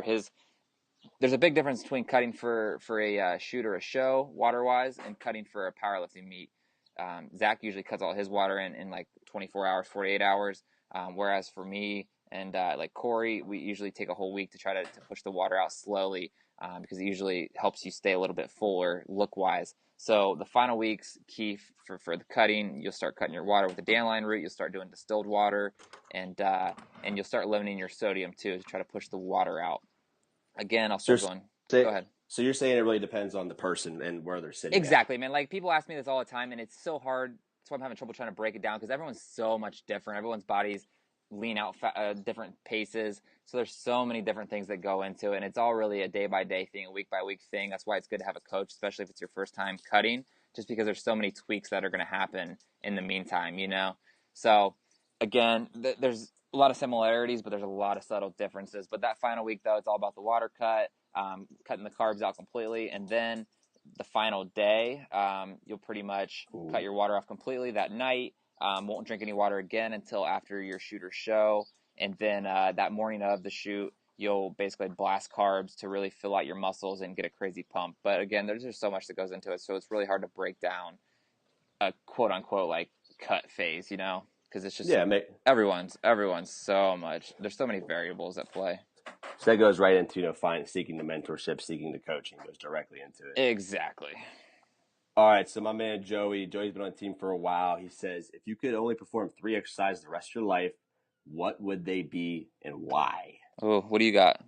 There's a big difference between cutting for a shoot or a show, water-wise, and cutting for a powerlifting meet. Zach usually cuts all his water in like 24 hours, 48 hours, whereas for me and like Corey, we usually take a whole week to try to push the water out slowly, because it usually helps you stay a little bit fuller look-wise. So the final week's key for the cutting. You'll start cutting your water with the dandelion root. You'll start doing distilled water, and you'll start limiting your sodium too, to try to push the water out. Again, I'll start going. Go ahead. So you're saying it really depends on the person and where they're sitting Exactly, at. man. Like, people ask me this all the time, and it's so hard. That's why I'm having trouble trying to break it down, because everyone's so much different. Everyone's bodies lean out different paces. So there's so many different things that go into it, and it's all really a day-by-day thing, a week-by-week thing. That's why it's good to have a coach, especially if it's your first time cutting, just because there's so many tweaks that are going to happen in the meantime, you know? So, again, there's a lot of similarities, but there's a lot of subtle differences. But that final week, though, it's all about the water cut, cutting the carbs out completely, and then the final day, you'll pretty much cut your water off completely that night. Won't drink any water again until after your shoot or show. And then that morning of the shoot, you'll basically blast carbs to really fill out your muscles and get a crazy pump. But again, there's just so much that goes into it, so it's really hard to break down a quote-unquote like cut phase, you know? Because it's just everyone's so much. There's so many variables at play. So that goes right into, seeking the mentorship, seeking the coaching, goes directly into it. Exactly. All right, so my man Joey's been on the team for a while. He says, if you could only perform 3 exercises the rest of your life, what would they be and why? Oh, what do you got?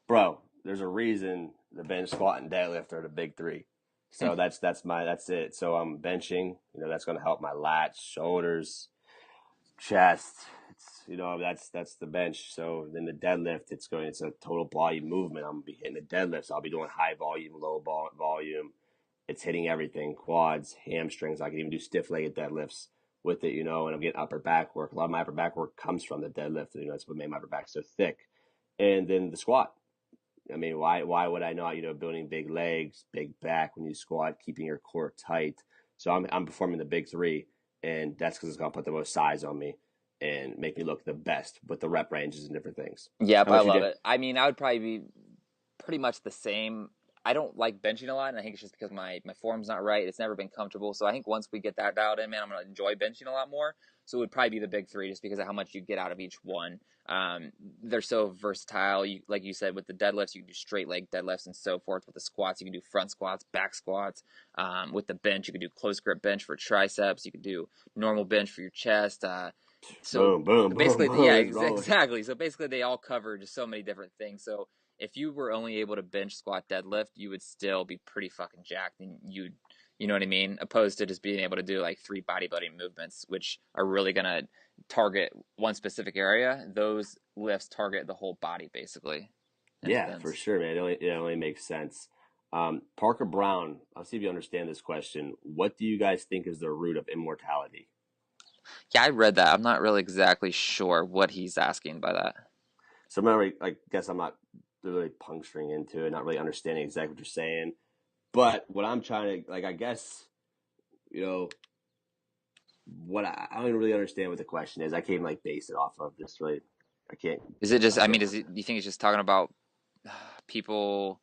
Bro, there's a reason the bench, squat, and deadlift are the big 3. So that's it. So I'm benching, that's going to help my lats, shoulders, chest. It's, that's the bench. So then the deadlift, it's a total body movement. I'm going to be hitting the deadlifts. I'll be doing high volume, low volume. It's hitting everything, quads, hamstrings. I can even do stiff-legged deadlifts with it, and I'm getting upper back work. A lot of my upper back work comes from the deadlift. That's what made my upper back so thick. And then the squat. I mean, why would I not, building big legs, big back when you squat, keeping your core tight. So I'm performing the big 3, and that's because it's going to put the most size on me and make me look the best with the rep ranges and different things. Yep, I love it. I mean, I would probably be pretty much the same. I don't like benching a lot, and I think it's just because my form's not right. It's never been comfortable. So I think once we get that dialed in, man, I'm going to enjoy benching a lot more. So it would probably be the big three just because of how much you get out of each one. They're so versatile. Like you said, with the deadlifts, you can do straight leg deadlifts and so forth. With the squats, you can do front squats, back squats. With the bench, you can do close grip bench for triceps. You can do normal bench for your chest. So Boom, boom, boom, basically, boom. yeah, It's rolling. exactly. So basically, they all cover just so many different things. So if you were only able to bench, squat, deadlift, you would still be pretty fucking jacked, and you know what I mean? Opposed to just being able to do like 3 bodybuilding movements, which are really gonna target one specific area. Those lifts target the whole body, basically, in a Yeah, for sense. sure, man. It only makes sense. Parker Brown, I'll see if you understand this question. What do you guys think is the root of immortality? Yeah, I read that. I'm not really exactly sure what he's asking by that. So I'm not really, I guess I'm not really puncturing into it, not really understanding exactly what you're saying. But what I'm trying to, like, I guess, you know, I don't even really understand what the question is. I can't like base it off of this. Really, I can't. Is it just? I I can't. mean, do you think he's just talking about people?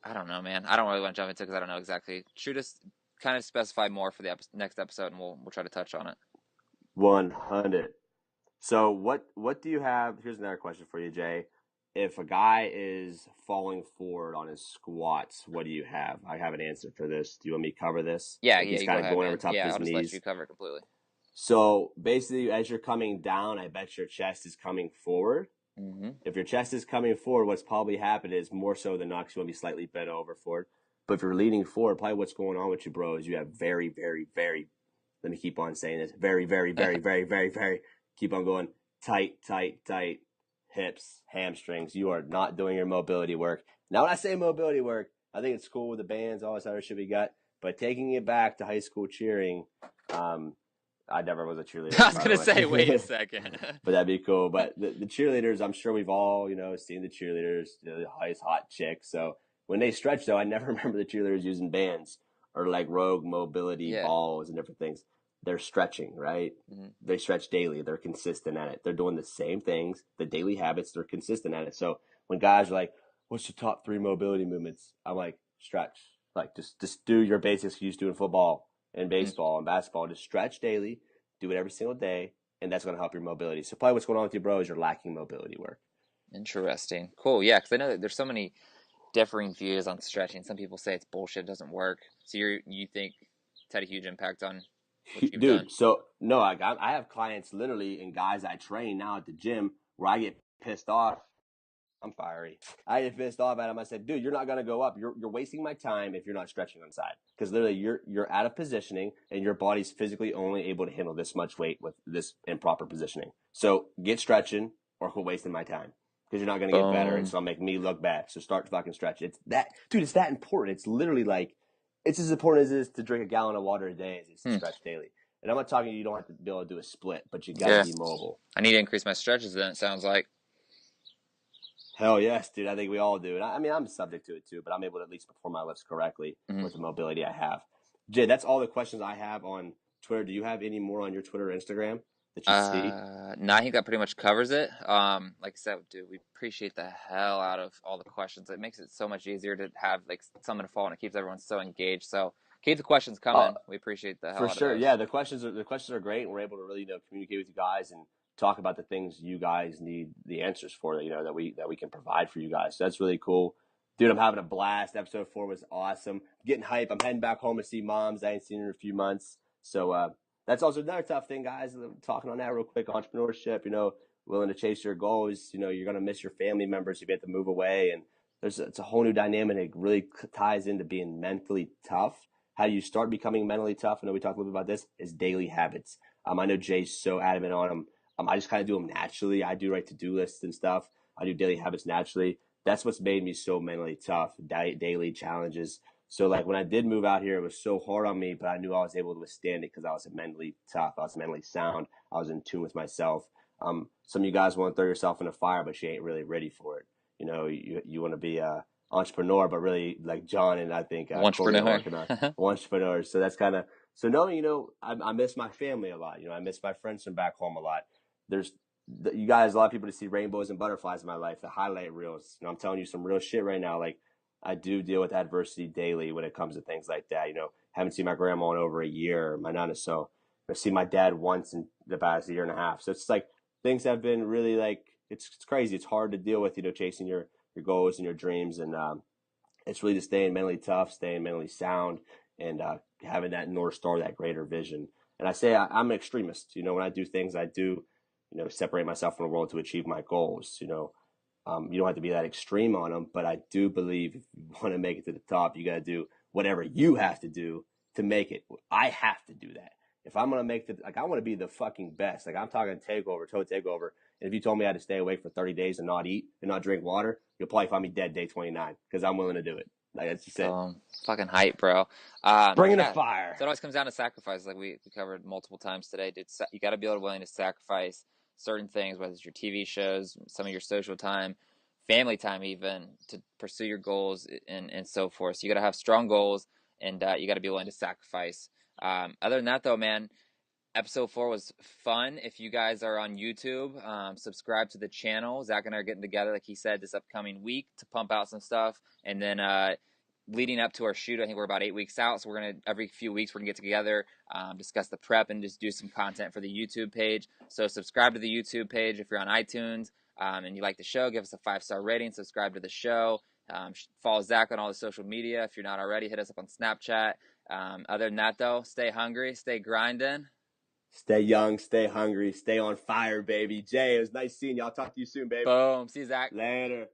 I don't know, man. I don't really want to jump into it because I don't know exactly. Shoot us, kind of specify more for the next episode, and we'll try to touch on it. 100. So what do you have? Here's another question for you, Jay. If a guy is falling forward on his squats, what do you have? I have an answer for this. Do you want me to cover this? Yeah, Like yeah, he's you go kind of ahead, going over man. top of Yeah, his I'll just let you knees. cover it completely. So basically, as you're coming down, I bet your chest is coming forward. Mm-hmm. If your chest is coming forward, what's probably happened is more so than not, 'cause you want to be slightly bent over forward. But if you're leaning forward, probably what's going on with you, bro, is you have very, very, very, let me keep on saying this, very, very, very, very, very, very, keep on going, tight, tight, tight hips, hamstrings. You are not doing your mobility work. Now, when I say mobility work, I think it's cool with the bands, all this other shit we got. But taking it back to high school cheering, I never was a cheerleader, I was by the gonna say, wait a way. second. But that'd be cool. But the cheerleaders, I'm sure we've all, seen the cheerleaders, the highest hot chicks. So when they stretch, though, I never remember the cheerleaders using bands or like Rogue mobility Yeah. balls and different things. They're stretching, right? Mm-hmm. They stretch daily. They're consistent at it. They're doing the same things, the daily habits. They're consistent at it. So when guys are like, "What's your top 3 mobility movements?" I'm like, "Stretch. Like just do your basics you used to do in football and baseball and basketball. Just stretch daily. Do it every single day." And that's going to help your mobility. So probably what's going on with you, bro, is you're lacking mobility work. Interesting. Cool. Yeah, because I know that there's so many differing views on stretching. Some people say it's bullshit, it doesn't work. So you think it's had a huge impact on what you've done? Dude, so no, I have clients literally and guys I train now at the gym where I get pissed off. I'm fiery. I get pissed off at him. I said, dude, you're not gonna go up. You're wasting my time if you're not stretching on the side. Because literally you're out of positioning and your body's physically only able to handle this much weight with this improper positioning. So get stretching or quit wasting my time. Because you're not gonna get better and Boom. it's gonna make me look bad. So start fucking stretching. It's that dude, it's that important. It's literally like it's as important as it is to drink a gallon of water a day as it is to stretch daily. And I'm not talking you don't have to be able to do a split, but you gotta Yeah. be mobile. I need to increase my stretches then, it sounds like. Hell yes, dude. I think we all do. And I mean, I'm subject to it too, but I'm able to at least perform my lifts correctly Mm-hmm. with the mobility I have. Jay, that's all the questions I have on Twitter. Do you have any more on your Twitter or Instagram that you see? No, I think that pretty much covers it. Like I said, dude, we appreciate the hell out of all the questions. It makes it so much easier to have like someone to follow, and it keeps everyone so engaged. So keep the questions Oh, coming. We appreciate the hell for out of sure. those. Yeah, the questions are great. And we're able to really communicate with you guys and talk about the things you guys need the answers for. That we can provide for you guys. So that's really cool. Dude, I'm having a blast. Episode 4 was awesome. Getting hype. I'm heading back home to see moms. I ain't seen her in a few months. So that's also another tough thing, guys. Talking on that real quick, entrepreneurship, willing to chase your goals. You're going to miss your family members if you have to move away. And it's a whole new dynamic. It really ties into being mentally tough. How do you start becoming mentally tough? I know we talked a little bit about this, is daily habits. I know Jay's so adamant on them. I just kind of do them naturally. I do to-do lists and stuff. I do daily habits naturally. That's what's made me so mentally tough, daily challenges. So like when I did move out here, it was so hard on me, but I knew I was able to withstand it because I was mentally tough. I was mentally sound. I was in tune with myself. Some of you guys want to throw yourself in a fire, but you ain't really ready for it. You want to be a entrepreneur, but really like John and I think Corey are Entrepreneur. working on entrepreneurs. So that's kind of so knowing I miss my family a lot. I miss my friends from back home a lot. There's you guys, a lot of people to see rainbows and butterflies in my life, the highlight reels. I'm telling you some real shit right now. Like I do deal with adversity daily when it comes to things like that. Haven't seen my grandma in over a year, my nana. So I see my dad once in the past year and a half. So it's like things have been really like it's crazy. It's hard to deal with, chasing your goals and your dreams, and it's really just staying mentally tough, staying mentally sound, and having that North Star, that greater vision. And I say I'm an extremist. When I do things, I do, separate myself from the world to achieve my goals. You don't have to be that extreme on them, but I do believe if you want to make it to the top, you got to do whatever you have to do to make it. I have to do that. If I'm going to make I want to be the fucking best. Like I'm talking total takeover. And if you told me I had to stay awake for 30 days and not eat and not drink water, you'll probably find me dead day 29 because I'm willing to do it. Like that's just it. Fucking hype, bro. Bringing the fire. So it always comes down to sacrifice, like we covered multiple times today. Dude, you got to be willing to sacrifice certain things, whether it's your TV shows, some of your social time, family time, even to pursue your goals and so forth. So you got to have strong goals, and you got to be willing to sacrifice. Other than that, though, man, episode 4 was fun. If you guys are on YouTube, subscribe to the channel. Zach and I are getting together, like he said, this upcoming week to pump out some stuff. And then leading up to our shoot, I think we're about 8 weeks out. So we're going to, every few weeks, we're going to get together, discuss the prep, and just do some content for the YouTube page. So subscribe to the YouTube page if you're on iTunes and you like the show. Give us a 5-star rating. Subscribe to the show. Follow Zach on all the social media. If you're not already, hit us up on Snapchat. Other than that, though, stay hungry, stay grinding. Stay young, stay hungry, stay on fire, baby. Jay, it was nice seeing you. I'll talk to you soon, baby. Boom. See you, Zach. Later.